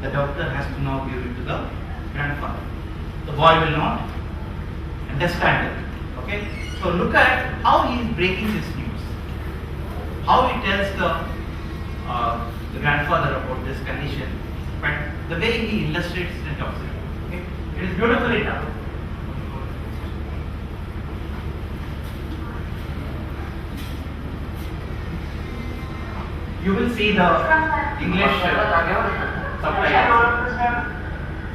the doctor has to now give it to the grandfather. The boy will not understand it. Okay? So look at how he is breaking this news. how he tells the grandfather about this condition, but the way he illustrates it and talks it. Okay? It is beautifully done. You will see the English subtitles.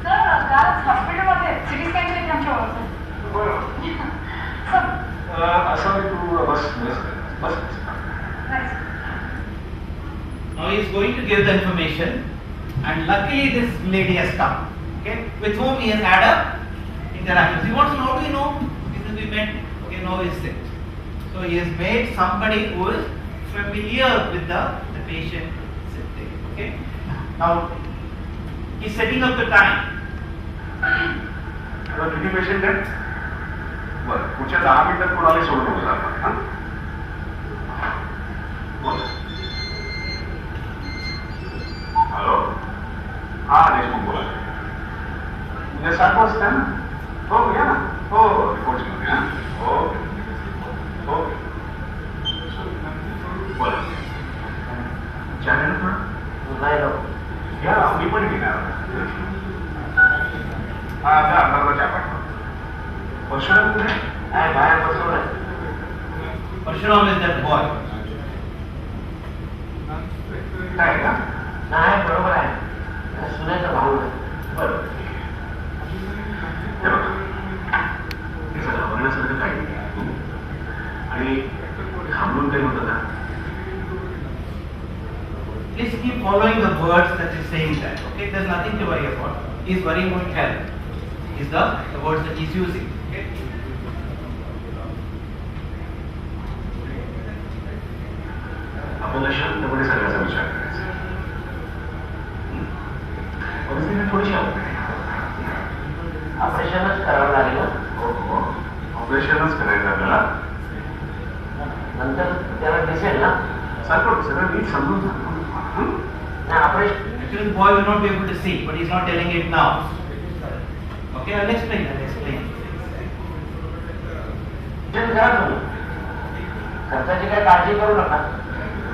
Sir कालच हॉस्पिटलमध्ये city स्कॅनचे आमच्या sir असं तू बस बस Now he is going to give the information, and luckily this lady has come, okay, with whom he has had a interaction. He wants to know, how do you know? He says, we met, okay, now he is sick. So he has made somebody who is familiar with the patient sitting, okay. Now he is setting up the time. किती patient आहेत बरं पुढच्या 10 मिनिटात कोणाला सोडून होईल आपण hello हा देशमुख बोला उद्या 7 वाजता ना हो या ना हो रिपोर्ट घेऊन या ओके ओके बोला चहा घ्या ना थोडं या मी पण घेणार हा त्या अंधाराला चहा पाठवा परशुराम कुठे आहे बाहेर बसवलं आहे Parshuram is that boy. काय का नाही बरोबर आहे सुनेचा भाऊ आहे बरं हे बघा हे सगळं घाबरण्यासारखं काही नाही आणि घाबरून काही होतं का Please keep following the words that is saying that. Okay, there's nothing to worry about. He's worrying about health. Is the words that he's using. Okay. आपल्याला शांतपणे सगळ्याचा विचार करायचा परिस्थिती थोडीशी ऑपरेशनच करावं लागेल हो हो ऑपरेशनच करायचं आपल्याला नंतर त्याला दिसेल ना सारखं सगळं नीट समजून सांगतो नाही operation Actually, the boy will not be able to see, but he's not telling it now. Okay, I'll explain. करा तुम्ही खर्चाची काय काळजी करू नका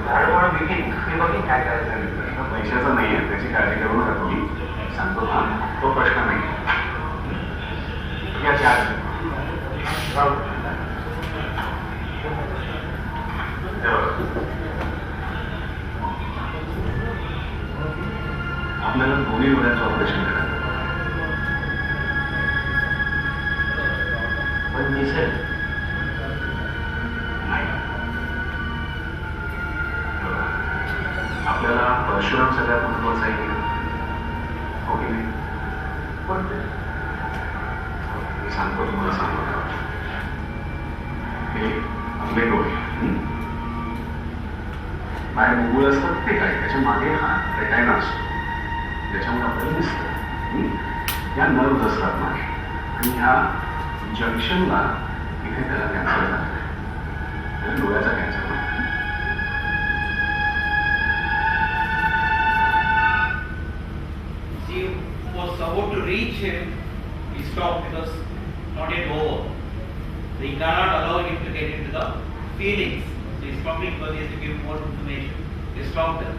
झाडमुळे विकीन मी बघीन काय करायचं पैशाचं नाही आहे त्याची काळजी करू नका तुम्ही सांगतो ना तो प्रश्न नाही याची आज आपल्याला दोन्ही डोळ्यांचं ऑपरेशन करायचं पण दिसेल नाही आपल्याला परशुराम सगळ्यात महत्वाचा आहे हो की नाही मी सांगतो तुम्हाला सांगतो हे आपले डोळे बाहेर मुगुळ असतात ते काय त्याच्या मागे हा रेटायना असतो त्याच्यामुळे आपल्याला दिसतं या नर्व्ह असतात मागे आणि ह्या जंक्शनला इथे त्याला कॅन्सर झाला डोळ्याचा कॅन्सर नाही He was about to reach him. He stopped because not yet over. So he cannot allow him to get into the feelings. So he's stopping because he has to give more information. He stopped there.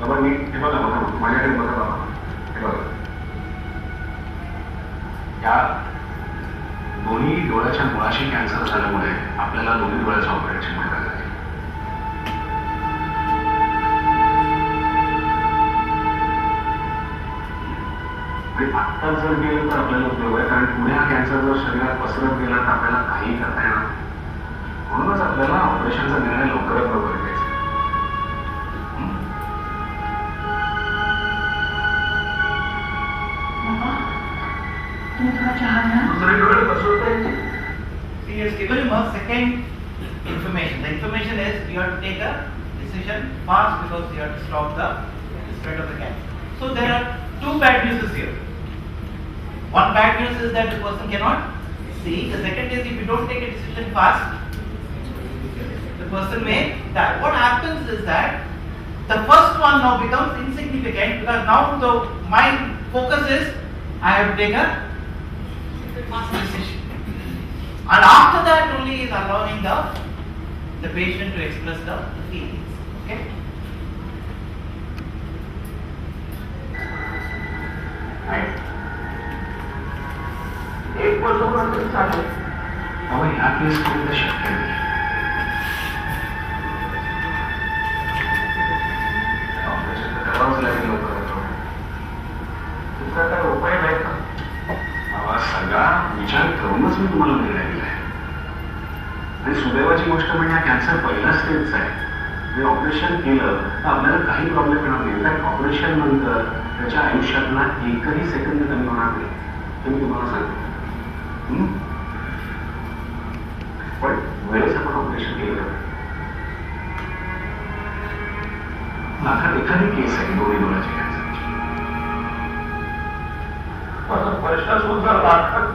बाबा मी हे बघा बघा माझ्याकडे बघा बाबा हे बघा या दोन्ही डोळ्याच्या मुळाशी cancer झाल्यामुळे आपल्याला दोन्ही डोळ्याचं ऑपरेशन करायला लागेल आणि आत्ता जर गेलं तर आपल्याला उपयोग आहे कारण पुढे हा कॅन्सर जर शरीरात पसरत गेला तर आपल्याला काही करता येणार म्हणूनच आपल्याला ऑपरेशनचा निर्णय लवकरात लवकर घ्यायचा He has given him a second information. The information is you have to take a decision fast because you have to stop the spread of the cancer. So there are two bad news here. One bad news is that the person cannot see. The second is if you don't take a decision fast, the person may die. What happens is that the first one now becomes insignificant because now my focus is I have to take a fast decision. And after that only is allowing the patient to express the feelings. Okay? एक वर्षापर्यंत चालेल अहो ह्या केसपर्यंत शक्य नाही operation करावंच लागेल लवकर तुमचा काय उपाय नाही का आवाज सगळा विचार करूनच मी तुम्हाला निर्णय दिलाय आणि सुदैवाची गोष्ट म्हणजे हा कॅन्सर पहिला स्टेजचा आहे हे ऑपरेशन केलं तर आपल्याला काही प्रॉब्लेम येणार नाही इनफॅक्ट ऑपरेशन नंतर त्याच्या आयुष्यातला एकही सेकंद कमी होणार नाही ते मी तुम्हाला सांगतो पण वेळेस आपण ऑपरेशन केलं लाखात एखादी केस आहे दोन्ही डोळ्याची कॅन्सरची प्रश्न सुद्धा लाखात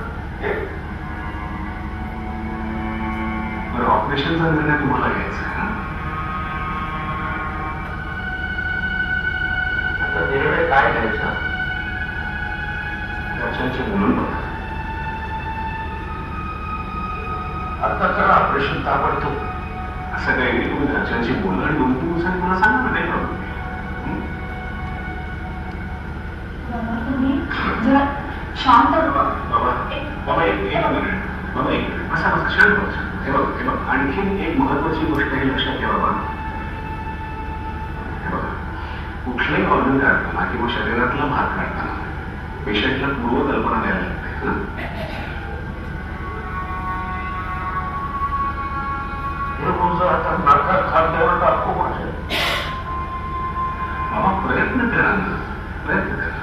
ऑपरेशनचा निर्णय तुम्हाला घ्यायचा आहे आता निर्णय काय घ्यायचा घरच्यांचे बोलून बघा आता करा ऑपरेशन ताबडतोब असं काही नाही तुम्ही घरच्यांशी बोला आणि 2-3 दिवसांनी मला सांगा ना नाही प्रॉब्लेम तुम्ही जरा शांत बाबा बाबा एक मिनिट बाबा एक मिनिट बसा बसा शांत बसा हे बघ आणखी एक महत्वाची गोष्ट हे लक्षात घ्या बाबा हे बघा कुठलंही ऑर्गन काढताना किंवा शरीरातला भाग काढताना पेशंटला पूर्वकल्पना द्यायला लागते आता नाकात खांद्यावर टाकू म्हणजे बाबा प्रयत्न करा ना प्रयत्न करा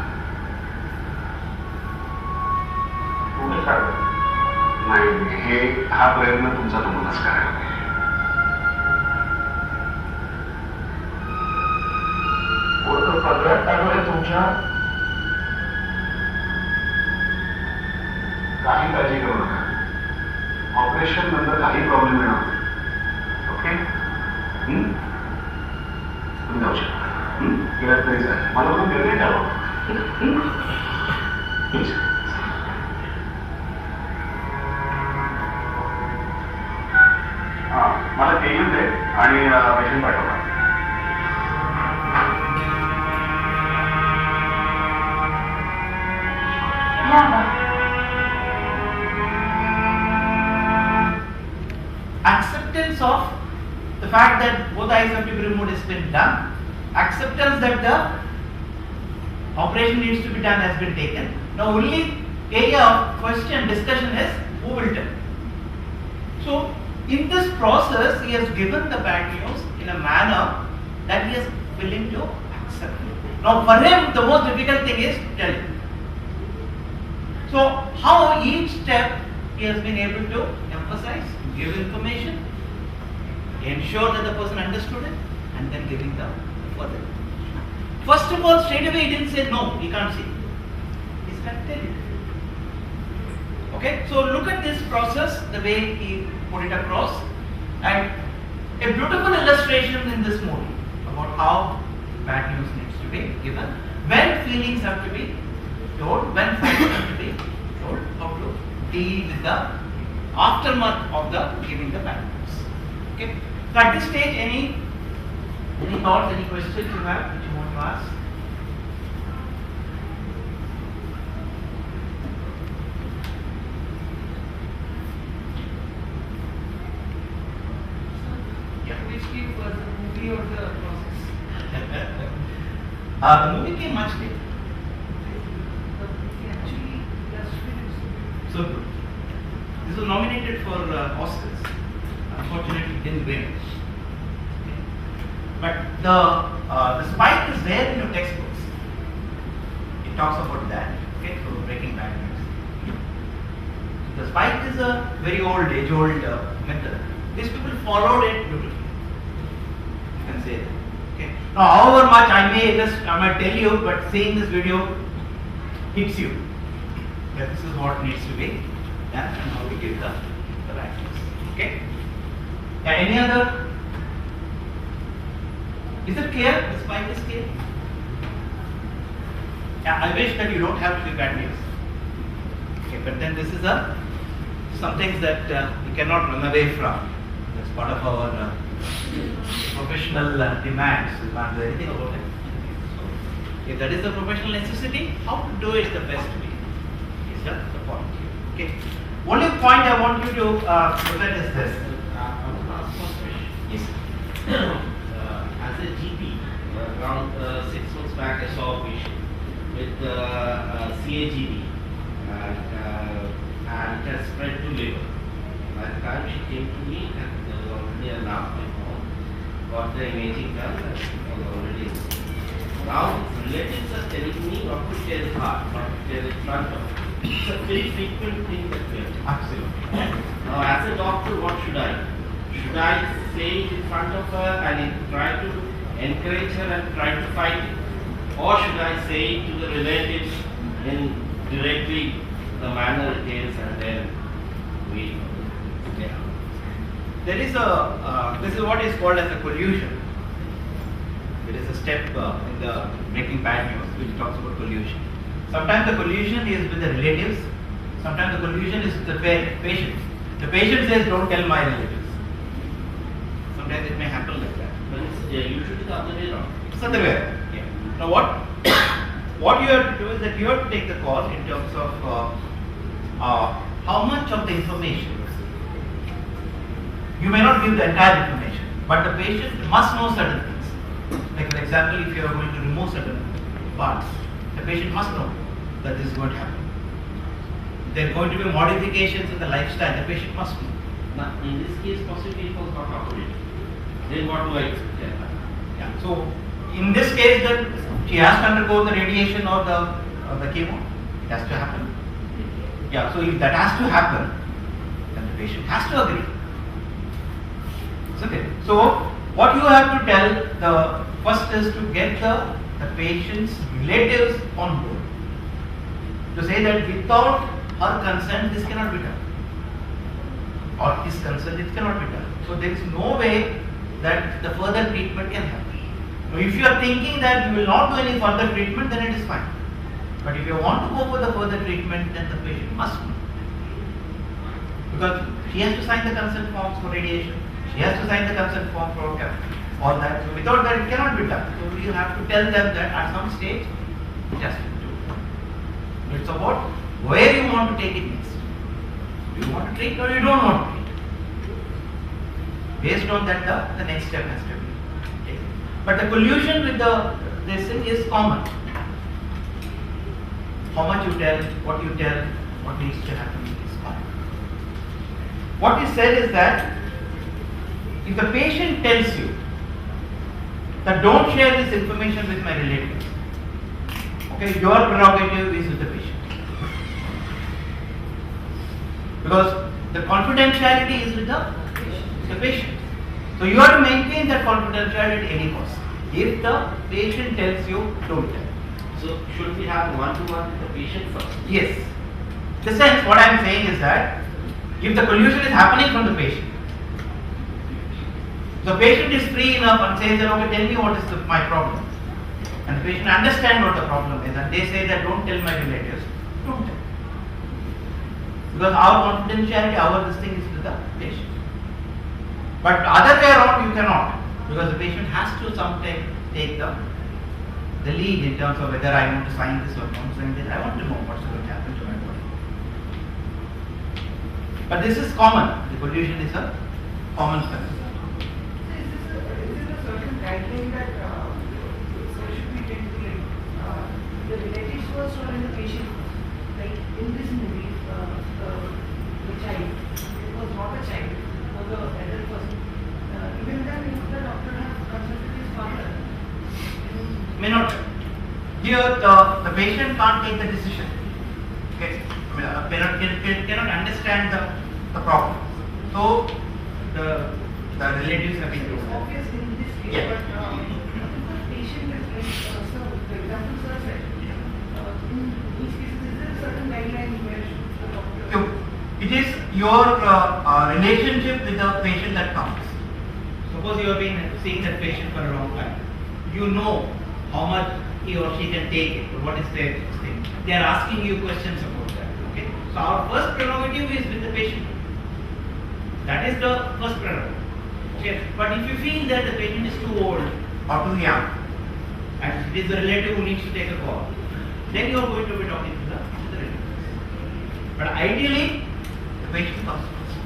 तुम्ही सांगा नाही हे हा प्रयत्न तुमचा तुम्हालाच करायला पाहिजे पोरं सगळ्यात चांगलं तुमच्या काही काळजी करू नका ऑपरेशन नंतर काही प्रॉब्लेम येणार नाही ओके तुम्ही जाऊ शकता गेल्यात तरी जाईल मला पण निर्णय द्यावा हां मला ते येऊन दे आणि पेशंट पाठवला Acceptance of the fact that both eyes have to be removed has been done. Acceptance that the operation needs to be done has been taken. Now only area of question discussion is who will tell. So in this process he has given the bad news in a manner that he is willing to accept. Now for him the most difficult thing is telling. So how each step he has been able to emphasize, give information, ensure that the person understood it, and then giving the further. First of all, straight away he didn't say no, he can't see. He started telling. Okay, so look at this process, the way he put it across, and a beautiful illustration in this movie about how bad news needs to be given, when feelings have to be told, when facts have to be told, how to deal with the aftermath of the giving the bad news. Okay. So at this stage, any thoughts, any questions you have which you want to ask? Yeah, which came first, the movie or the process? The movie came much later. Actually, that's really So good. This was nominated for Oscars. Unfortunately, it didn't win. Okay. But the spike is there in your textbooks. It talks about that. Okay, so breaking bad news. The spike is a very old, age-old method. These people followed it beautifully. You can say that. Okay. Now, however much I might tell you, but seeing this video hits you that this is what needs to be done and how we give the right news. Okay. Yeah, any other? Is it clear? The spike is clear? Yeah, I wish that you don't have to be bad news. Okay, but then this is a some things that we cannot run away from. That's part of our professional demands. We can't do anything about it. So, if that is a professional necessity, how to do it the best way is the point. Okay. Only point I want you to look at is this. I want to ask one question. Yes. As a GP, around 6 months back, I saw a patient with CAGD and it has spread to liver. By the time she came to me, and there was already a lump in my mouth, got the imaging done, and it was already. Now, relatives are telling me not to tell her, not to tell in front of her. It's a very frequent thing that we have. Absolutely. Now, as a doctor, what should I? Should I say it in front of her and try to encourage her and try to fight it? Or should I say it to the relatives in directly the manner it is and then wait? Yeah. There is a, this is what is called as a collusion. It is a step in the breaking bad news which talks about collusion. Sometimes the collusion is with the relatives, sometimes the collusion is with the patient. The patient says, don't tell my relatives. Sometimes it may happen like that. But it's usually the other way around. It's the other way around. Yeah. Now what you have to do is that you have to take the call in terms of how much of the information. You may not give the entire information, but the patient must know certain things. Like for example, if you are going to remove certain parts, the patient must know that this is going to happen. There are going to be modifications in the lifestyle, the patient must know. Now, in this case, possibly it was not operated. Then what do I do? Yeah. So, in this case, then she has to undergo the radiation or the chemo. It has to happen. Yeah. So, if that has to happen, then the patient has to agree. It's okay. So, what you have to tell the first is to get the patient's relatives on board. To say that without her consent, this cannot be done. Or his consent, it cannot be done. So there is no way that the further treatment can happen. Now, if you are thinking that you will not do any further treatment, then it is fine. But if you want to go for the further treatment, then the patient must know. Because she has to sign the consent forms for radiation. She has to sign the consent form for all that. So without that, it cannot be done. So you have to tell them that at some stage, it has to be done. It's about where you want to take it next. Do you want to treat or you don't want to treat? Based on that, the next step has to be taken. But the collusion with this thing is common. How much you tell, what needs to happen is common. What is said is that if the patient tells you that don't share this information with my relatives, okay, your prerogative is with the patient. Because the confidentiality is with the patient. So you have to maintain that confidentiality at any cost. If the patient tells you, don't tell. So should we have one-to-one with the patient first? Yes. The sense, what I am saying is that if the collusion is happening from the patient, the patient is free enough and says that, okay, tell me what is my problem. And the patient understands what the problem is and they say that don't tell my relatives, don't tell. Because our confidentiality, our this thing is with the patient. But other way around you cannot, because the patient has to sometimes take the lead in terms of whether I want to sign this or not sign this. I want to know what's going to happen to my body. But this is common. The collusion is a common phenomenon. Is there a certain guideline that should be taken to the relatives first or in the patient first? Like in this movie, the child, it was not a child, it was an adult person. Even then, if the doctor has consulted his father, May not. Here the patient can't take the decision. Okay, cannot understand the problem. So the relatives have been it's told. obvious in this case, Yeah. but if the patient is like, so the example sir said, in each case, is there a certain guideline where the doctor? So it is your relationship with the patient that counts. Suppose you have been seeing that patient for a long time. You know how much he or she can take it, or what is their thing. They are asking you questions about that. Okay. So our first prerogative is with the patient. That is the first prerogative. Okay. But if you feel that the patient is too old or too young, and it is the relative who needs to take a call, then you are going to be talking to the relative. But ideally, the patient comes first.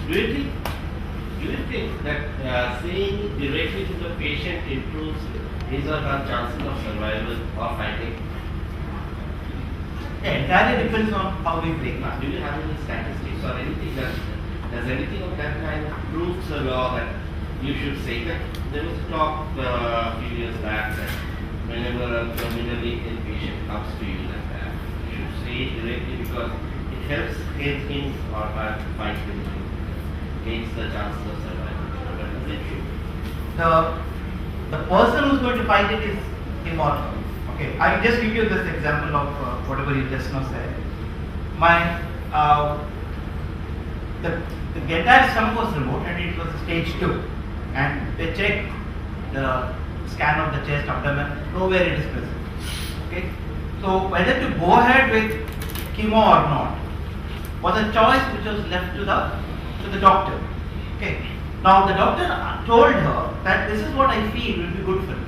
Do you think that saying directly to the patient improves his or her chances of survival or fighting? Yeah, entirely depends on how we break down. Do you have any statistics or anything that does anything of that kind proves the law that you should say that? There was talk a few years back that whenever a terminally ill patient comes to you like that, you should say it directly because it helps him or her fight the disease, gains the chances of survival. But is it true? The person who's going to fight it is immortal. Okay, I'll just give you this example of whatever you just now said. The entire stomach was removed and it was stage 2. And they checked the scan of the chest, abdomen, nowhere it is present. Okay, so whether to go ahead with chemo or not was a choice which was left to the doctor. Okay, now the doctor told her that this is what I feel will be good for you.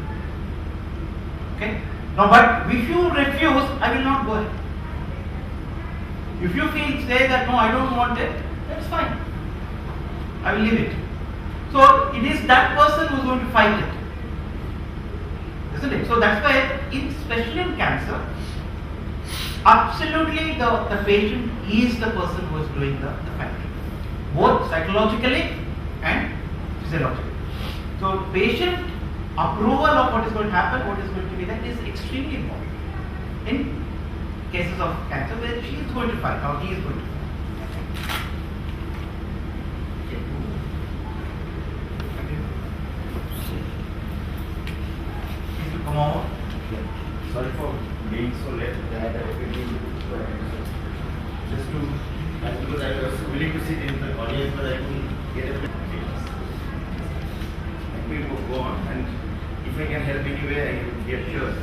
Okay, now but if you refuse, I will not go ahead. If you say that no, I don't want it, that's fine. I will leave it. So it is that person who is going to fight it, isn't it? So that's why, especially in cancer, absolutely the patient is the person who is doing the fighting, both psychologically and physiologically. So patient approval of what is going to happen, what is going to be that is extremely important. In cases of cancer where she is going to fight or he is going to fight. Come on. Sorry for being so late. Just to, because I was willing to sit in the audience, but I couldn't get a Let me go on, and if I can help anyway, I will get yours.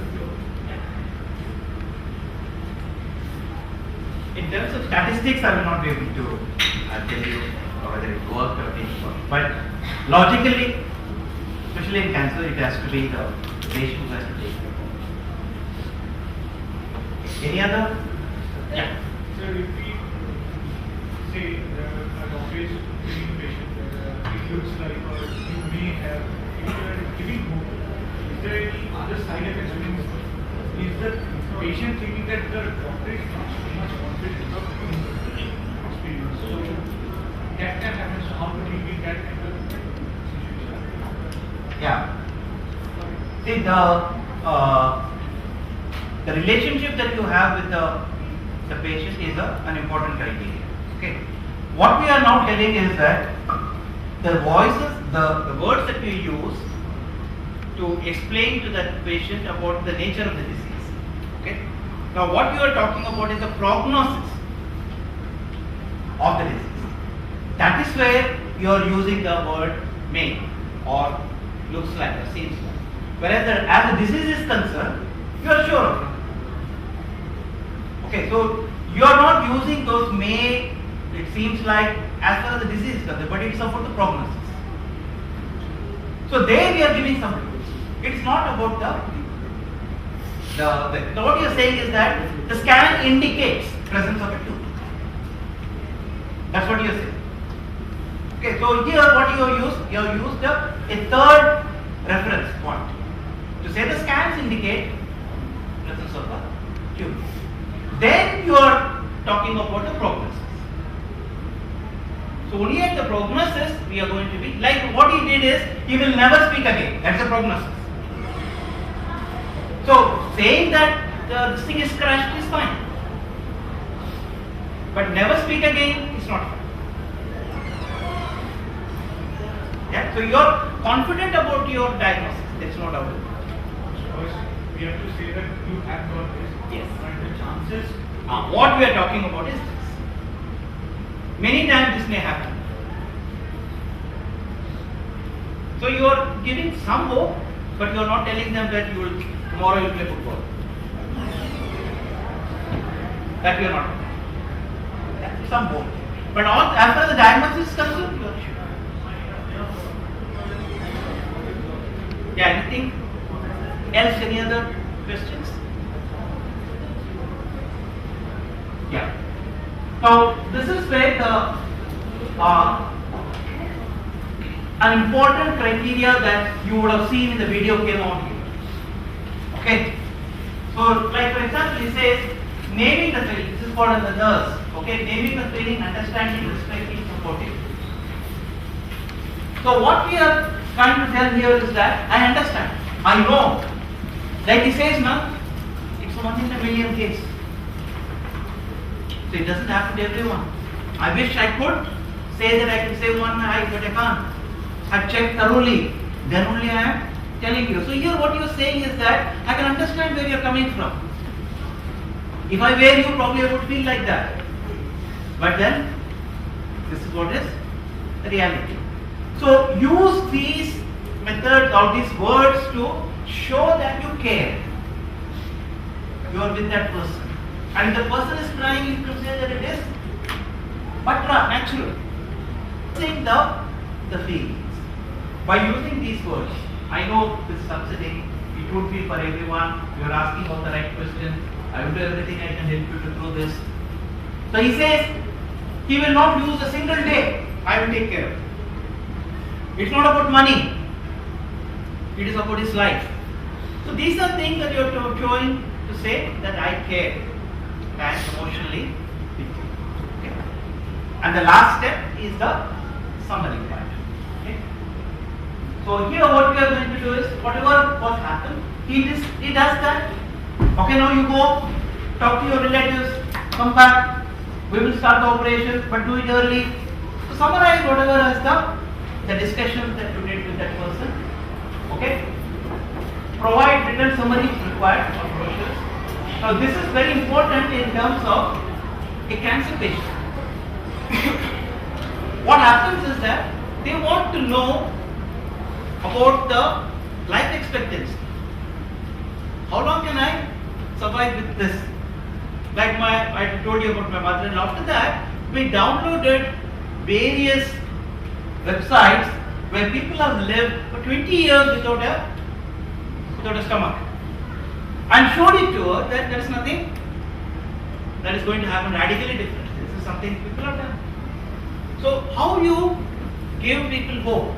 In terms of statistics, I will not be able to tell you whether it worked or didn't work. But logically, especially in cancer, it has to be the patient who has to take the call. Any other? Yeah. So if we say a doctor is treating a patient, it looks like you may have, if you are giving hope, is there any other side effects during this? Is the patient thinking that the doctor is not so much confident of experience? So that can happen. So how to deal with that kind of situation? Yeah. See, the relationship that you have with the patient is an important criteria. Okay. What we are now telling is that the voices, the words that we use to explain to the patient about the nature of the disease. Okay. Now, what you are talking about is the prognosis of the disease. That is where you are using the word may or looks like or seems like. Whereas as the disease is concerned, you are sure of it. Okay, so you are not using those may, it seems like, as far as the disease is concerned, but it is about the prognosis. So there we are giving some clues. It's not about the what you are saying is that the scan indicates presence of a tooth. That's what you are saying. Okay, so here what you have used? You have used a third reference point to say the scans indicate presence of a tooth. Then you are talking about the prognosis. So only at the prognosis we are going to be like what he did is he will never speak again. That's the prognosis. So saying that this thing is crushed is fine, but never speak again is not fine. Yeah. So you are confident about your diagnosis. There is no doubt. We have to say that you have got this. Yes. And the chances. What we are talking about is this. Many times this may happen. So you are giving some hope, but you are not telling them that tomorrow you will play football. That we are not. some hope. But as far as the diagnosis is concerned, you are sure. Yeah, anything else? Any other questions? Yeah. Now, this is where the an important criteria that you would have seen in the video came on here. Okay. So, like for example, he says naming the feeling. This is called as the nurse. Okay, naming the feeling, understanding, respecting, supporting. So, what we are trying to tell here is that I understand, I know. Like he says, no, it's a 1 in a million case. So it doesn't happen to everyone. I wish I could say that I can save one eye, but I can't. I've checked thoroughly. Then only I am telling you. So here what you are saying is that I can understand where you are coming from. If I were you, probably I would feel like that. But then, this is what is the reality. So use these methods or these words to show that you care. You are with that person. And if the person is crying, you can say that it is patra, natural. Saying the feelings. By using these words, I know this is upsetting, it would be for everyone, you are asking all the right questions, I will do everything I can help you to do this. So he says, he will not lose a single day, I will take care of it. It's not about money, it is about his life. So these are things that you are showing to say that I care and emotionally with you. Okay? And the last step is the summary part. Okay? So here what we are going to do is whatever what happened, he does that. Okay, now you go talk to your relatives, come back, we will start the operation, but do it early. So summarize whatever is the discussion that you did with that person. Okay? Provide written summary if required or brochures. Now this is very important in terms of a cancer patient. What happens is that they want to know about the life expectancy. How long can I survive with this? Like I told you about my mother-in-law. After that, we downloaded various websites where people have lived for 20 years without a stomach. And showed it to her that there is nothing that is going to happen radically different. This is something people have done. So how you give people hope?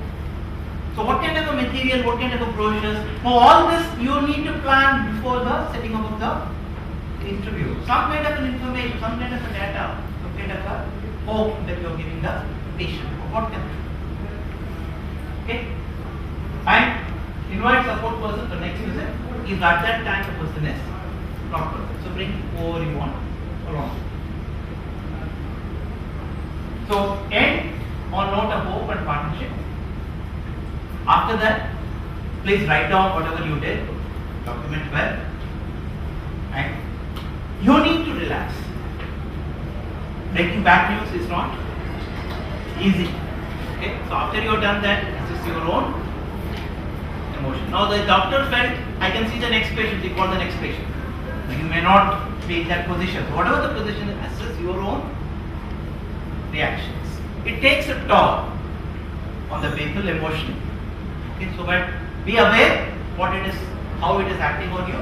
So what kind of a material, what kind of a brochures? Now all this you need to plan before the setting up of the interview. Some kind of an information, some kind of a data, some kind of a hope that you are giving the patient. What can be? Okay? And invite support person for next visit. If at that time the person is not present. So bring whoever you want along. So end on note of hope and partnership. After that, please write down whatever you did, document well, and you need to relax. Breaking bad news is not easy. Okay? So after you have done that, this is your own emotion. Now the doctor felt, I can see the next patient, they call the next patient. You may not be in that position. So whatever the position is, assess your own reactions. It takes a toll on the people emotionally. Okay, so but be aware what it is, how it is acting on you,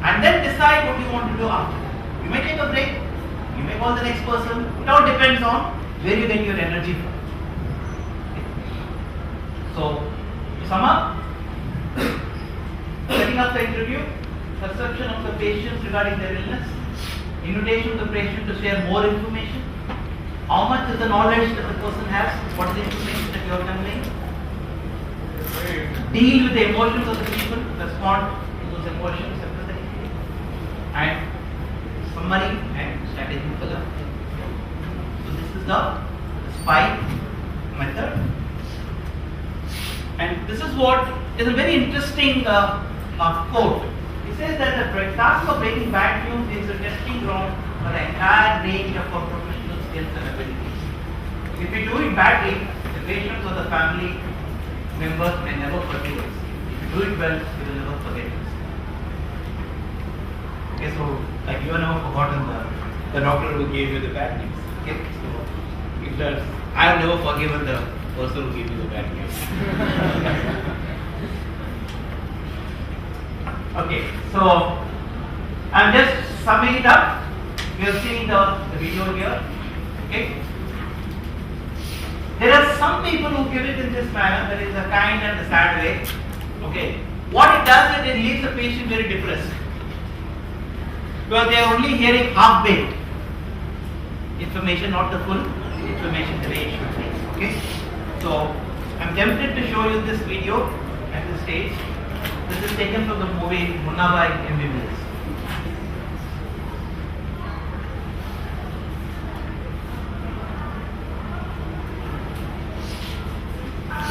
and then decide what you want to do after that. You may take a break, you may call the next person. It all depends on where you get your energy from. Okay. So to sum up, setting up the interview, perception of the patient regarding their illness, invitation of the patient to share more information, how much is the knowledge that the person has, what is the information that you are conveying, deal with the emotions of the people, respond to those emotions empathetically, and summary and strategy for the. So this is the SPY method, and this is what is a very interesting quote. It says that the task of breaking bad news is a testing ground for the entire range of our professional skills and abilities. If we do it badly, the patients or the family members may never forgive us. If you do it well, you will never forget us. Okay, so like you have never forgotten the doctor who gave you the bad news. Okay, so if that's, I have never forgiven the person who gave me the bad news. Okay, so I'm just summing it up. We have seen the video here. Okay. There are some people who give it in this manner, that is a kind and a sad way. Okay. What it does is it leaves the patient very depressed. Because they are only hearing half-baked information, not the full information the way it should be. Okay. So I'm tempted to show you this video at this stage. This is taken from the movie Munna by MBBS.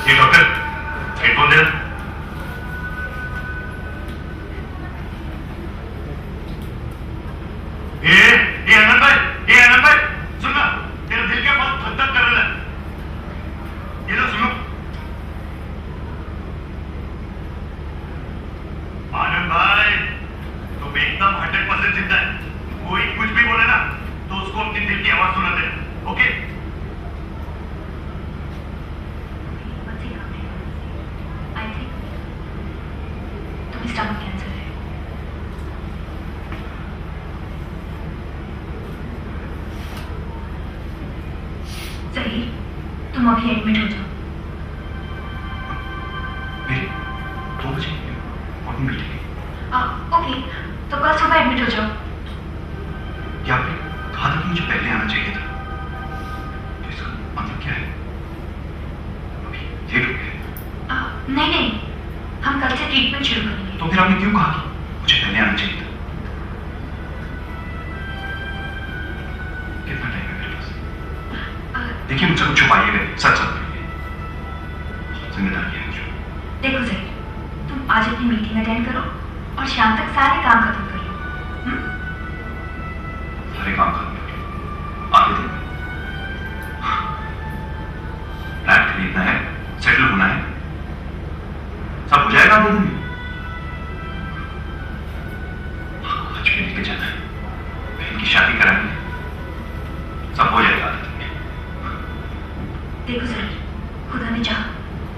Hey doctor, headphone there. ये आनंद भाई, सुनना, तेरा दिल क्या बहुत धक-धक कर रहा है। ये लो सुनो। आनंद भाई, तुम एकदम 100% जिंदा है। कोई कुछ भी बोले ना, तो उसको अपने दिल की आवाज सुना दे, ओके? स्टमक कैंसर है। सही, तुम अभी एडमिट हो जाओ। मेरी 2 बजे अपनी मीटिंग है। ओके, तो कल सुबह एडमिट हो जाओ। क्या आपने कहा था कि मुझे पहले आना चाहिए था? तो इसका मतलब क्या है? अभी लेट हो गया। नहीं, हम कल से ट्रीटमेंट शुरू करेंगे। तो फिर आपने क्यों कहा कि मुझे पहले आना चाहिए था? कितना टाइम है मेरे पास? देखिए मुझसे कुछ छुपाइएगा, सच बताइए। जिम्मेदारी है मुझे। देखो जहीर, तुम आज अपनी मीटिंग अटेंड करो और शाम तक सारे काम खत्म कर लो। सारे काम खत्म कर लो। आगे दिन में फ्लैट खरीदना है, सेटल होना है, सब हो जाएगा आगे दिन में। आज भी लेके जाना है, बहन की शादी करानी है, सब हो जाएगा आगे दिन में। देखो जहीर, खुदा ने चाहा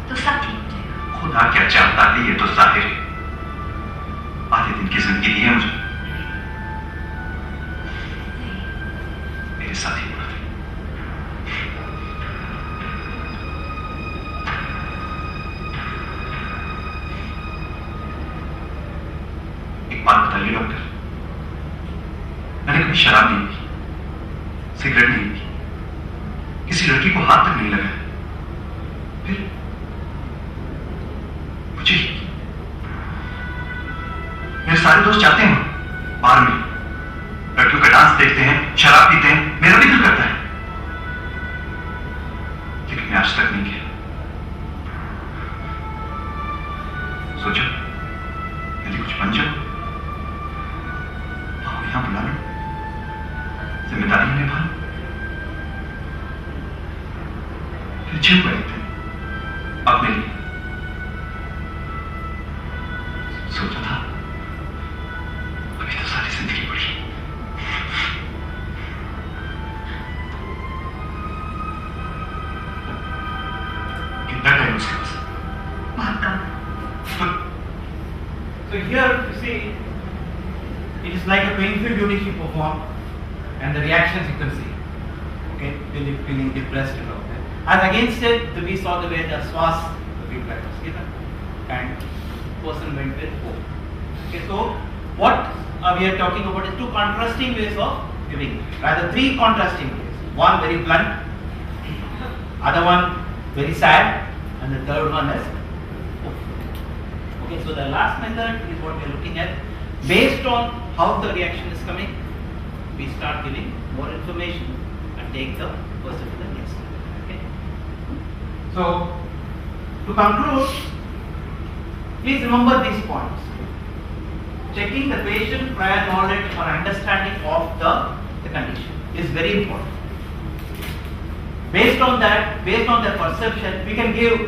तो सब ठीक हो जाएगा। खुदा क्या चाहता है ये तो जाहिर है। आधे दिन की जिंदगी दी है मुझे, मेरे साथ ही बुरा है। एक बात बताइए डॉक्टर, मैंने कभी शराब नहीं पी, सिगरेट नहीं पी, किसी लड़की को हाथ तक नहीं लगाया, फिर मुझे मेरे सारे दोस्त जाते हैं बाहर में, लड़कियों का डांस देखते हैं, शराब पीते हैं, मेरा भी दिल करता है, लेकिन मैं आज तक नहीं किया। सोचो यदि कुछ बन जाओ, आओ यहां बुला लो, जिम्मेदारी निभा लो, फिर जीव बैठते अपने लिए। सोचा था अभी तो सारी जिंदगी पड़ी। कितना टाइम उसके पास? बहुत कम। So here you see, it is like a painful duty she performed, and the reactions you can see. Okay, feeling depressed and all that. As against it, we saw the way the swas, the feedback was given, and person went with hope. Okay, so what we are talking about is 2 contrasting ways of giving, rather 3 contrasting ways. One very blunt, other one very sad, and the third one is hope. Okay, so the last method is what we are looking at. Based on how the reaction is coming, we start giving more information and take the person to the next step. Okay. So to conclude, please remember these points. Checking the patient prior knowledge or understanding of the condition is very important. Based on that, based on their perception, we can give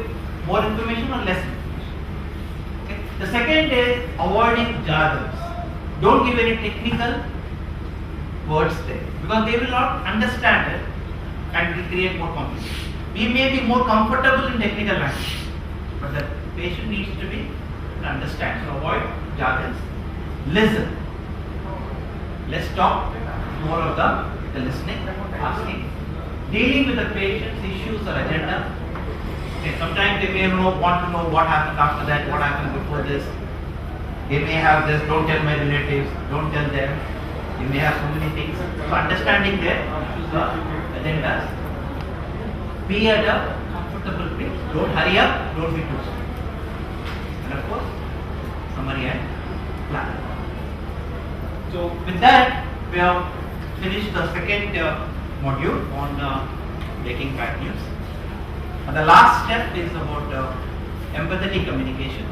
more information or less information. Okay. The second is avoiding jargons. Don't give any technical words there because they will not understand it and will create more complications. We may be more comfortable in technical language, but the patient needs to be understand. So avoid jargons. Listen. Let's talk more of the listening, asking, dealing with the patient's issues or agenda. Okay, sometimes they may want to know what happened after that, what happened before this. They may have this, don't tell my relatives, don't tell them. They may have so many things. So understanding their issues or agendas. Be at a comfortable pace. Don't hurry up, don't be too slow. And of course, summary and plan. So with that, we have finished the second module on making bad news. And the last step is about empathetic communication.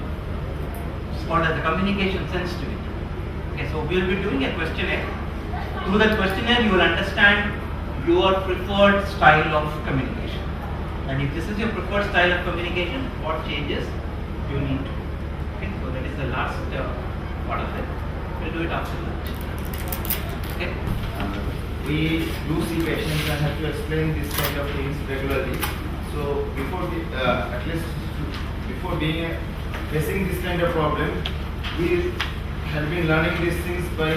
It's called as the communication sensitivity. Okay, so we will be doing a questionnaire. Through that questionnaire, you will understand your preferred style of communication. And if this is your preferred style of communication, what changes you need to. Okay, so that is the last part of it. We'll do it after lunch. Okay. We do see patients and have to explain this kind of things regularly. So before at least before facing this kind of problem, we have been learning these things by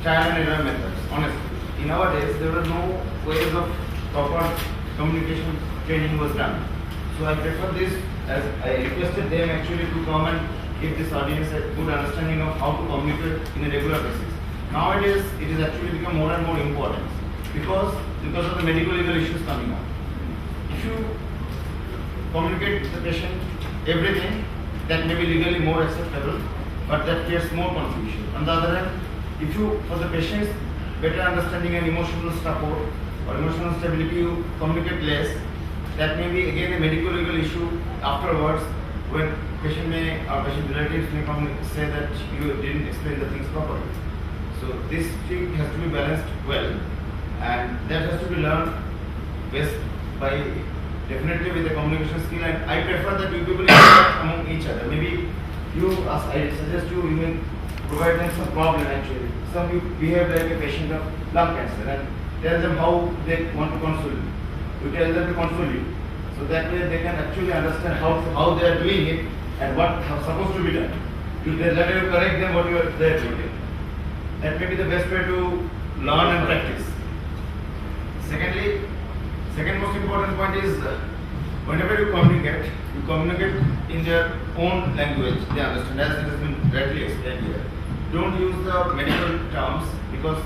trial and error methods. Honestly, in our days there were no ways of proper communication training was done. So I prefer this, as I requested them actually to come and give this audience a good understanding of how to communicate in a regular basis. Nowadays, it has actually become more and more important because of the medical legal issues coming up. If you communicate with the patient everything, that may be legally more acceptable, but that creates more confusion. On the other hand, if you, for the patient's better understanding and emotional support or emotional stability, you communicate less, that may be again a medical legal issue afterwards when patient may or patient relatives may come and say that you didn't explain the things properly. So this thing has to be balanced well, and that has to be learned best by definitely with the communication skill. And I prefer that you people interact among each other. Maybe you, I suggest you may provide them some problem actually. Some you behave like a patient of lung cancer and tell them how they want to console you. You tell them to console you. So that way they can actually understand how they are doing it and what is supposed to be done. You let you correct them what you are there to do. That may be the best way to learn and practice. Secondly, second most important point is whenever you communicate in their own language, they understand, as it has been rightly explained here. Don't use the medical terms because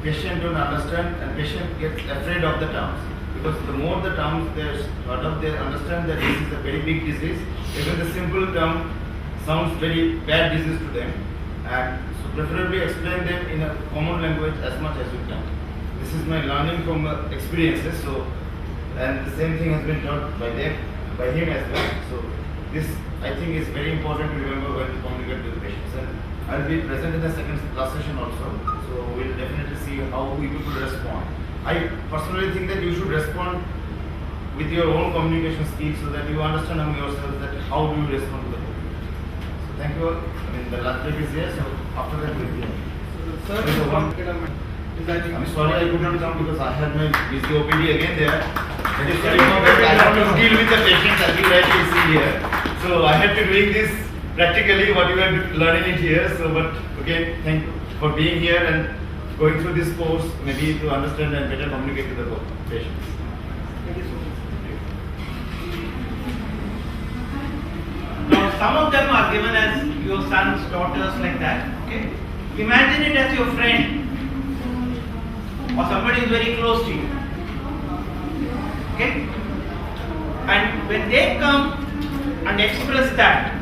patient don't understand and patient gets afraid of the terms. Because the more the terms they sort of they understand that this is a very big disease, even the simple term sounds very bad disease to them. And so preferably explain them in a common language as much as you can. This is my learning from experiences. So, and the same thing has been taught by him as well. So this I think is very important to remember when to communicate with the patients. And I'll be present in the second class session also. So we'll definitely see how we people respond. I personally think that you should respond with your own communication skills so that you understand among yourselves that how do you respond to the patient. So thank you all. I mean the last break is here, so after that we'll be here. Sir, I'm sorry I could not come because I had my busy OPD again there. That is sorry for that. I have to deal with the patients as you rightly see here. So I had to doing this practically what you are learning it here. So but again, thank you for being here and going through this course, maybe to understand and better communicate with the patients. Thank you so much. Now some of them are given as your sons, daughters, like that. Okay. Imagine it as your friend or somebody is very close to you. Okay? And when they come and express that,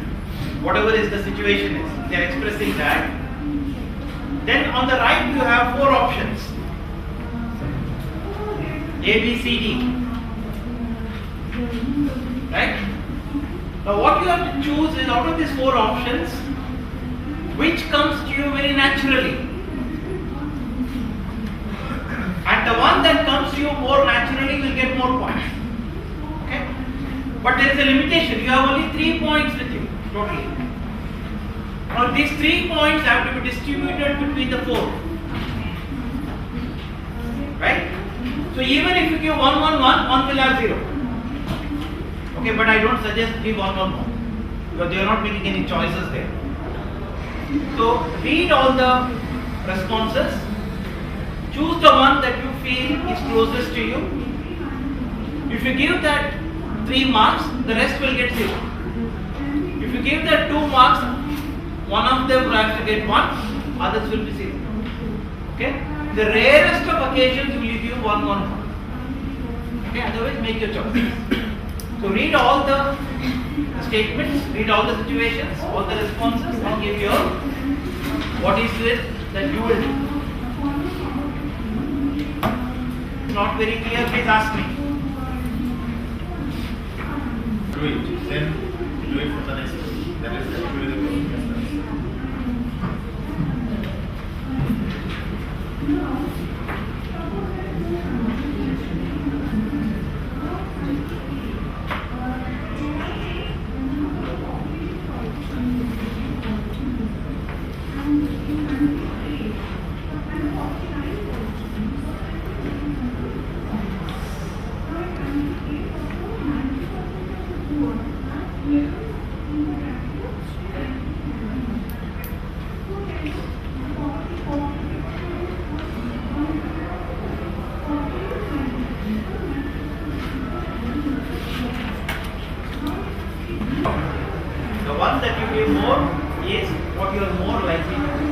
whatever is the situation is, they are expressing that, then on the right you have 4 options. A, B, C, D. Right? Now what you have to choose is out of these 4 options, which comes to you very naturally. And the one that comes to you more naturally will get more points. Okay? But there is a limitation. You have only 3 points with you totally. Now these 3 points have to be distributed between the 4. Right? So even if you give 1, 1, 1, 1 will have 0. Okay, but I don't suggest give 1, 1, 1 because they are not making any choices there. So read all the responses, choose the one that you feel is closest to you. If you give that 3 marks, the rest will get 0. If you give that 2 marks, one of them will have to get 1, others will be 0. Okay? The rarest of occasions will you give 1, 1, 1. Okay? Otherwise make your choices. So read all the statements, read all the situations, all the responses and give your what is it that you will do. Not very clear, please ask me. Do it, then do it for the next one. That is actually the goal. The one that you give more is what you are more likely to do.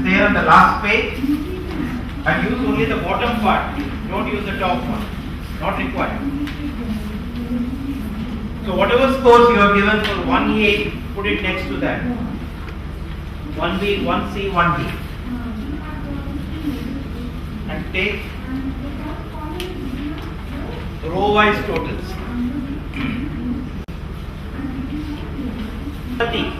There on the last page and use only the bottom part, don't use the top one, not required. So whatever scores you have given for 1A, put it next to that. 1B, 1C, 1D. And take row-wise totals. 30.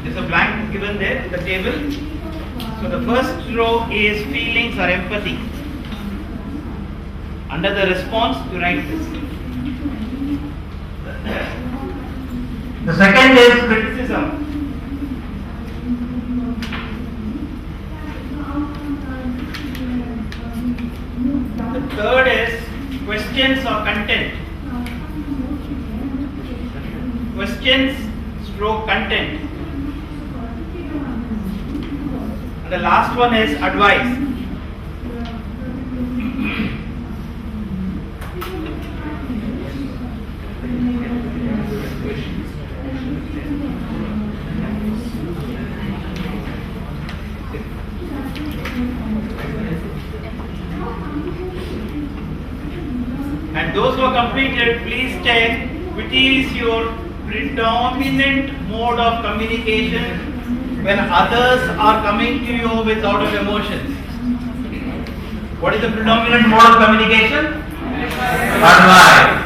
There's a blank given there in the table. So the first row is feelings or empathy. Under the response, you write this. The second is criticism. The third is questions or content. Questions stroke content. And the last one is advice. And those who are completed, please check which is your predominant mode of communication when others are coming to you with lot of emotions. What is the predominant mode of communication? Advice.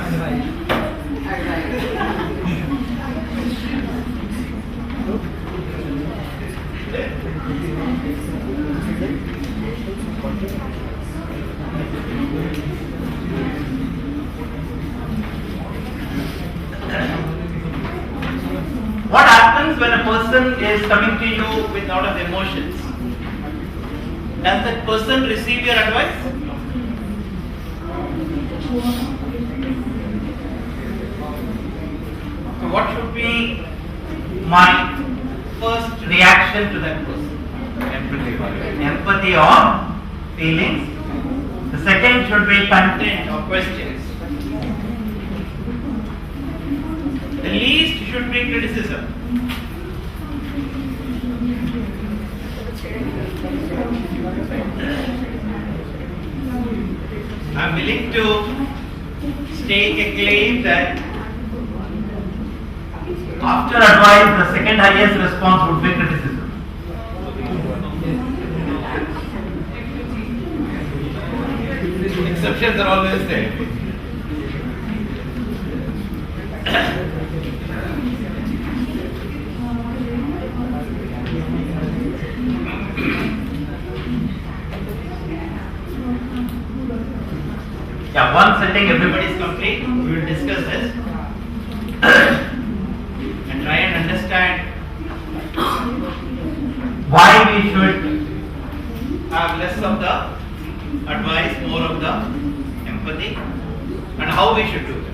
What happens when a person is coming to you with lot of emotions? Does that person receive your advice? So what should be my first reaction to that person? Empathy or feelings. The second should be content or questions. The least should be criticism. I am willing to stake a claim that after advice, the second highest response would be criticism. Exceptions are always there. Yeah, one setting, everybody is complete. We will discuss this and try and understand why we should have less of the advice, more of the empathy, and how we should do it.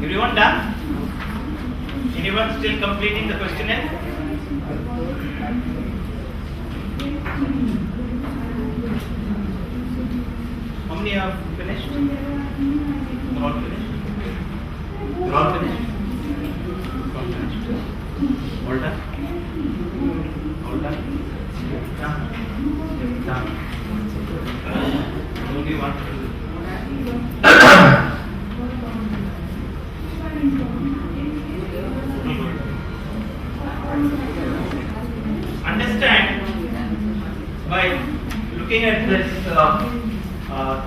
Everyone done? Anyone still completing the questionnaire? How many have finished? They're all finished? They're all finished? All finished. All done? All done? Done? Done. Only one to do. Understand by looking at this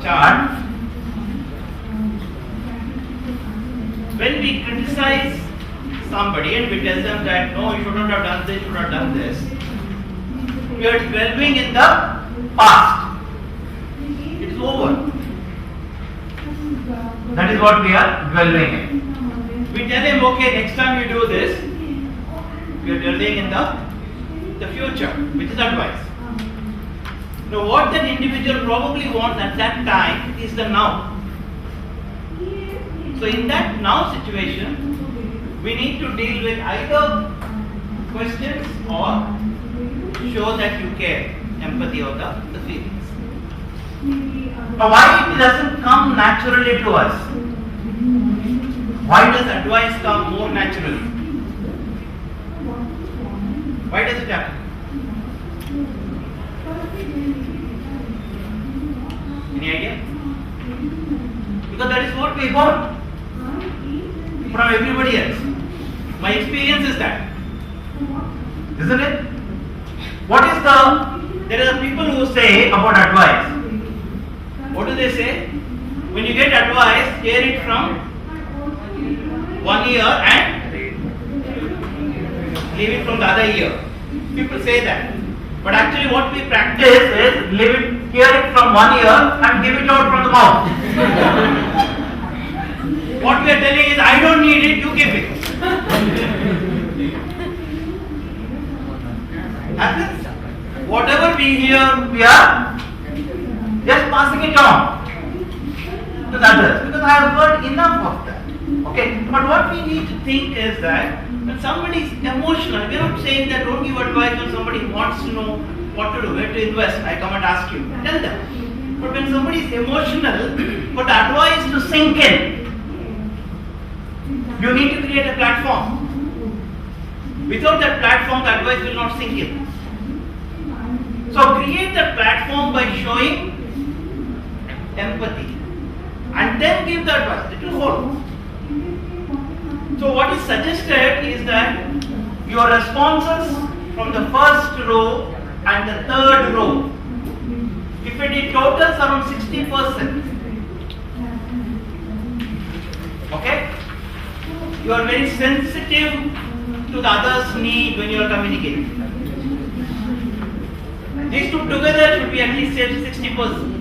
chart, when we criticize somebody and we tell them that no, you shouldn't have done this, you should have done this, we are dwelling in the past. It is over. That is what we are dwelling in. We tell him, okay, next time you do this, we are dwelling in the future, which is advice. Now, what that individual probably wants at that time is the now. So, in that now situation, we need to deal with either questions or show that you care, empathy or the feelings. Now, why it doesn't come naturally to us? Why does advice come more naturally? Why does it happen? Any idea? Because that is what we got from everybody else. My experience is that. Isn't it? What is there are people who say about advice. What do they say? When you get advice, hear it from one ear and leave it from the other ear. People say that. But actually what we practice is hear it from one ear and give it out from the mouth. What we are telling is, I don't need it, you give it. Happens? Whatever we hear, we are just passing it on to the others. Because I have heard enough of that. Okay? But what we need to think is that when somebody is emotional, we are not saying that don't give advice when somebody wants to know what to do, where to invest. I come and ask you. Tell them. But when somebody is emotional, for the advice to sink in, you need to create a platform. Without that platform, the advice will not sink in. So create the platform by showing empathy and then give the advice. It will follow. So what is suggested is that your responses from the first row and the third row, if it totals around 60%, okay, you are very sensitive to the other's need when you are communicating. These two together should be at least 60%.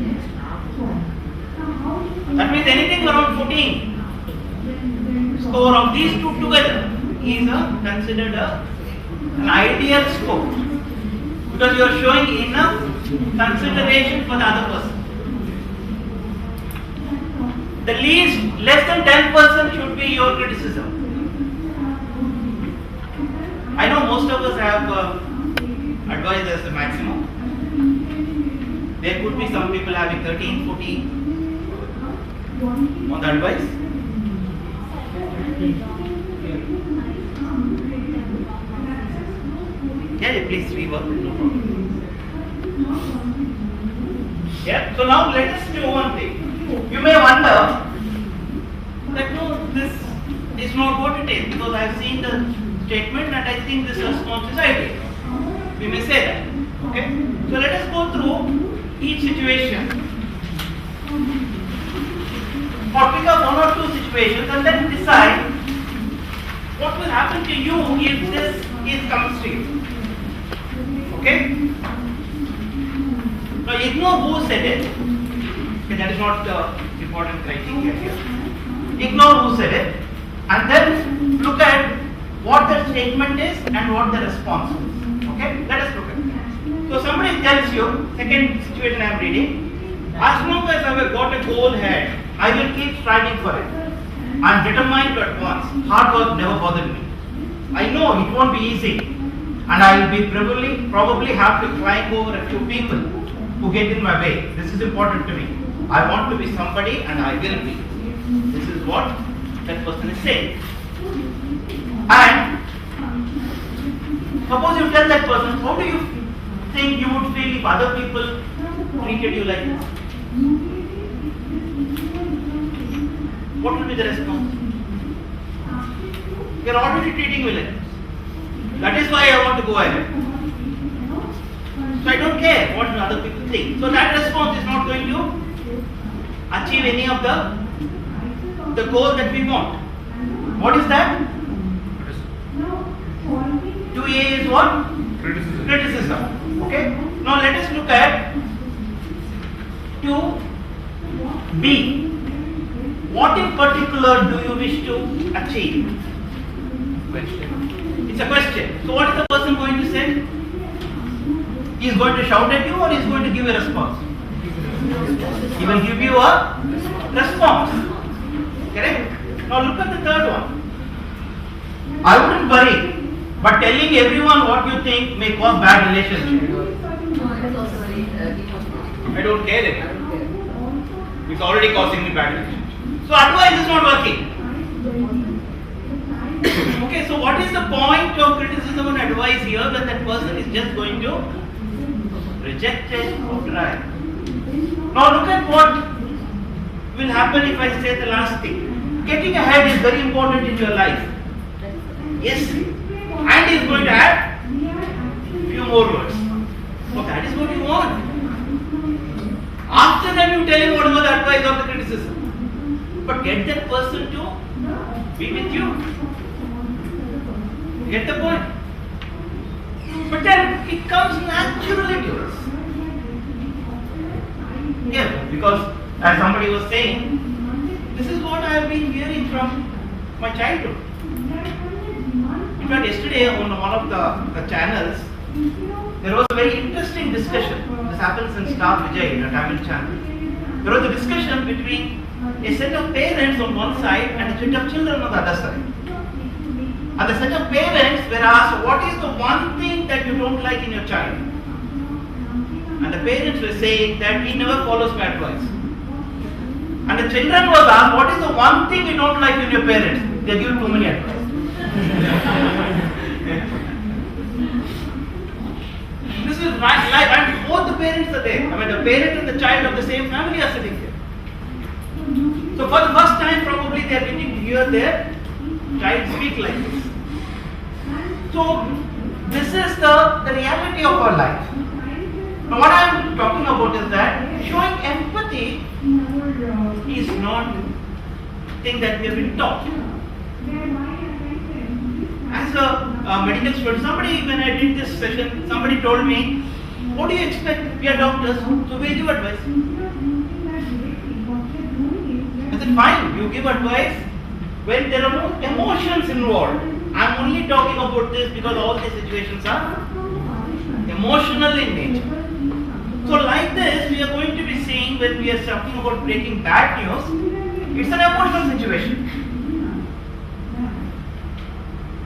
That means anything around 14 score of these two together is considered an ideal score, because you are showing enough consideration for the other person. The least, less than 10% should be your criticism. I know most of us have advised as the maximum. There could be some people having 13, 14 on the advice. Yeah, please rework. No problem. Yeah, so now let us do one thing. You may wonder that no, this is not what it is because I have seen the statement and I think this response is ideal. We may say that. Okay? So let us go through each situation or pick up one or two situations and then decide what will happen to you if this comes to you. Okay? Now ignore who said it. Okay, that is not the important criteria here. Ignore who said it and then look at what the statement is and what the response is. Okay? Let us look at it. So somebody tells you, second situation I am reading, as long as I have got a goal ahead, I will keep striving for it. I am determined to advance. Hard work never bothered me. I know it won't be easy and I will be probably have to climb over a few people who get in my way. This is important to me. I want to be somebody and I will be. This is what that person is saying. And suppose you tell that person, how do you think you would feel if other people treated you like this? What will be the response? You are already treating me like this. That is why I want to go ahead. So I don't care what other people think. So that response is not going to achieve any of the goal that we want. What is that? 2A is what? Criticism. Okay. Now let us look at 2B. What in particular do you wish to achieve? Question. It's a question. So what is the person going to say? He is going to shout at you or he is going to give a response? He will give you a response. Correct? Now look at the third one. I wouldn't worry, but telling everyone what you think may cause bad relationship. I don't care it. It's already causing me bad relationship. So advice is not working. Okay, so what is the point of criticism and advice here when that person is just going to reject it or try? Now look at what will happen if I say the last thing. Getting ahead is very important in your life. Yes, and he is going to add few more words. So that is what you want. After that you tell him whatever the advice or the criticism. But get that person to be with you. Get the point? But then it comes naturally to us. Yeah, because as somebody was saying, this is what I have been hearing from my childhood. In fact, yesterday on one of the channels, there was a very interesting discussion. This happens in Star Vijay, a Tamil channel. There was a discussion between a set of parents on one side and a set of children on the other side. And the set of parents were asked, what is the one thing that you don't like in your child? And the parents were saying that he never follows my advice. And the children was asked, what is the one thing you don't like in your parents? They give too many advice. This is right, and both the parents are there. I mean, the parent and the child of the same family are sitting there. So for the first time, probably they are getting to hear their child speak like this. So this is the reality of our life. Now what I am talking about is that showing empathy is not thing that we have been taught. As a medical student, when I did this session, somebody told me, what do you expect? We are doctors, so we give advice. I said, fine, you give advice when there are no emotions involved. I am only talking about this because all these situations are emotional in nature. So like this, we are going to be seeing when we are talking about breaking bad news, it's an emotional situation.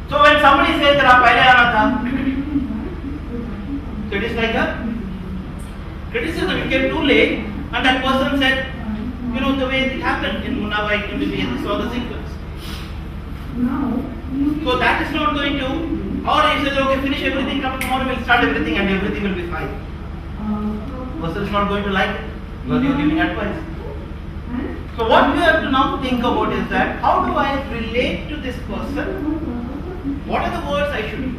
So when somebody says that pehle aana tha, so it is like a criticism, it came too late, and that person said, you know, the way it happened in Munnabai MBBS, this was the sequence. So that is not going to, or he says, okay, finish everything, come tomorrow, we'll start everything and everything will be fine. Person is not going to like it because you are giving advice. So what we have to now think about is that, how do I relate to this person? What are the words I should use?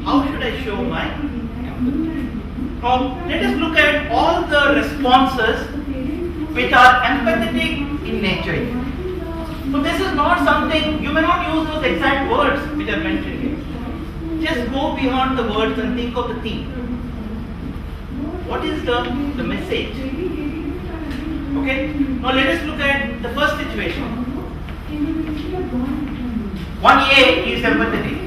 How should I show my empathy? Now, let us look at all the responses which are empathetic in nature. So this is not something, you may not use those exact words which are mentioned here. Just go beyond the words and think of the theme. What is the message? Okay, now let us look at the first situation. 1A is empathetic.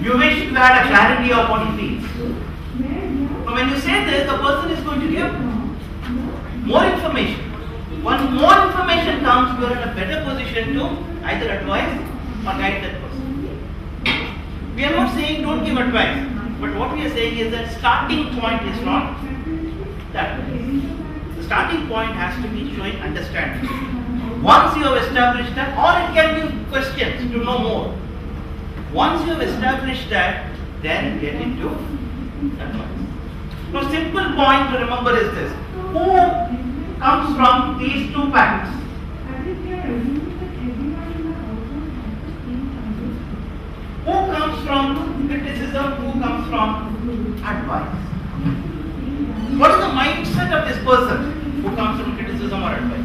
You wish to have a clarity of what he feels. Now when you say this, the person is going to give more information. When more information comes, you are in a better position to either advise or guide that person. We are not saying don't give advice, but what we are saying is that starting point is not that way. The starting point has to be showing understanding. Once you have established that, or it can be questions to know more. Once you have established that, then get into advice. Now, simple point to remember is this: who comes from these two facts? Who comes from criticism? Who comes from advice? What is the mindset of this person who comes from criticism or advice?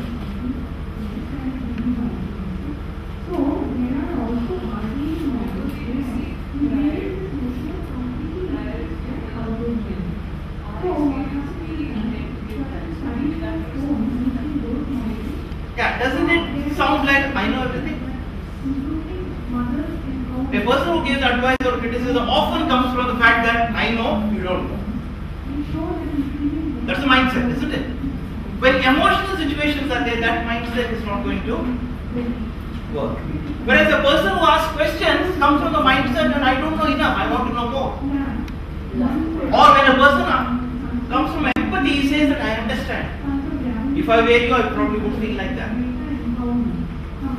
Yeah, doesn't it sound like I know everything? A person who gives advice or criticism often comes from the fact that I know, you don't know. That's the mindset, isn't it? When emotional situations are there, that mindset is not going to work. Whereas a person who asks questions comes from the mindset that I don't know enough, I want to know more. Or when a person comes from empathy, he says that I understand. If I were you, I probably would feel like that.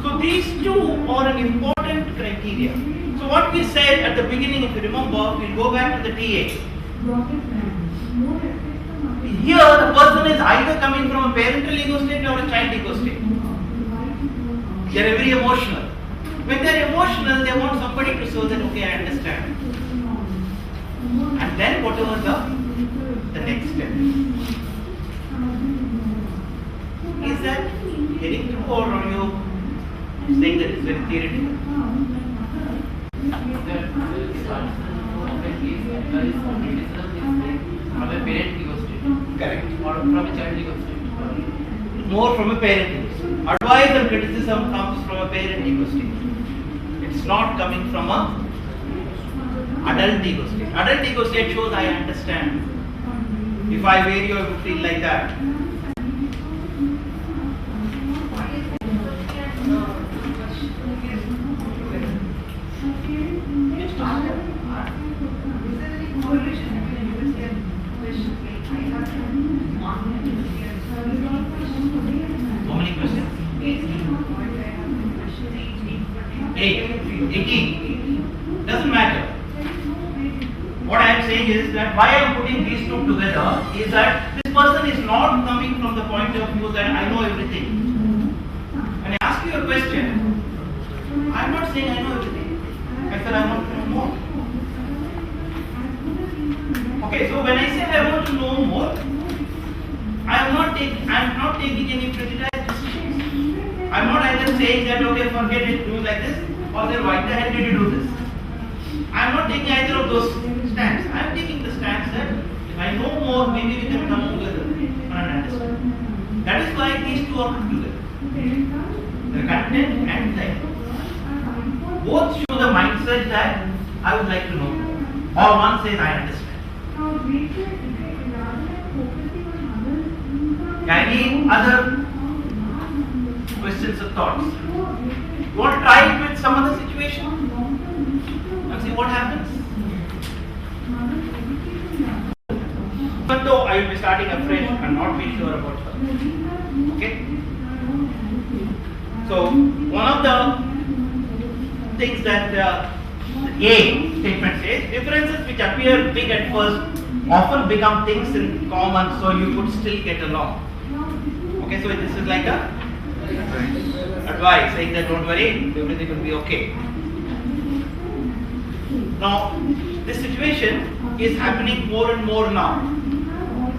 So these two are an important criteria. So what we said at the beginning, if you remember, we'll go back to the TA. Here the person is either coming from a parental ego state or a child ego state. They are very emotional. When they are emotional, they want somebody to show that, okay, I understand. And then whatever the next step. Is that getting through, or are you saying that it's very theoretical? From a parent ego state. Correct. Or from a child ego state. More from a parent ego state. Advice and criticism comes from a parent ego state. It's not coming from a adult ego state. Adult ego state shows I understand. If I were you, I would feel like that. How many questions? 18. Doesn't matter. What I am saying is that why I am putting these two together is that this person is not coming from the point of view that I know everything. When I ask you a question, I am not saying I know everything. I said I want to know more. Okay, so when I say I want to know more, I am not taking any prejudiced decisions. I am not either saying that okay, forget it, do like this, or then why the hell did you do this? I am not taking either of those stands. I am taking the stance that if I know more, maybe we can come together and understand. That is why these two are put together. The content and the both show the mindset that I would like to know more. Or one says I understand. Any other questions or thoughts? You want to try it with some other situation and see what happens? Even though I will be starting afresh, I'm not very sure about her. Okay? So, one of the things that A statement says, differences which appear big at first often become things in common, so you could still get along. Okay, so this is like a advice saying that don't worry, everything will be okay. Now, this situation is happening more and more now.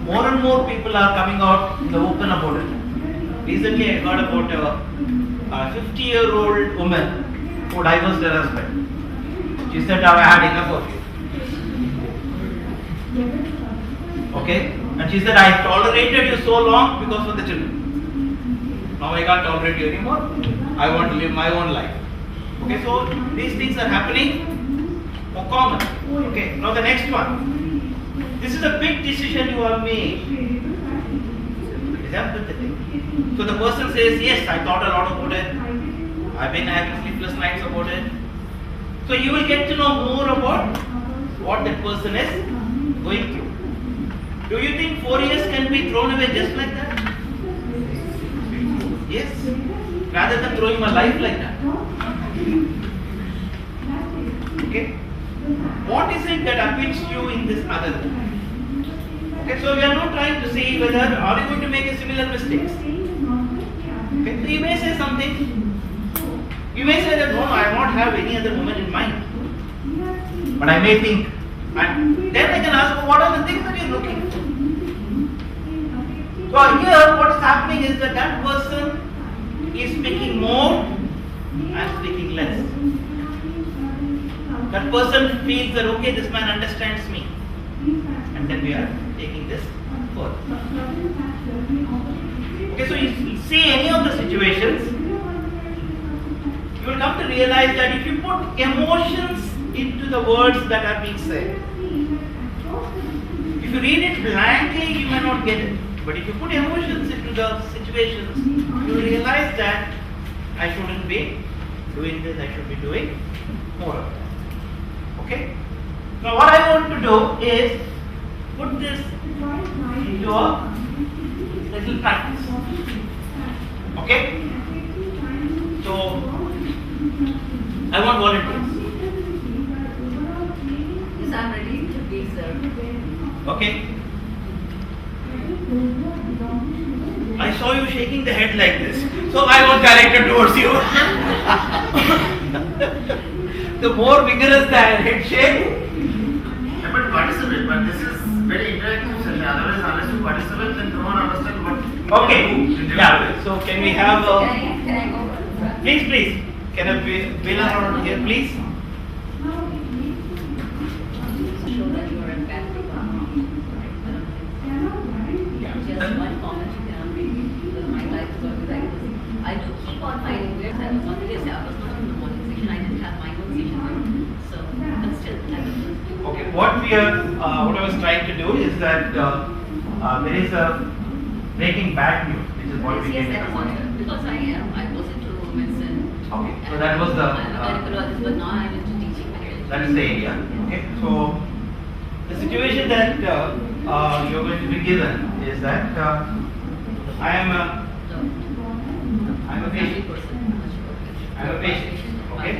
More and more people are coming out in the open about it. Recently, I heard about a 50-year-old woman who divorced her husband. She said, I had enough of you. Okay? And she said, I tolerated you so long because of the children. Now I can't tolerate you anymore. I want to live my own life. Okay, so these things are happening more common. Okay, now the next one. This is a big decision you have made. Is that the thing? So the person says, yes, I thought a lot about it. I've been having sleepless nights about it. So you will get to know more about what that person is going through. Do you think 4 years can be thrown away just like that? Yes. Rather than throwing my life like that. Okay. What is it that appeals to you in this other? Okay, so we are not trying to say whether are you going to make a similar mistakes. Okay, so you may say something. You may say that no, I will not have any other woman in mind. But I may think, and then I can ask, well, what are the things that you are looking for? So here, what is happening is that that person is speaking more and speaking less. That person feels that okay, this man understands me, and then we are taking this further. Okay, so you see any of the situations, you will come to realize that if you put emotions into the words that are being said, if you read it blankly, you may not get it. But if you put emotions into the situations, you will realize that I shouldn't be doing this, I should be doing more of that. Okay? Now what I want to do is put this into a little practice. Okay? So I want volunteers. Yes, I'm ready to be, sir. Okay? I saw you shaking the head like this, so I was directed towards you. The more vigorous the head shake. But participate, but this is very interactive session. Otherwise, unless you participate, then no one understands what. Okay. Yeah. So can we have? Can I go? Please. Can I be around here, please? Show that you are a family. Just one comment you cannot make because my life is always like this. I do keep on finding ways. I was on this. I was not in the morning section. I didn't have my own session. So, but still, I will. Okay. What I was trying to do is that there is a breaking bad news, which is what we Yes, did. I wanted because I was into medicine. Okay. So that was the. I'm a gynecologist, but now I'm into teaching. That is the area. Okay. So the situation that you're going to be given is that I am a patient. I'm a patient. Okay.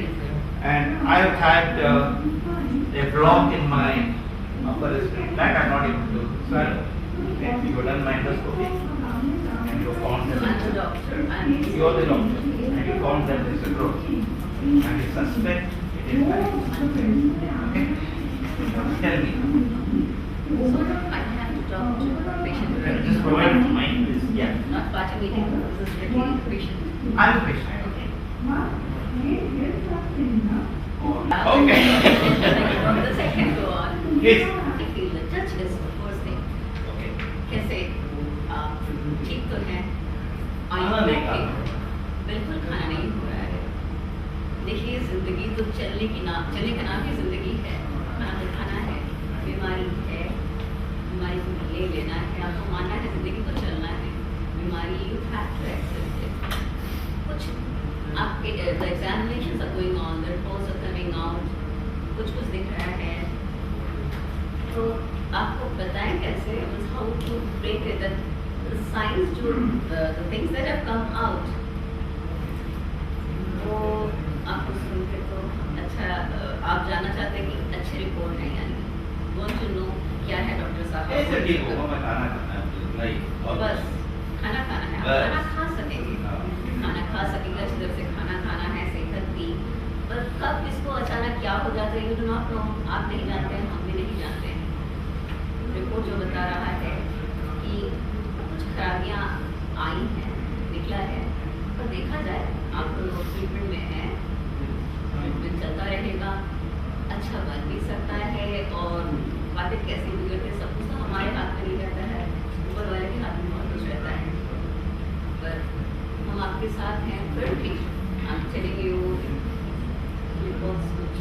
And I have had a block in my upper respiratory tract. I'm not able to swallow. Okay. You have done my endoscopy and you found that I'm the doctor. you are the doctor and you found that there is a growth and you suspect it is bad. Okay. Tell me. So I have to talk to the patient. Just provide it to mind, please. Yeah. Not party meeting. This is really the patient. I'm a patient. Okay. Okay. The second go on. Please. I feel the touch is the first thing. Okay. कैसे ठीक तो है खाना नहीं खा बिल्कुल खाना नहीं हो रहा है. देखिए जिंदगी तो चलने का नाम ही जिंदगी है. खाना है, बीमारी है, बीमारी को ले लेना है. आपको मानना है जिंदगी को चलना है. बीमारी you have to accept it. कुछ आपके the examinations are going on, the reports are coming out. कुछ दिख रहा है. तो आपको बताएं कैसे how to break it, that the science जो the things that have come out, वो आपको सुन के तो अच्छा आप जानना चाहते हैं कि अच्छी रिपोर्ट है यानी want to know क्या है डॉक्टर साहब। ऐसे ठीक होगा, मैं खाना खाना है नहीं और बस खाना खाना है, आप खाना खा सकेंगे, खाना खा सकेंगे, अच्छी तरह से खाना खाना है, सेहत भी। पर कब इसको अचानक क्या हो जाता है, यू डू नॉट नो, आप नहीं जानते हैं, हम भी नहीं जानते हैं। रिपोर्ट जो बता रहा है कि कुछ खराबियाँ आई हैं, निकला है, पर देखा जाए आप लोग ट्रीटमेंट में हैं, ट्रीटमेंट चलता रहेगा, अच्छा बन भी सकता है और बातें कैसे बिगड़ते सब कुछ तो हमारे हाथ में नहीं रहता है, ऊपर वाले के हाथ में बहुत कुछ रहता है। पर हम आपके साथ हैं, फिर भी I'm telling you रिपोर्ट्स कुछ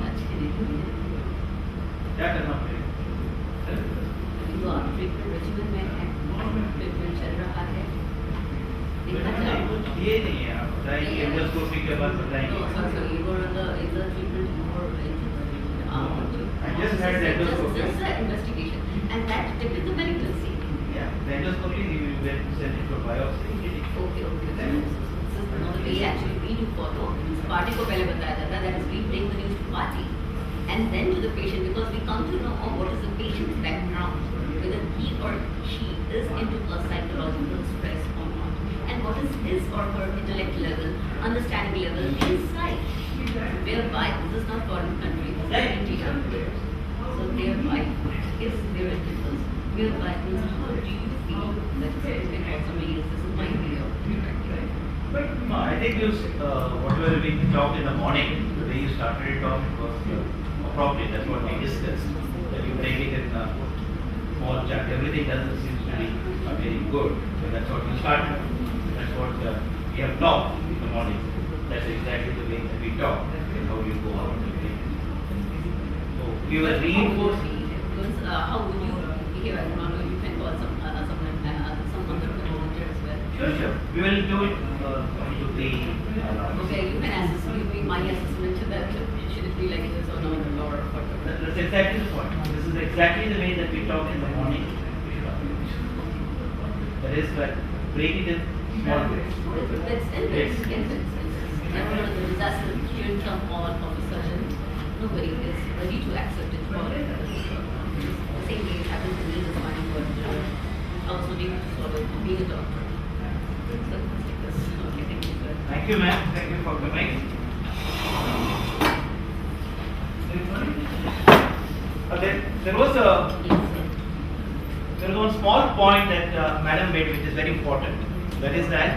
अच्छे नहीं हैं। क्या करना पड़ेगा? तो आप ट्रीटमेंट रेजिमेंट में हैं, ट्रीटमेंट चल रहा है, देखा जाए। ये नहीं है, आप बताएंगे एंडोस्कोपी के बाद बताएंगे। No, sorry, you were in the treatment more into I just had the endoscopy. Just the investigation, and that detected the malignancy. Yeah, the endoscopy you will send it for biopsy. Okay. So the way actually we do follow, party को पहले बताया जाता है, that is we bring the news to party, and then to the patient, because we come to know what is the patient's background, whether he or she is into a psychological stress or not, and what is his or her intellect level, understanding level inside. Whereby this is not foreign country, this is India. So thereby is there a difference. Whereby is how do you feel that this also means this is my way of interacting. No, I think you whatever we talked in the morning, the way you started it off was appropriate. That's what we discussed. That you break it in a small chunk. Everything doesn't seem to be very good. So that's what we started. That's what we have talked in the morning. That's exactly the way that we talk and how you go out and take it. So we were reinforcing. Because how would you behave? I don't know. You can call some other volunteers as well. Sure. We will do it to the. Okay, you can assess me my assessment to that. Should it be like this or not, or whatever? That's exactly the point. This is exactly the way that we talk in the morning. That is that break it in small bits. That's everyone the disaster shouldn't come on of a sudden. Nobody is ready to accept it. The same way it happened to me this morning, but I was ready to sort of be a doctor. So, okay, thank you, sir. Thank you, ma'am. Thank you for coming. There was one small point that Madam made, which is very important. That is that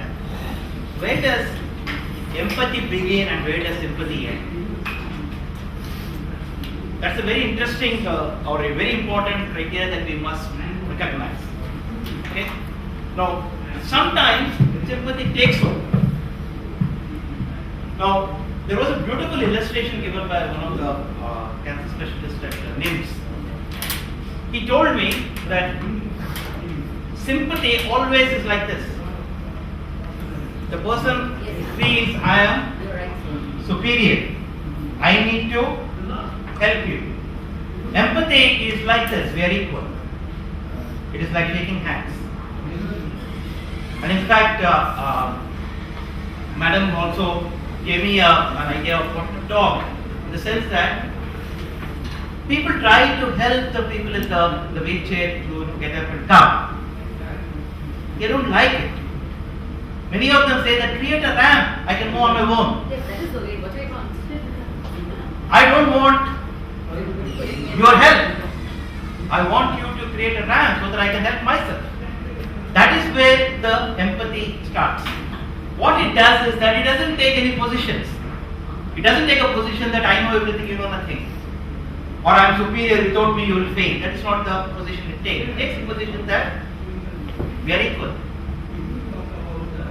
where does empathy begin and where does sympathy end? That's a very interesting or a very important criteria that we must recognize. Okay. Now, sometimes sympathy takes over. Now, there was a beautiful illustration given by one of the cancer specialists at NIMS. He told me that sympathy always is like this. The person feels I am superior. I need to help you. Empathy is like this, we are equal. It is like shaking hands. And in fact, Madam also gave me an idea of what to talk, in the sense that people try to help the people in the wheelchair to get up and come. They don't like it. Many of them say that create a ramp, I can move on my own. Yes, that is the way, what I want. I don't want your help. I want you to create a ramp so that I can help myself. That is where the empathy starts. What it does is that it doesn't take any positions. It doesn't take a position that I know everything, you know nothing. Or I am superior, without me you will fail. That is not the position it takes. It takes a position that we are equal.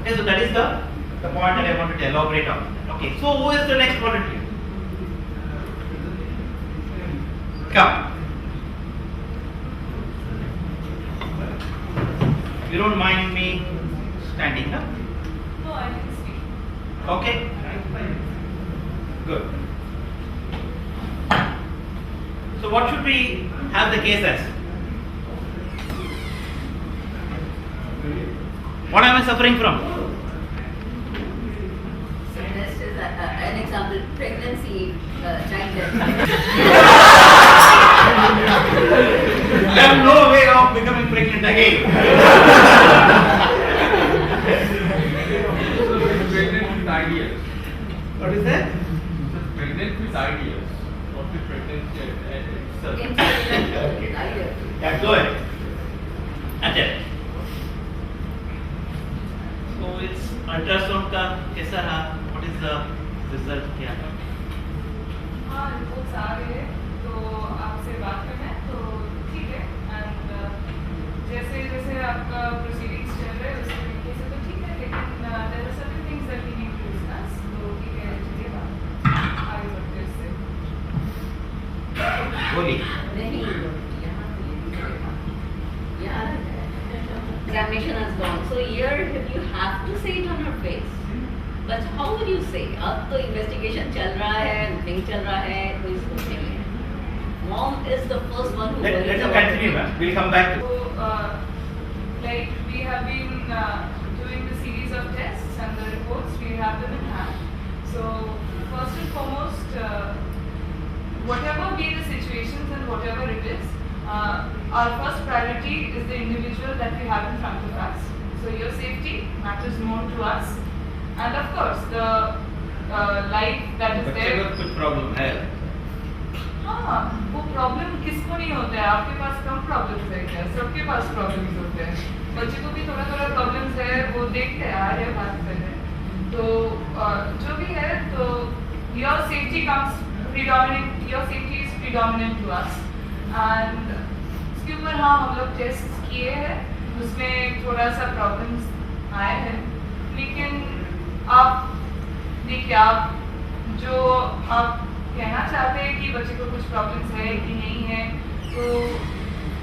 Okay, so that is the point that I wanted to elaborate on. Okay, so who is the next volunteer? Come. You don't mind me standing up? No, I didn't speak. Okay. Good. So what should we have the case as? What am I suffering from? So next is an example, pregnancy, child death. I have no way of becoming pregnant again. Pregnant with ideas. What is that? Pregnant with ideas. Not with pregnancy itself. Okay. Yeah, go ahead. Attend. So it's ultrasound का कैसा रहा? What is the result क्या? हाँ reports आ रहे हैं तो आपसे बात करना है तो ठीक है एंड जैसे जैसे आपका प्रोसीडिंग्स चल रहे हैं उस तरीके से तो ठीक है लेकिन there are certain things that we need to discuss तो ठीक है चलिए बात आगे बढ़ते हैं इससे बोलिए। नहीं यहाँ examination has gone. So here you have to say it on your face. But how will you say? अब तो investigation चल रहा है, नहीं चल रहा है, कोई सोच नहीं है. Mom is the first one who. Let us continue, ma'am. We'll come back to. So like we have been doing the series of tests and the reports we have them in hand. So first and foremost, whatever be the situations and whatever it is. Our first priority is the individual that we have in front of us. So your safety matters more to us, and of course the life that is बच्चे there. को कुछ problem है। हाँ, वो problem किसको नहीं होता है? आपके पास कम प्रॉब्लम्स है क्या? सबके पास प्रॉब्लम्स होते हैं। बच्चे को भी थोड़ा थोड़ा प्रॉब्लम्स है, वो देखते हैं आ रहे बात कर रहे हैं। तो जो भी है तो your safety comes predominant. Your safety is predominant to us. And इसके ऊपर हाँ हम लोग टेस्ट किए हैं उसमें थोड़ा सा प्रॉब्लम्स आए हैं लेकिन आप देखिए आप जो आप कहना चाहते हैं कि बच्चे को कुछ प्रॉब्लम्स है कि नहीं है तो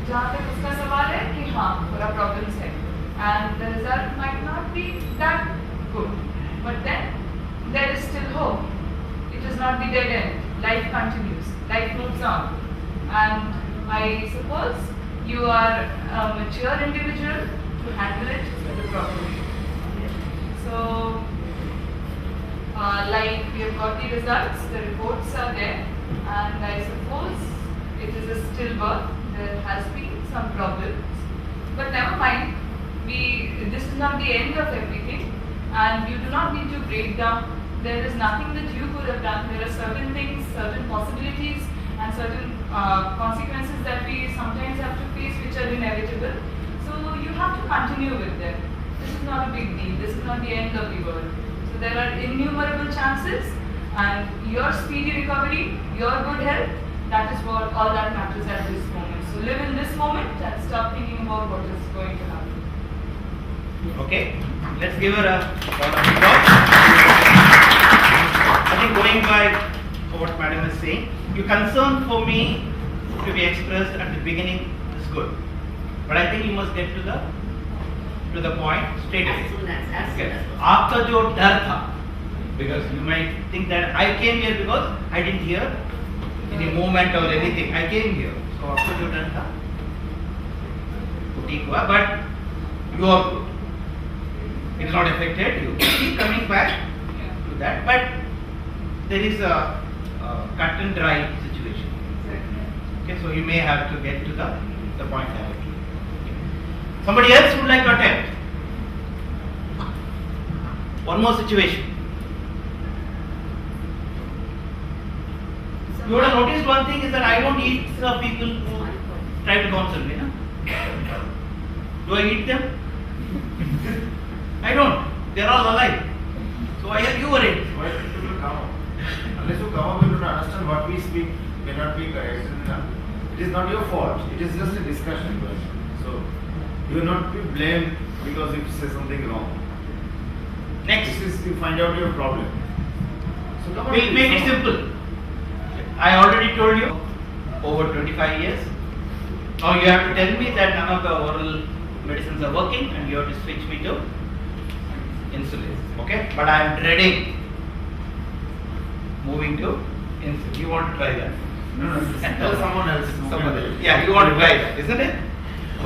जहाँ तक उसका सवाल है कि हाँ थोड़ा प्रॉब्लम्स है and the result might not be that good but then there is still hope it is not the dead end life continues life moves on and I suppose you are a mature individual to handle it the proper way. So, like we have got the results, the reports are there, and I suppose it is a stillbirth. There has been some problems, but never mind. This is not the end of everything, and you do not need to break down. There is nothing that you could have done. There are certain things, certain possibilities, and certain consequences that we sometimes have to face which are inevitable. So you have to continue with them. This is not a big deal. This is not the end of the world. So there are innumerable chances and your speedy recovery, your good health, that is what all that matters at this moment. So live in this moment and stop thinking about what is going to happen. Okay, let's give her a round of applause. I think going by what Madam is saying, your concern for me to be expressed at the beginning is good, but I think you must get to the point straight away. As soon as Okay. आपका जो डर था, because you might think that I came here because I didn't hear any movement or anything. I came here, so आपका जो डर था, ठीक हुआ, but you are good. It is not affected you. Keep coming back to that, but there is a cut and dry situation. Okay, so you may have to get to the point directly. Somebody else would like to attempt. One more situation. You would have noticed one thing is that I don't eat the people who try to counsel me. No? Do I eat them? I don't. They are all alive. So why are you worried? Why people will come up? Unless you come up, you don't understand what we speak may not be correct. It is not your fault. It is just a discussion. So you will not be blamed because you say something wrong. Next. This is to find out your problem. So come on. We'll make it simple. I already told you over 25 years. Now you have to tell me that none of the oral medicines are working and you have to switch me to insulin. Okay? But I am dreading moving to insulin. You want to try that? Tell someone else. Somebody. Yeah, you want to try that, isn't it?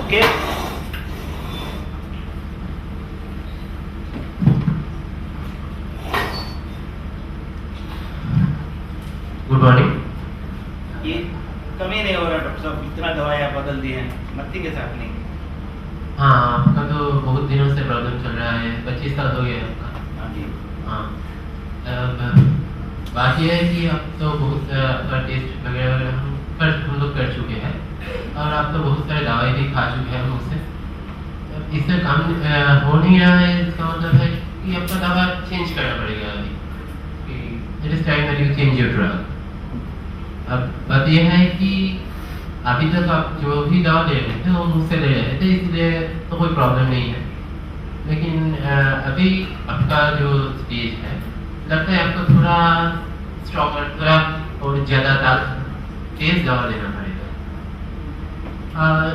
Okay. Good morning. ये कमी नहीं हो रहा doctor साहब, इतना दवाइयाँ बदल दी हैं, नथिंग इज हैपनिंग। हाँ, आपका तो बहुत दिनों से प्रॉब्लम चल रहा है, 25 साल हो गया आपका। हाँ जी। हाँ, अब बात यह है कि अब तो बहुत आपका टेस्ट वगैरह वगैरह हम लोग कर चुके हैं और आप तो बहुत सारे दवाई भी खा चुके हैं मुझसे। इससे काम हो नहीं रहा है, इसका मतलब है कि आपका दवा चेंज करना पड़ेगा अभी, कि it is time that you change your drug. अब बात यह है कि अभी तक आप जो भी दवा ले रहे थे वो मुझसे ले रहे थे, इसलिए तो कोई प्रॉब्लम नहीं है। लेकिन अभी आपका जो स्टेज है, लगता है आपको थोड़ा स्ट्रॉन्गर, थोड़ा और ज़्यादा तेज दवा लेना पड़ेगा।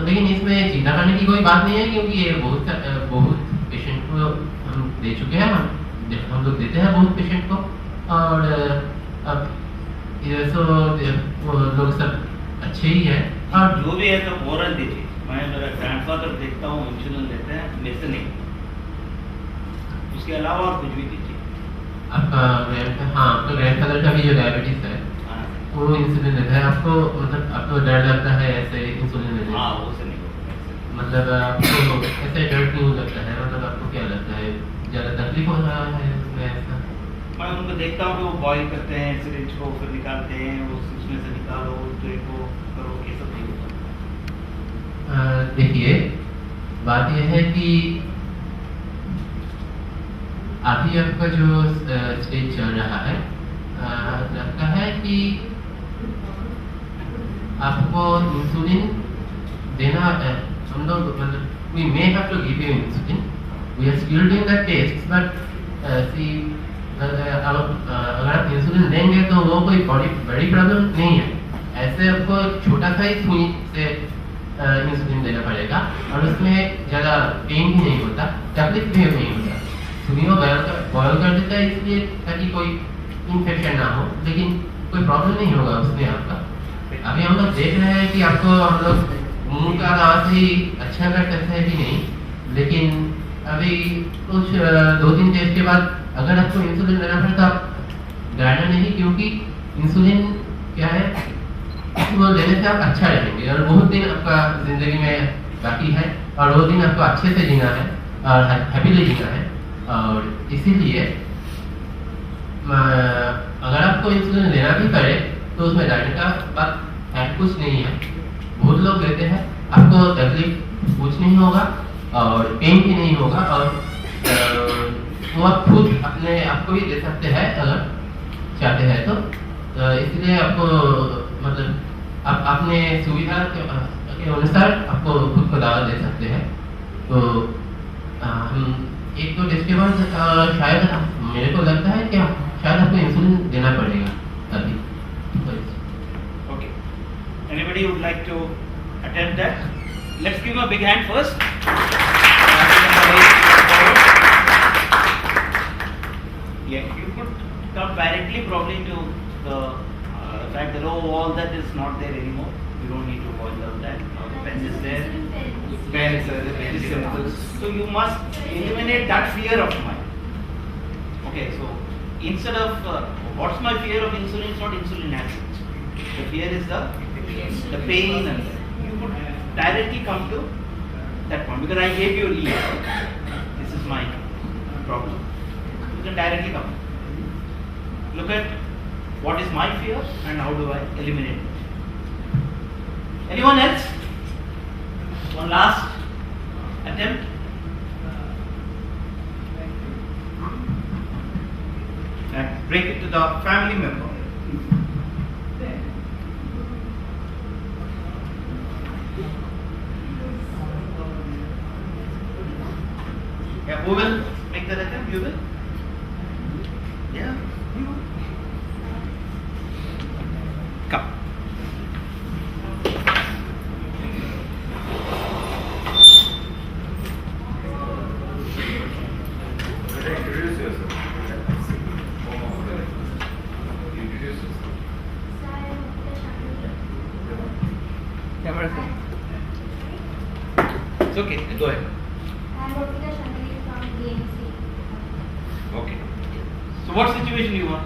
लेकिन इसमें चिंता करने की कोई बात नहीं है, क्योंकि ये बहुत पेशेंट को हम दे चुके हैं, हम लोग देते हैं बहुत पेशेंट को। और अब ये सो वो लोग सब अच्छे ही है। और जो भी है तो ओरल दीजिए। मैं मेरा ग्रैंडफादर देखता हूँ इंसुलिन लेते हैं, मेडिसिन नहीं, उसके अलावा और कुछ भी दीजिए। आपका हाँ, आपका ग्रैंडफादर का भी जो डायबिटीज है वो इंसुलिन लेता है। आपको मतलब आपको डर लगता है ऐसे इंसुलिन लेने? हाँ, वो से नहीं होगा। मतलब आपको ऐसे डर क्यों लगता है? मतलब आपको क्या लगता है, ज़्यादा तकलीफ हो रहा है उसमें ऐसा? मैं उनको देखता हूँ कि वो बॉईल करते हैं सिरिंज को, फिर निकालते हैं, वो उसमें से निकालो, तो को करो, ये सब नहीं होता। देखिए, बात यह है कि अभी आपका जो स्टेज चल रहा है, लगता है कि आपको इंसुलिन देना, हम लोग मतलब we may have to give you insulin, we are still doing the test, but see अगर आप इंसुलिन देंगे तो वो कोई बड़ी प्रॉब्लम नहीं है। ऐसे आपको छोटा सा ही सुई से इंसुलिन देना पड़ेगा और उसमें ज़्यादा पेन भी नहीं होता, तकलीफ भी नहीं होता। सुई को बॉयल कर देता है इसलिए ताकि कोई इन्फेक्शन ना हो, लेकिन कोई प्रॉब्लम नहीं होगा उसमें आपका। अभी हम लोग देख रहे हैं कि आपको हम लोग मुंह का दवा से ही अच्छा कर सकते हैं कि नहीं, लेकिन अभी कुछ 2-3 टेस्ट के बाद अगर आपको इंसुलिन लेना पड़े तो आप डरना नहीं, क्योंकि इंसुलिन क्या है, वो लेने से आप अच्छा रहेंगे और बहुत दिन आपका जिंदगी में बाकी है और वो दिन आपको अच्छे से जीना है और हैप्पीली जीना है। और इसीलिए अगर आपको इंसुलिन लेना भी पड़े तो उसमें डरने का बात है कुछ नहीं है। बहुत लोग लेते हैं, आपको तकलीफ कुछ नहीं होगा और पेन भी नहीं होगा और वो आप खुद अपने आपको भी दे सकते हैं अगर चाहते हैं तो। इसलिए आपको मतलब आप अपने सुविधा के अनुसार आपको खुद को दवा दे सकते हैं। तो हम 1-2 टेस्ट के बाद शायद मेरे को लगता है कि शायद आपको इंसुलिन देना पड़ेगा अभी। Okay. Anybody would like to attempt that? Let's give him a big hand first. Yeah, you could come directly probably to the fact that all that is not there anymore. You don't need to boil down that. Now the pen is there. Pen is very simple. So you must eliminate that fear of mine. Okay, so instead of what's my fear of insulin? It's not insulin action. The fear is the pain, and you could directly come to that point because I gave you a lead. This is my problem. You can directly come. Look at what is my fear and how do I eliminate it. Anyone else? One last attempt. And break it to the family member. Yeah, who will make that attempt? You will? Yeah, you will. Come. Introduce yourself. Introduce yourself. It's okay, go ahead. I'm Rotika Shankari from BMC. Okay. So what situation you want?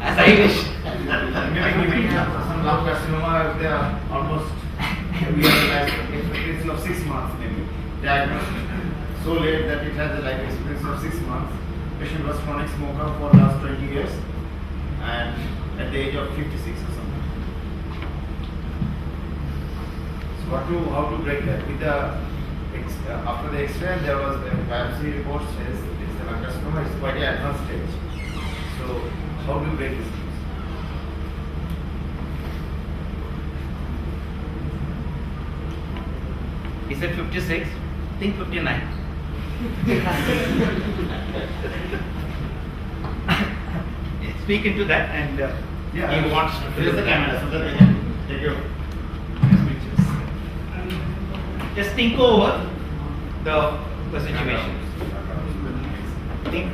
As I wish. Some lung carcinoma, they are almost, we have an expectation of 6 months maybe. Diagnosed so late that it has a life expectancy of 6 months. Patient was chronic smoker for last 20 years and at the age of 56 or something. So how to break that? With the after the X-ray, there was the biopsy report says it's a lung carcinoma, it's quite an advanced stage. So how do you break this news? He said 56, think 59. Speak into that and he wants to There is the camera so that I can take your pictures. Just think over the situation. Think.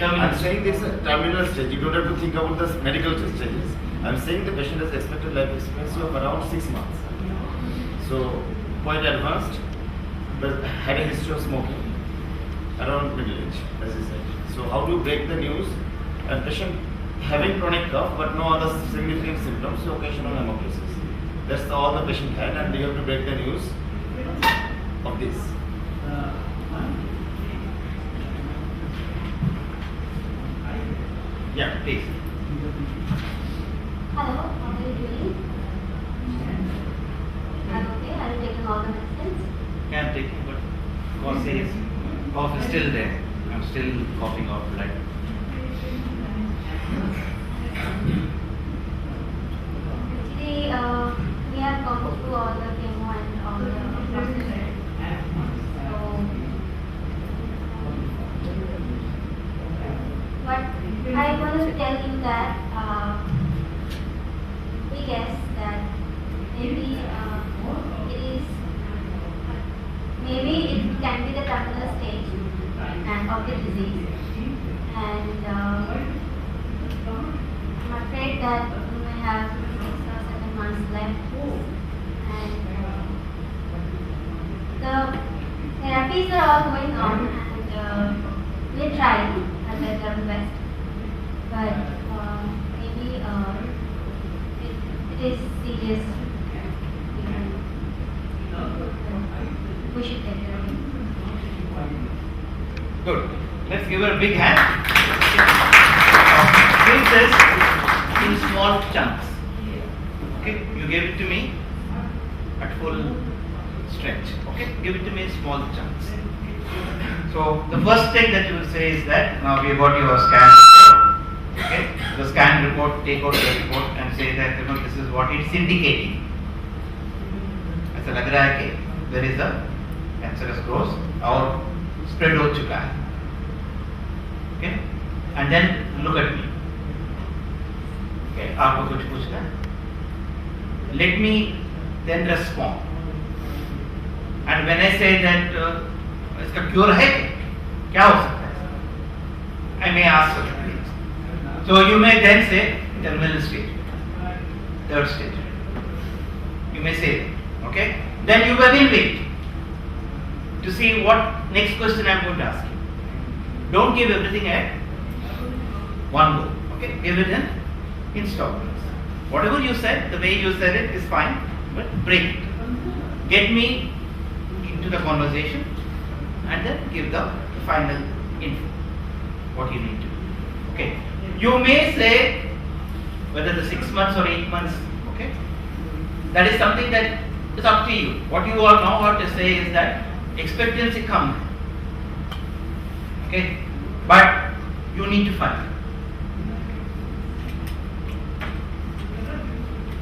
I'm saying this is a terminal stage. You don't have to think about the medical stages. I'm saying the patient has expected life expectancy of around 6 months. So quite advanced, but had a history of smoking around middle age, as I said. So how do you break the news? And patient having chronic cough but no other significant symptoms, so occasional hemoptysis. That's all the patient had, and we have to break the news of this. Yeah, please. Hello, how are you doing? I'm okay. I'm taking all the medicines. Yeah, I'm taking, but cough is still there. I'm still coughing out blood. Actually, we have gone through all the chemo and all the procedures. But I want to tell you that we guess that maybe it can be the terminal stage and of the disease, and I'm afraid that you may have 6 or 7 months left, and the therapies are all going on, and we're trying our best, but maybe it is serious. We should take care of it. Good. Let's give her a big hand. Take this in small chunks. Okay, you gave it to me at full stretch. Okay, give it to me in small chunks. So the first thing that you will say is that now we have got your scan report. Okay, the scan report, take out the report and say that this is what it's indicating. ऐसा लग रहा है कि there is a cancerous growth और spread हो चुका है. Okay, and then look at me. Okay, आपको कुछ पूछना है? Let me then respond. And when I say that इसका क्योर है क्या हो सकता है? I may ask certain things. So you may then say terminal stage, third stage. You may say, okay? Then you will wait to see what next question I am going to ask you. Don't give everything at one go. Okay? Give it in installments. Whatever you said, the way you said it is fine, but break it. Get me into the conversation and then give the final info. What you need to do. Okay? You may say whether the 6 months or 8 months, okay? That is something that is up to you. What you all now have to say is that expectancy come. Okay? But you need to find.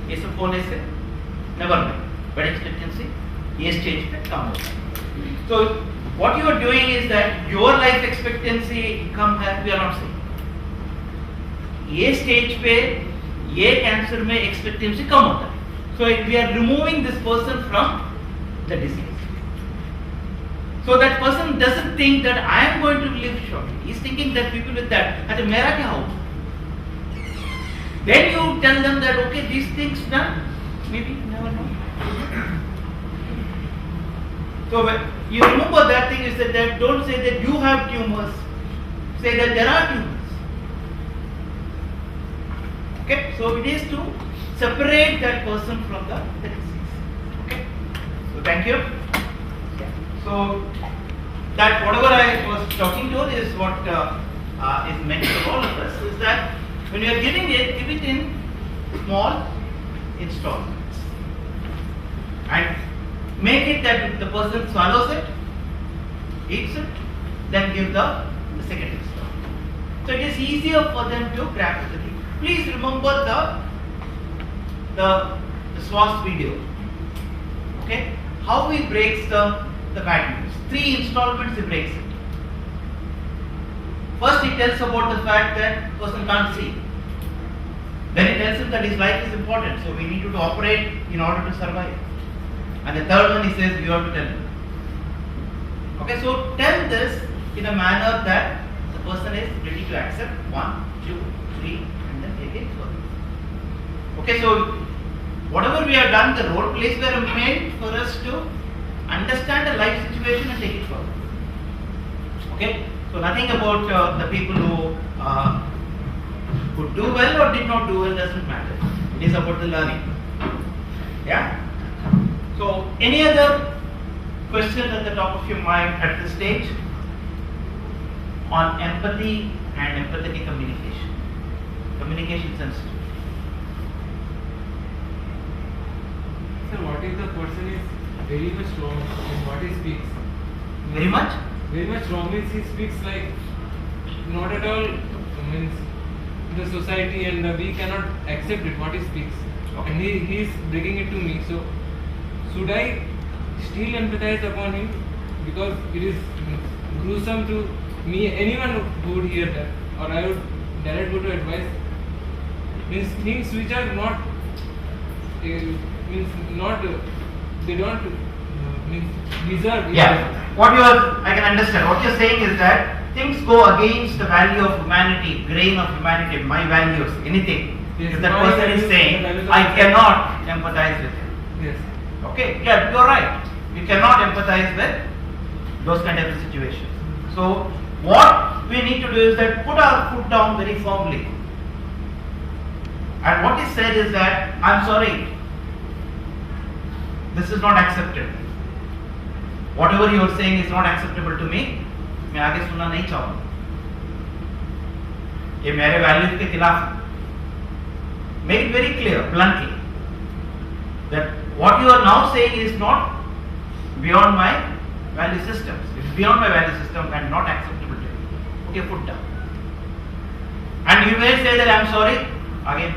ये सब होने से never mind. But expectancy ये stage पे कम होता है. So what you are doing is that your life expectancy कम है, we are not saying. ये stage पे ये cancer में expectancy कम होता है. So we are removing this person from the disease. So that person doesn't think that I am going to live shortly. He is thinking that people with that, अच्छा मेरा क्या होगा? Then you tell them that okay, these things done, maybe you never know. So when you remember that thing is that don't say that you have tumors, say that there are tumors. Okay, so it is to separate that person from the disease. Okay, so thank you. So that whatever I was talking to is what is meant for all of us is that when you are giving it, give it in small installments and make it that the person swallows it, eats it, then give the second installment. So it is easier for them to grasp the thing. Please remember the SWAS video. Okay, how he breaks the bad news. 3 installments he breaks it. First he tells about the fact that person can't see. Then he tells him that his life is important, so we need to operate in order to survive. And the third one he says you have to tell him. Okay, so tell this in a manner that the person is ready to accept 1, 2, 3 and then take it further. Okay, so whatever we have done, the role plays were meant for us to understand the life situation and take it further. Okay, so nothing about the people who could do well or did not do well doesn't matter. It is about the learning. Yeah. So any other questions at the top of your mind at this stage on empathy and empathetic communication? Communication sensitive. So what if the person is very much wrong in what he speaks? Very much? Very much wrong means he speaks like not at all means the society and we cannot accept it what he speaks. Okay. And he is bringing it to me. So should I still empathize upon him because it is gruesome to me, anyone who would hear that, or I would direct go to advice means things which are not means not they don't means deserve. Yeah. What you are, I can understand. What you are saying is that things go against the value of humanity, grain of humanity, my values, anything. Yes, if that my person values, is saying, the values of I society. cannot empathize with him. Yes. Okay, yeah, you are right. You cannot empathize with those kind of situations. So what we need to do is that put our foot down very firmly. And what is said is that, I'm sorry, this is not accepted. Whatever you are saying is not acceptable to me. मैं आगे सुनना नहीं चाहूँगा. ये मेरे values के खिलाफ है. Make it very clear, bluntly, that what you are now saying is not beyond my value systems. It is beyond my value system and not acceptable to you. Put your foot down. And you may say that I am sorry. Again,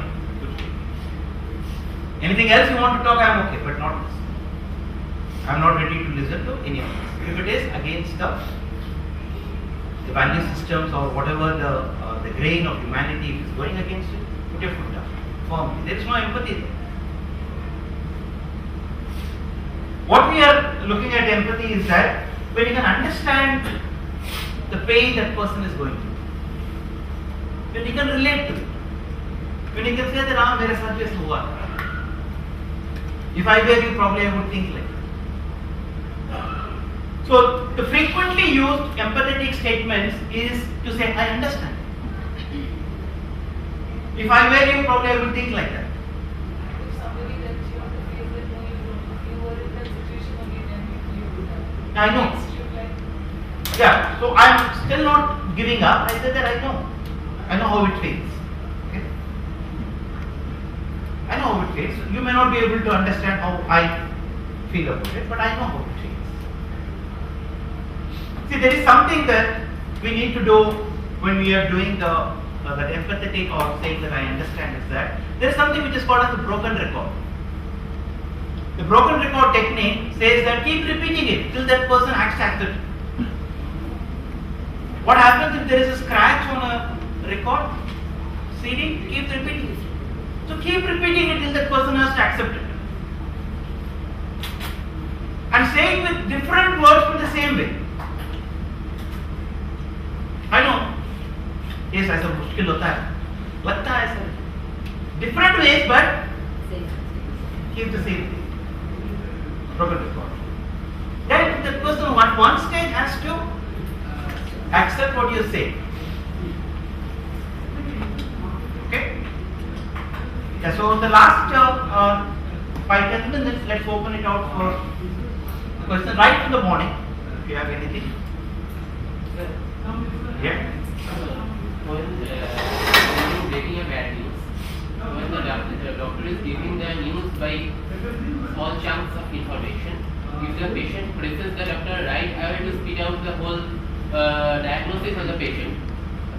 anything else you want to talk, I am okay, but not this. I am not ready to listen to any of this. If it is against the value systems or whatever the grain of humanity is going against it, put your foot down firmly. There is no empathy there. What we are looking at empathy is that when you can understand the pain that person is going through, when you can relate to it, when you can say that ah, mere saath bhi hua. If I were you, probably I would think like that. So the frequently used empathetic statements is to say I understand. If I were you, probably I would think like that. If somebody tells you on the face that no, you don't, if you were in that situation only, then you would have. I know. Yeah, so I'm still not giving up. I said that I know. I know how it feels. Okay? I know how it feels. You may not be able to understand how I feel about it, but I know how it feels. See, there is something that we need to do when we are doing that empathetic or saying that I understand is that there is something which is called as the broken record. The broken record technique says that keep repeating it till that person accepts it. What happens if there is a scratch on a record CD? Keep repeating it. So keep repeating it till that person has to accept it. And saying with different words in the same way. I know. Yes, ऐसा मुश्किल होता है. लगता है sir. different ways, but keep the same thing. Broken record. Then the person at one stage has to accept what you say. Okay? Yeah, so the last 5-10 minutes, let's open it out for questions right from the morning. If you have anything. Yeah. When getting a bad news, when the doctor is giving the news by small chunks of information, if the patient presses the doctor right away to spit out the whole diagnosis of the patient,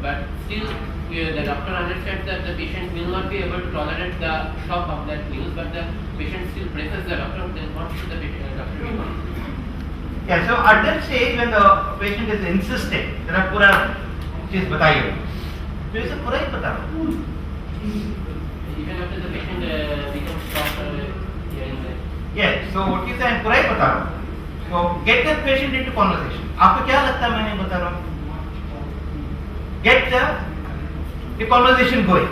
but still the doctor understands that the patient will not be able to tolerate the shock of that news, but the patient still presses the doctor, then what should the doctor do? Yeah, so at that stage when the patient is insisting, जरा पूरा चीज बताइए, तो इसे पूरा ही बता दो. Even after the patient becomes shocked hearing that. Yeah, so what you say, पूरा ही बता रहा हूँ. So get the patient into conversation. आपको क्या लगता है मैं नहीं बता रहा हूँ? Get the conversation going.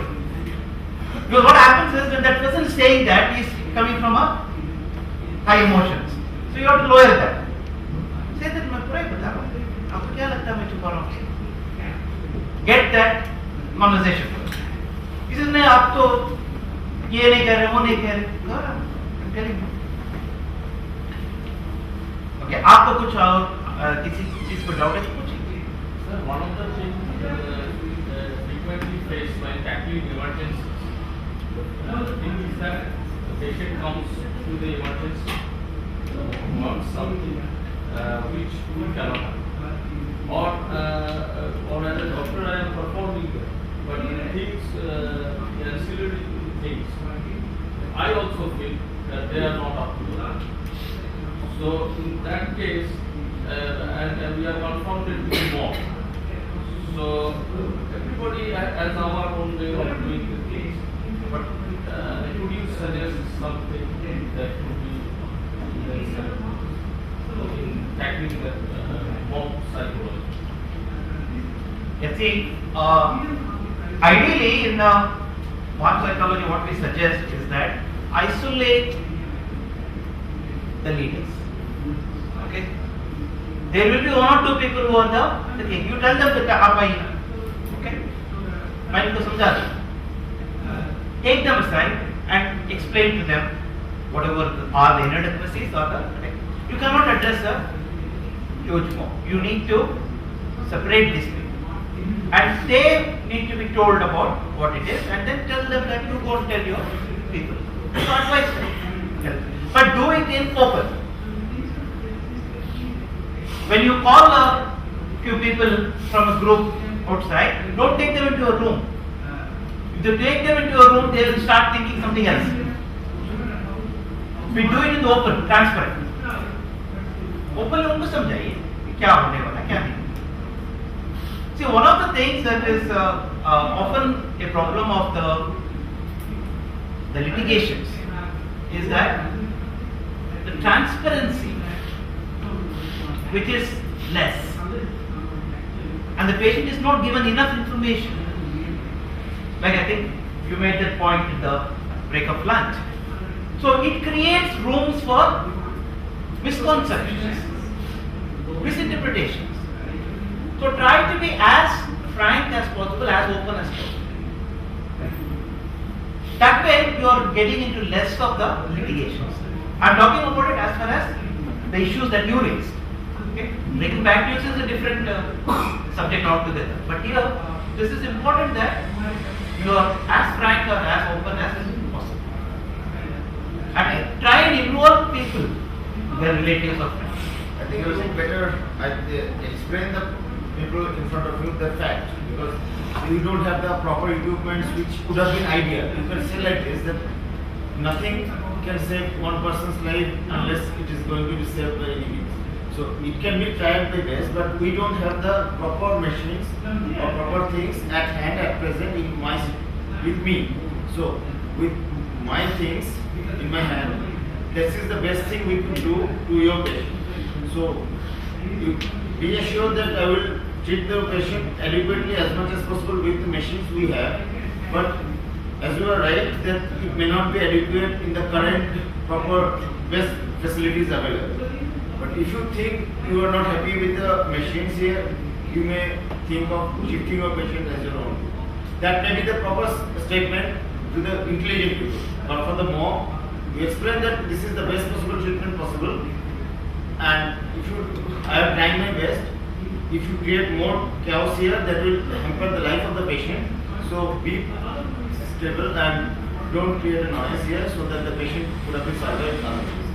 Because what happens is when that person is saying that, he is coming from a high emotions. So you have to lower that. Say that मैं पूरा ही बता रहा हूँ. आपको क्या लगता है मैं छुपा रहा हूँ? Get that conversation. इसलिए नहीं आप तो ये नहीं कह रहे, वो नहीं कह रहे. I'm telling you. Okay, आपको कुछ और किसी चीज को डाउट है तो पूछिए. Sir, one of the things frequently faced when tackling emergencies, the thing is that the patient comes to the emergency wants something which we cannot have, or as a doctor I am performing, but things ancillary things, I also feel that they are not up to the mark. So in that case, and we are confronted with more. So everybody has our own way of doing the things. But could you suggest something that could be in tackling that mob psychology? You see, ideally in mob psychology, what we suggest is that isolate the leaders. Okay, there will be one or two people who are the thing. You tell them that आप आइए. Okay, मैं इनको समझा दूँ. Take them aside and explain to them whatever are the inadequacies or the. You cannot address a huge mob. You need to separate these people, and they need to be told about what it is, and then tell them that you go and tell your people. So advise them, but do it in open. When you call a few people from a group outside, don't take them into a room. If you take them into a room, they will start thinking something else. We do it in the open, transparent. Open उनको समझाइए क्या होने वाला क्या नहीं. See, one of the things that is often a problem of the litigations is that the transparency, which is less, and the patient is not given enough information. Like I think you made that point in the break of lunch. So it creates rooms for misconceptions, misinterpretations. So try to be as frank as possible, as open as possible. That way you are getting into less of the litigations. I am talking about it as far as the issues that you raised. Okay? Breaking bad news is a different subject altogether. But here, this is important that you are as frank or as open as possible. And try and involve people, their relatives or friends. I think you think better explain the people in front of you the fact, because you don't have the proper equipment which would have been ideal. You can say like this, that nothing can save one person's life unless it is going to be saved by any means. So it can be tried by best, but we don't have the proper machines or proper things at hand at present with me. So with my things in my hand, this is the best thing we could do to your patient. So you be assured that I will treat the patient adequately as much as possible with the machines we have, but as you are right, that it may not be adequate in the current proper best facilities available. But if you think you are not happy with the machines here, you may think of shifting your patient as your own. That may be the proper statement to the intelligent people. But for the mob, you explain that this is the best possible treatment possible, and I have tried my best. If you create more chaos here, that will hamper the life of the patient. So be stable and don't create a noise here so that the patient could have been survived otherwise.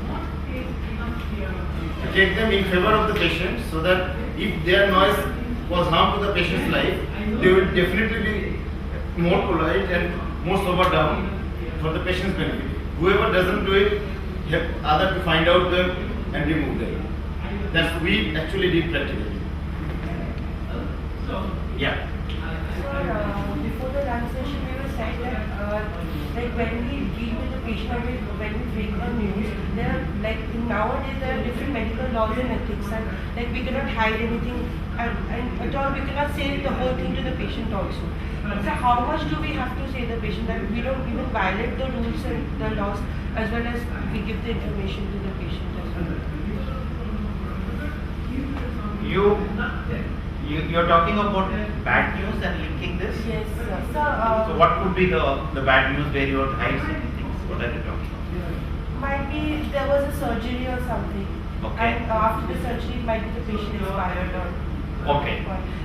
Take them in favor of the patient so that if their noise was harm to the patient's life, they will definitely be more polite and more sober down for the patient's benefit. Whoever doesn't do it, help other to find out them and remove them. That's we actually did practically. Yeah. Sir, before the lunch session, we were saying that like when we deal with the patient or when we break the news, there are nowadays there are different medical laws and ethics, and like we cannot hide anything and at all we cannot say the whole thing to the patient also. So how much do we have to say to the patient that we don't even violate the rules and the laws as well as we give the information to the patient as well? You're talking about bad news and linking this? Yes, sir. So what could be the bad news where you want to hide certain things? What are you talking about? Might be there was a surgery or something. Okay. And after the surgery, it might be the patient expired or. Okay.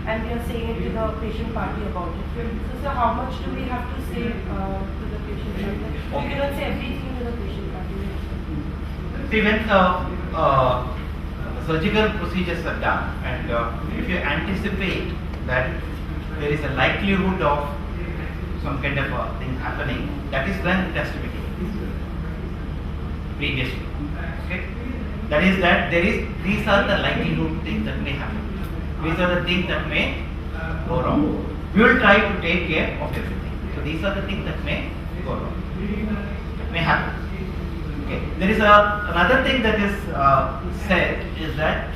And we are saying it to the patient party about it. So how much do we have to say to the patient party? We cannot say everything to the patient party. See, when surgical procedures are done, and if you anticipate that there is a likelihood of some kind of a thing happening, that is when it has to be taken previously. Okay? That is that these are the likelihood things that may happen. These are the things that may go wrong. We will try to take care of everything. So these are the things that may go wrong. That may happen. Okay. There is another thing that is said is that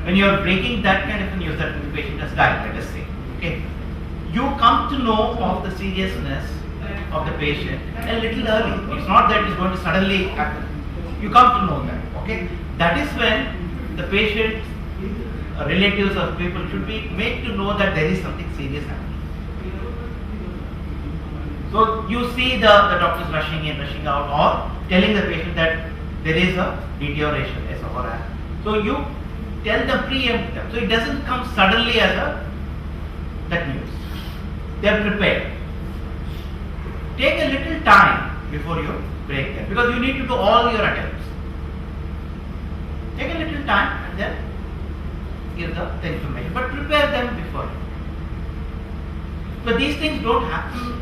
when you are breaking that kind of news that the patient has died, let us say, okay, you come to know of the seriousness of the patient a little early. It's not that it's going to suddenly happen. You come to know that. Okay, that is when the patient, relatives or people should be made to know that there is something serious happening. So you see the doctors rushing in, rushing out, or telling the patient that there is a deterioration, yes or no. So you tell them, preempt them. So it doesn't come suddenly as that news. They are prepared. Take a little time before you break them, because you need to do all your attempts. Take a little time and then give the information, but prepare them before. But these things don't happen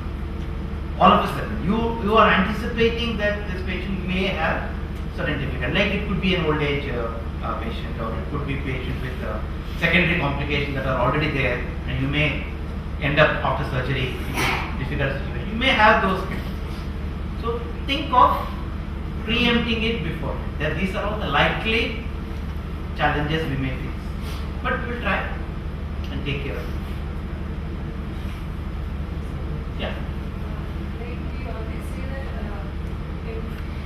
all of a sudden. You are anticipating that this patient may have certain difficulty. Like it could be an old age patient, or it could be patient with secondary complications that are already there, and you may end up after surgery in difficult situation. You may have those things. So think of preempting it before. That these are all the likely challenges we may face. But we'll try and take care of it. Yeah. Like we always say that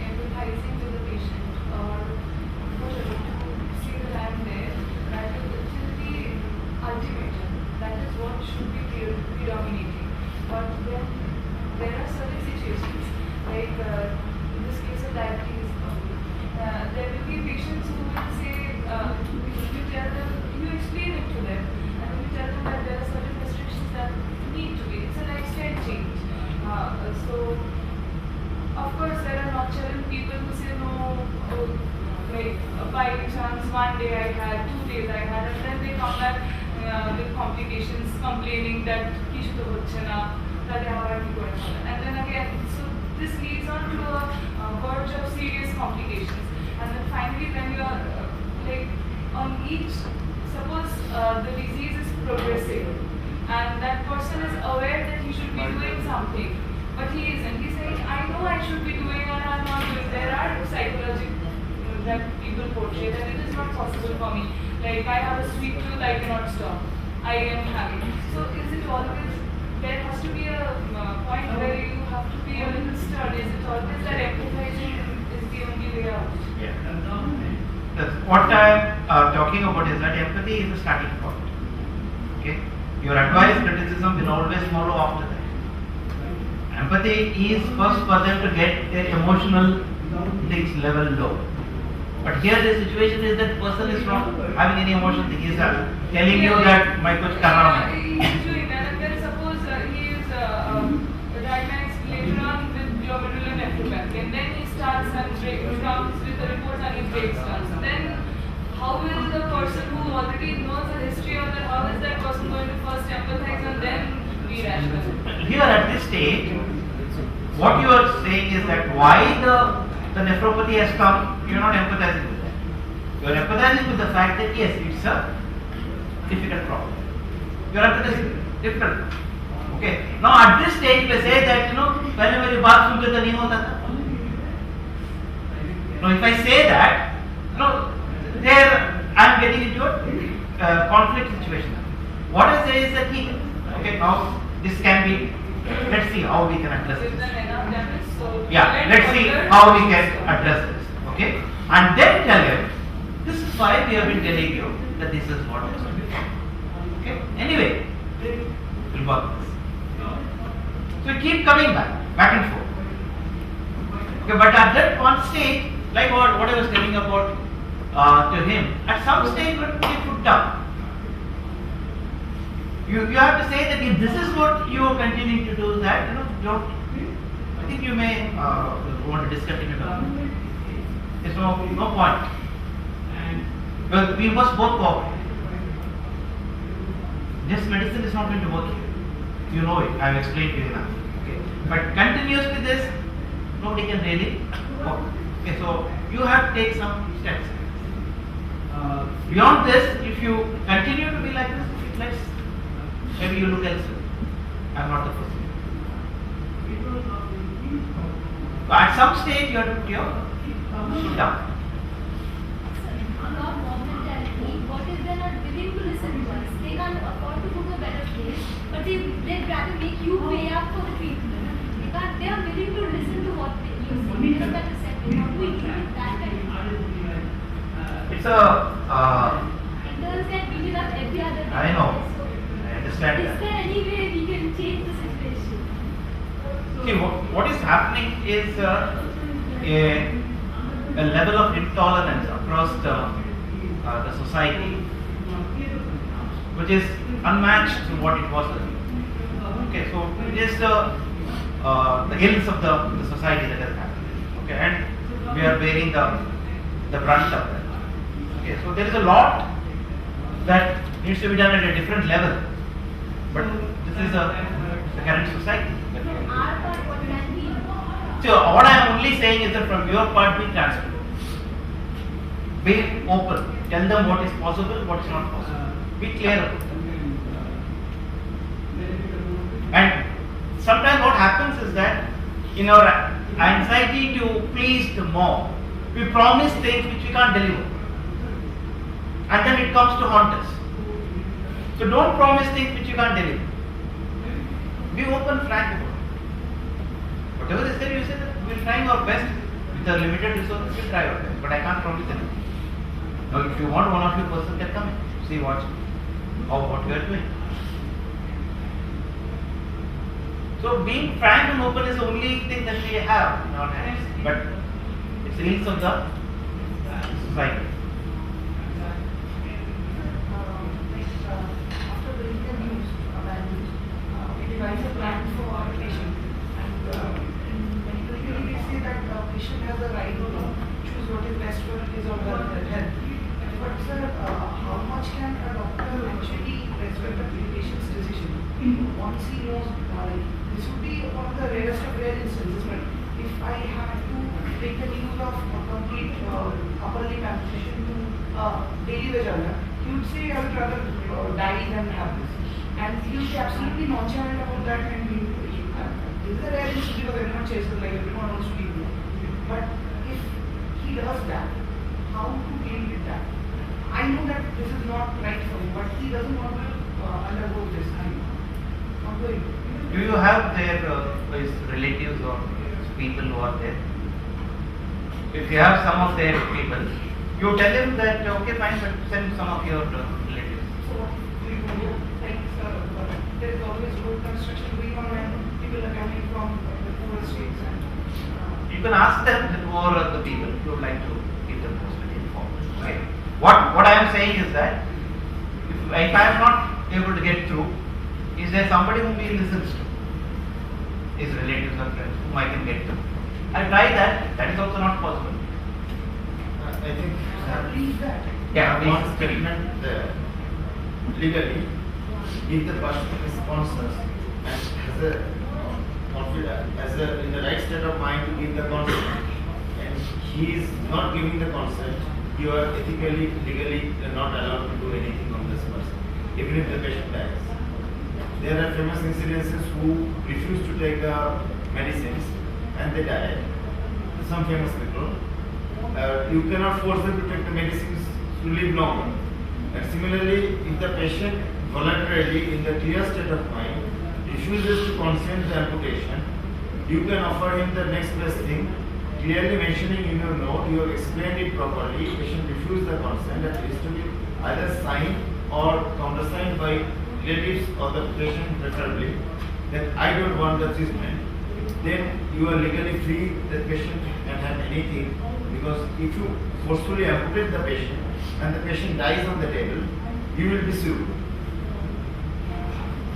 empathizing to the patient or whatever, to see that I am there, that will be ultimate. That is what should be predominating. But then there are certain situations, like in this case of diabetes, there will be patients who will say, you tell them, you explain it to them, and you tell them that there are certain restrictions that need to be. It's a lifestyle change. So, of course, there are nonchalant people who say no, like by chance one day I had, 2 days I had, and then they come back with complications, complaining that kishu to hochhe na, that and then again, so this leads on to a verge of serious complications. And then finally, when you are like on each, suppose the disease is progressive, and that person is aware that he should be doing something, but he isn't. He's saying, I know I should be doing and I'm not doing. There are psychological that people portray that it is not possible for me. Like I have a sweet tooth, I cannot stop. I am having. So is it always there has to be a point where you have to be a little stern. Is it always that empathizing is the only way out? What I am talking about is that empathy is the starting point. Okay, your advice, criticism will always follow after that. Empathy is first for them to get their emotional things level low. But here the situation is that person is not having any emotional thing. He is telling you that my kuch karna hai. He is doing that, and then suppose he is diagnosed later on with glomerular nephropathy, and then he starts and comes with the reports and he breaks down. So then, how will the person who already knows the history of that, how is that person going to first empathize and then be rational? Here at this stage, what you are saying is that why the nephropathy has come, you are not empathizing with that. You are empathizing with the fact that yes, it's a difficult problem. You are empathizing difficult. Okay. Now at this stage, we say that पहले मेरी बात सुनते तो नहीं होता था. Now if I say that, there I am getting into a conflict situation. What I say is that okay, now this can be. Let's see how we can address this. Yeah, let's see how we can address this. Okay, and then tell him this is why we have been telling you that this is what is going to be. Okay. Anyway, we'll work this. So we keep coming back and forth. Okay, but at that one stage, like what I was telling about to him, at some stage when he put down. You have to say that if this is what you are continuing to do, that don't. I think you may want to discontinue it. There's no point. Well, we must both cooperate. This medicine is not going to work here. You know it. I have explained to you enough. Okay. But continuous with this, nobody can really work. Okay. So you have to take some steps. Beyond this, if you continue to be like this, maybe you look elsewhere. I'm not the person. So at some stage you have to put your foot down. Not momentarily, what if they're not willing to listen to us? They can't afford to go to a better place, but they'd rather make you pay up for the treatment. They are willing to listen to what you say. Just better said, they want to include that kind of It's a. It doesn't get beaten up every other day. I know. I understand Is that. there any way we can change the situation? See, what is happening is a level of intolerance across the society, which is unmatched to what it was earlier. Okay, so it is the ills of the society that has happened. Okay, and we are bearing the brunt of that. Okay, so there is a lot that needs to be done at a different level, but this is the current society. Our part, what can be? So what I am only saying is that from your part, be transparent. Be open. Tell them what is possible, what is not possible. Be clear about it. And sometimes what happens is that in our anxiety to please the mob, we promise things which we can't deliver. And then it comes to haunt us. So don't promise things which you can't deliver. Be open, frank about it. Whatever they say, you say that we're trying our best with the limited resources, we'll try our best. But I can't promise anything. Now if you want, one of you person can come in, see what we are doing. So being frank and open is the only thing that we have in our hands. But it's the ills of the society. After reading the news about this, we devise a plan for our patient. And usually we say that the patient has the right to choose what is best for his or her health. But sir, how much can a doctor actually respect the patient's decision once he knows? This would be one of the rarest of rare instances. But if I have to take the news of a complete upper limb amputation to daily wage earner, he would say I would rather die than have this. And he would be absolutely nonchalant about that. And this is a rare instance because everyone chases, like everyone wants to be good. But if he does that, how to deal with that? I know that this is not right for him, but he doesn't want to undergo this. I'm not going to. do you have their his relatives or people who are there? If you have some of their people, you tell them that okay fine, but send some of your relatives. So what do you do? Like there is always road construction going on and people are coming from the poor states and You can ask them that who are the people you would like to keep them posted informed. Right? What I am saying is that if I am not able to get through, is there somebody whom he listens to? His relatives or friends whom I can get through. I try that. That is also not possible. I think Yeah, one statement there legally, if the person is sponsors and has a confidence, in the right state of mind to give the consent, and he is not giving the consent, you are ethically, legally not allowed to do anything on this person, even if the patient dies. There are famous incidences who refuse to take medicines and they die. Some famous people. You cannot force them to take the medicines to live longer. And similarly, if the patient voluntarily, in the clear state of mind, refuses to consent the amputation, you can offer him the next best thing, clearly mentioning in your note, you have explained it properly, patient refused the consent, that is to be either signed or countersigned by relatives or the patient preferably, that I don't want the treatment. Then you are legally free, the patient can have anything, because if you forcefully amputate the patient and the patient dies on the table, you will be sued.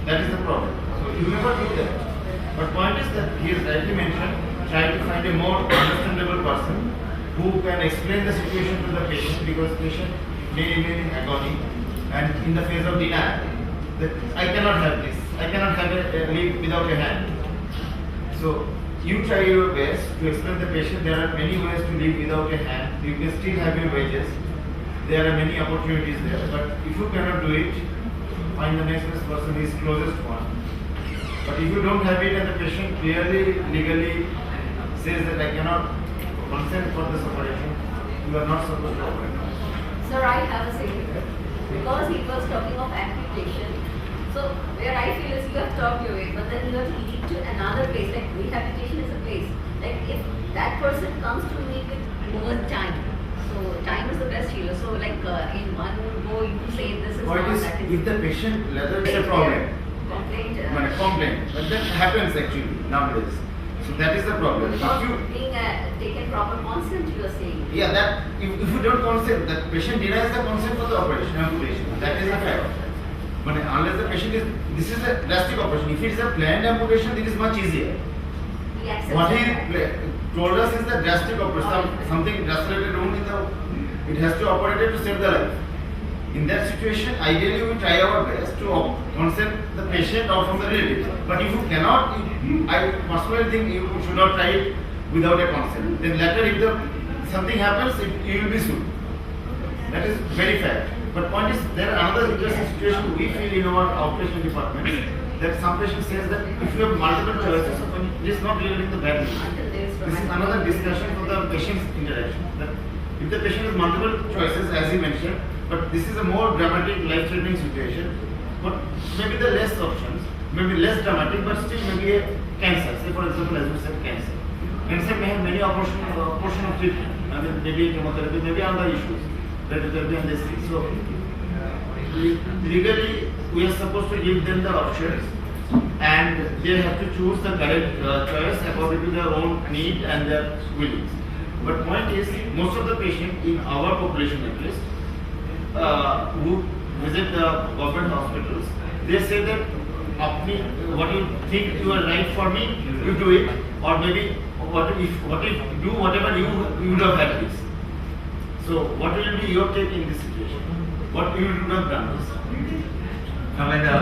That is the problem. So you never do that. But point is that he has rightly mentioned, try to find a more understandable person who can explain the situation to the patient, because patient may remain in agony and in the phase of denial that I cannot have this, I cannot have a leave without a hand. So you try your best to explain the patient there are many ways to live without a hand. You can still have your wages. There are many opportunities there. But if you cannot do it, find the next best person who is closest one. But if you don't have it and the patient clearly, legally says that I cannot consent for this operation, you are not supposed to operate. Sir, I have a saying. Because he was talking of amputation, so where I feel is you have talked your way, but then you have to lead to another place, like rehabilitation is a place. Like if that person comes to me with more time, so time is the best healer. So like in one go you say this is What not is that is if the patient, whether it's a problem, complaint, but that happens actually nowadays. So that is the problem. If Without you, being taken proper consent, you are saying. yeah, that if you don't consent, the patient denies the consent for the operation, amputation. That is a fact. But unless the patient is, this is a drastic operation. If it is a planned amputation, it is much easier. He accepts What he that. told us is the drastic operation, something drastic wrong in the, it has to operate it to save the life. In that situation, ideally we try our best to consent the patient or from the relative. But if you cannot, I personally think you should not try it without a consent. Then later if something happens, you will be sued. That is very fact. But point is, there are another interesting situation we feel in our outpatient department, that some patient says that if you have multiple choices, it is not regarding the bad news. This is another discussion for the patient's interaction. That if the patient has multiple choices, as he mentioned, but this is a more dramatic, life-threatening situation, but maybe the less options, maybe less dramatic, but still maybe a cancer. Say for example, as we said, cancer. Cancer may have many portion of treatment. I mean, maybe chemotherapy, maybe other issues, radiotherapy and this thing. So legally, we are supposed to give them the options, and they have to choose the correct choice according to their own need and their willings. But point is, most of the patients in our population at least, who visit the government hospitals, they say that what you think you are right for me, you do it, or maybe what if do whatever you would have had this. So what will be your take in this situation? What you would have done this? Now when the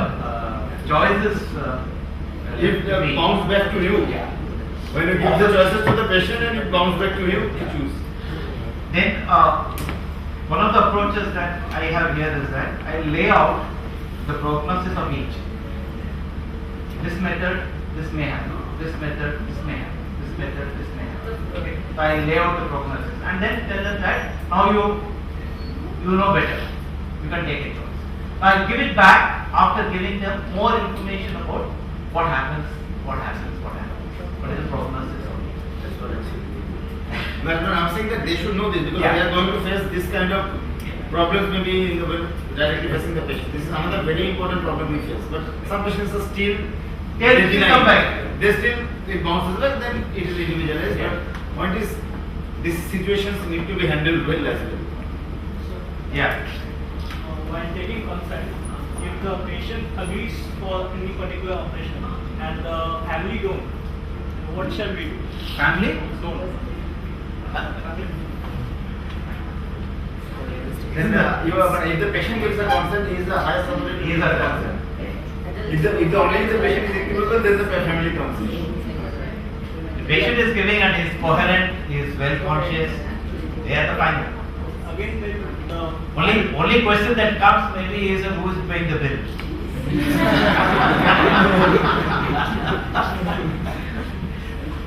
choice is it bounce back to you. When you give the choices to the patient and it bounce back to you to choose. Then one of the approaches that I have here is that I lay out the prognosis of each. This method, this may happen. This method, this may happen. This method, this may happen. Okay. So I lay out the prognosis and then tell them that now you know better. You can take a choice. I give it back after giving them more information about what happens, what happens. What is the prognosis of it? That's what I'm saying. But no, I'm saying that they should know this because Yeah. they are going to face this kind of problems maybe in the directly facing the patient. This is another very important problem we face. But some patients are still They still come back. They still it bounces back, then it is individualized. Yeah. But point is these situations need to be handled well as well. Yeah. While taking consent, if the patient agrees for any particular operation and the family don't, what shall we do? Family? Don't. Then if the patient gives a consent, he is the highest authority. He is the consent. If the only the patient is equivocal, then the family comes in. The patient is giving and is coherent, he is well conscious, they are the final. Again, the Only question that comes maybe is who is paying the bill.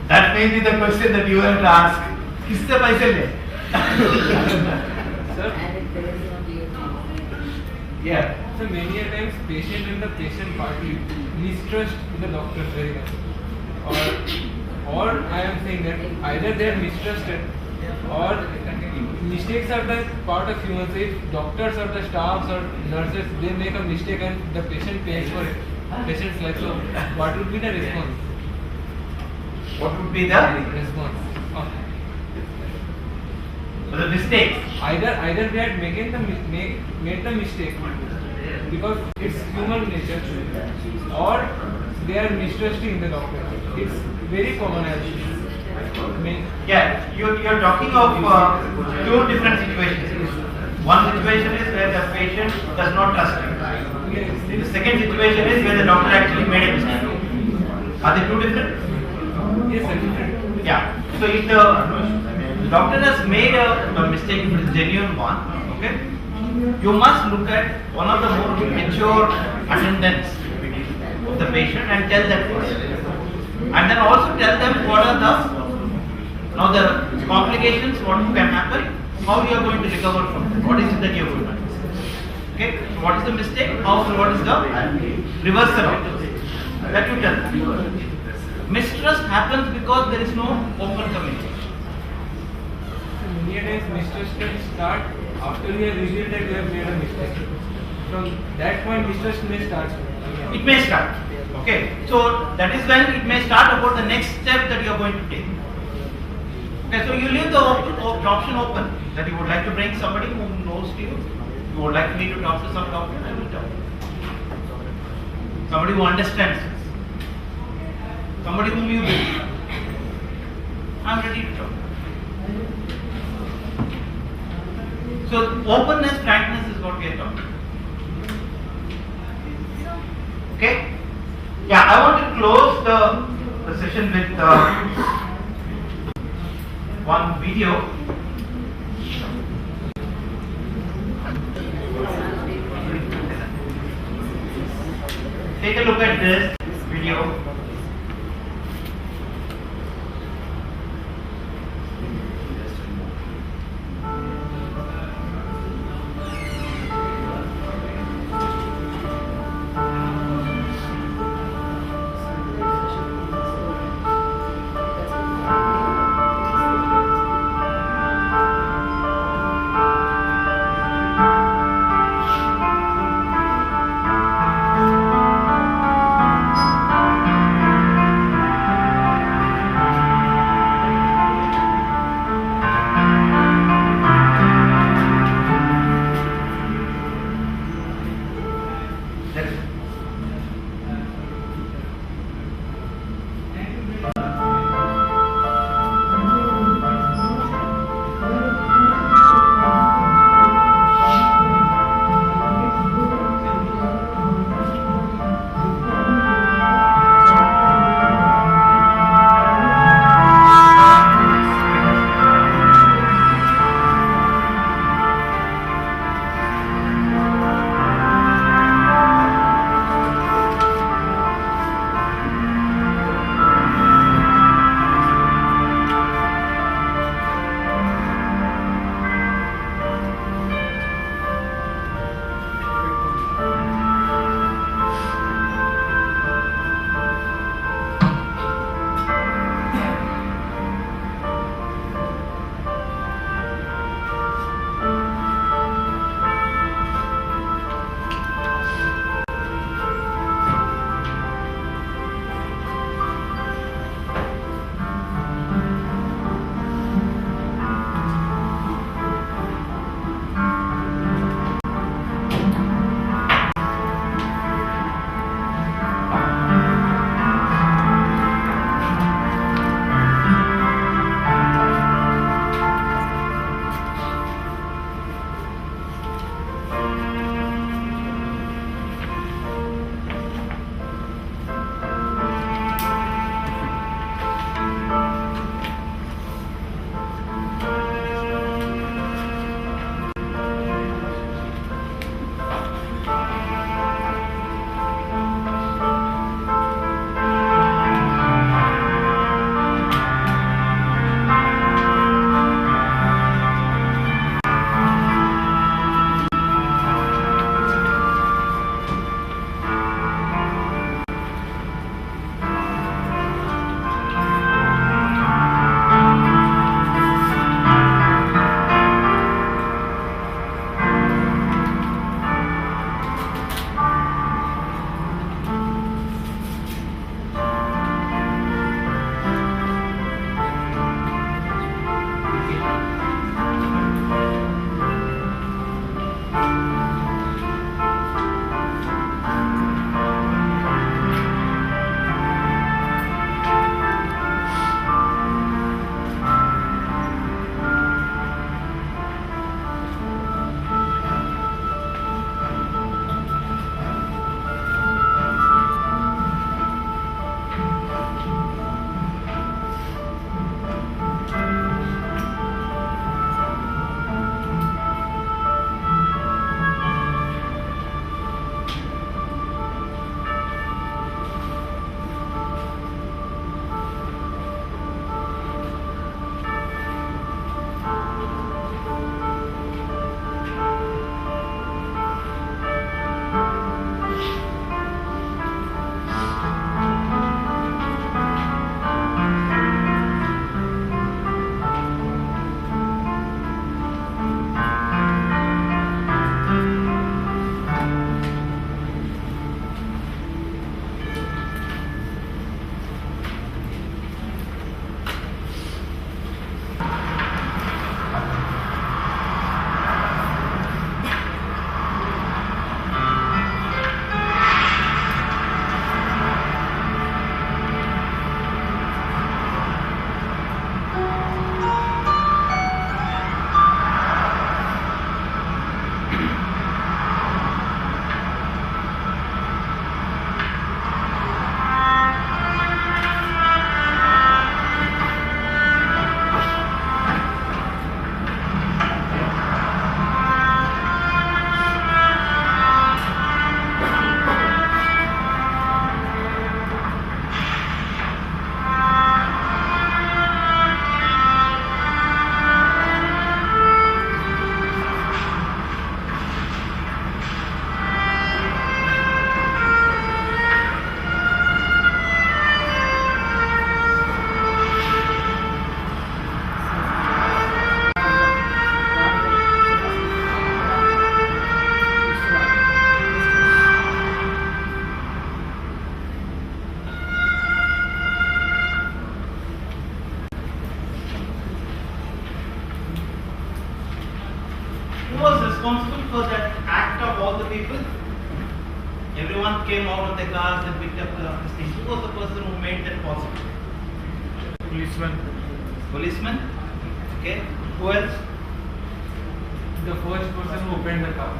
That may be the question that you have to ask. किससे पैसे ले? Sir, Yeah. so many a times patient and the patient party mistrust the doctor very much. Or I am saying that either they are mistrusted or mistakes are the part of humans. If doctors or the staffs or nurses they make a mistake and the patient pays for it, patient's life. So what would be the response? What would be the Response. the mistakes? Either they had made the mistake because it's human nature, or they are mistrusting the doctor. It's very common actually. Yeah, you're talking of two different situations. One situation is where the patient does not trust you. The second situation is where the doctor actually made a mistake. Are they two different? Yes, sir, different. Yeah. So if the doctor has made a mistake, if it is a genuine one, okay, you must look at one of the more mature attendants of the patient and tell that first. And then also tell them what are the complications, what can happen, how you are going to recover from it, what is it that you are going to do. Okay, so what is the mistake, what is the reversal of it, that you tell them. Mistrust happens because there is no open communication. Many times mistrust can start after you have revealed that you have made a mistake. From that point, mistrust may start. It may start. Okay, so that is when it may start about the next step that you are going to take. Okay, so you leave the option open that you would like to bring somebody who knows you. You would like me to talk to some doctor, I will talk. Somebody who understands this. Somebody whom you believe. I am ready to talk. So openness, frankness is what we are talking about. Okay? Yeah, I want to close the session with one video. Take a look at this video. responsible for that act of all the people? Everyone came out of their cars and picked up this thing. Who was the person who made that possible? Policeman. Policeman? Okay. Who else? The first person who opened the car.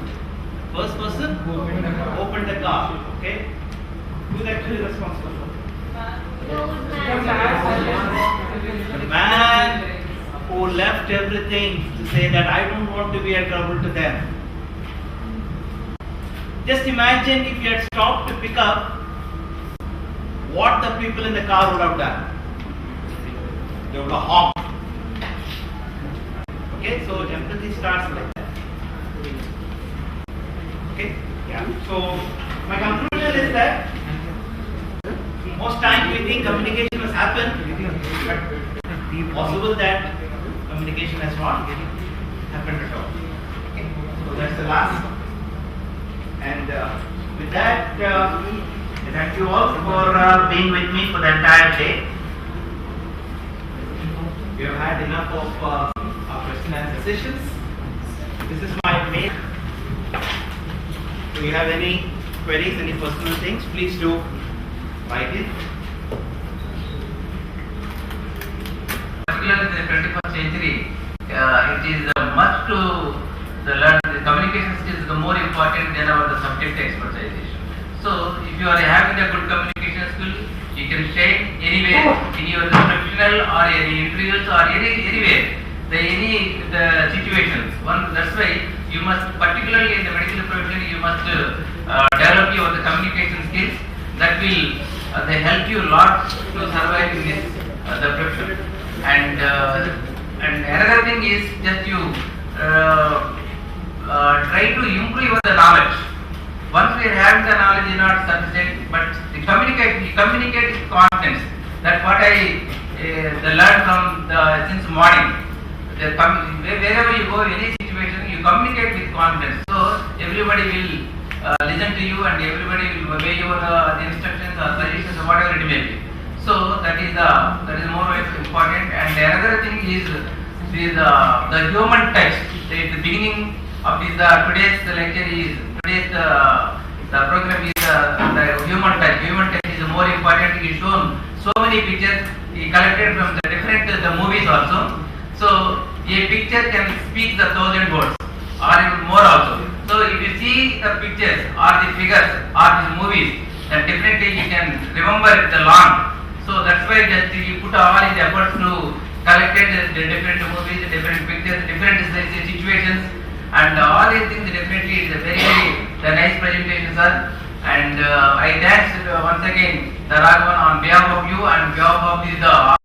First person Who opened the car. opened the car. Okay. Who's actually responsible for it? The man who left everything to say that I don't want to be a trouble to them. Just imagine if you had stopped to pick up what the people in the car would have done. They would have honked. Okay, so empathy starts like that. Okay, yeah. So my conclusion is that most times we think communication has happened, but it's possible that communication has not happened at all. Okay, so that's the last. And with that, thank you all for being with me for the entire day. We have had enough of our question and answer sessions. This is my mail. Do you have any queries, any personal things? Please do write it. Particularly in the 21st century, it is much to learn. The communication skills is the more important than our the subject expertization. So, if you are having a good communication skill, you can share anywhere in your professional or any interviews or anywhere. The situations. That's why you must, particularly in the medical profession, you must develop your communication skills. That will they help you a lot to survive in this the profession. And another thing is just you try to improve the knowledge. Once we are having the knowledge is not sufficient, but you communicate with confidence. That's what I learned from since morning. Wherever you go, any situation, you communicate with confidence. So everybody will listen to you, and everybody will obey your the instructions or suggestions or whatever it may be. So that is more important. And another thing is the human touch. The beginning of this today's lecture is the program is the human touch. Human touch is more important. He shown so many pictures. He collected from the different the movies also. So a picture can speak the 1,000 words or even more also. So if you see the pictures or the figures or the movies, then definitely you can remember it long. So that's why just you put all his efforts to collect the different movies, the different pictures, different situations, and all these things definitely is a very nice presentation, sir. And I thanks once again the Raghavan on behalf of you and behalf of the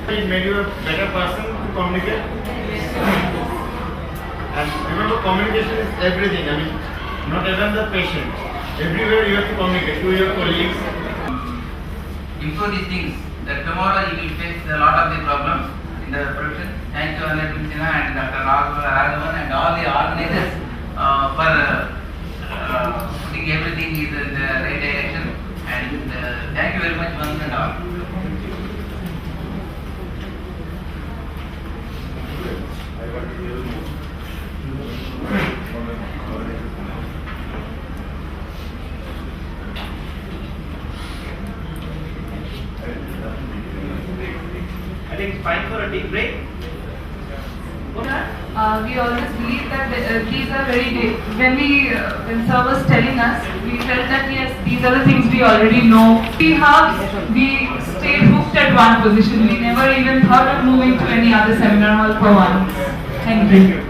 It made you a better person to communicate. And remember, communication is everything. I mean, not even the patient. Everywhere you have to communicate to your colleagues. Improve these things. That tomorrow you will face a lot of the problems in the profession. Thank you, Honorable Sinha and Dr. Raghavan and all the organizers for putting everything in the right direction. And thank you very much once and all. I think it's fine for a deep break. We always believe that these are very good. When sir was telling us, we felt that yes, these are the things we already know. We stayed hooked at one position. We never even thought of moving to any other seminar hall for once. Thank you.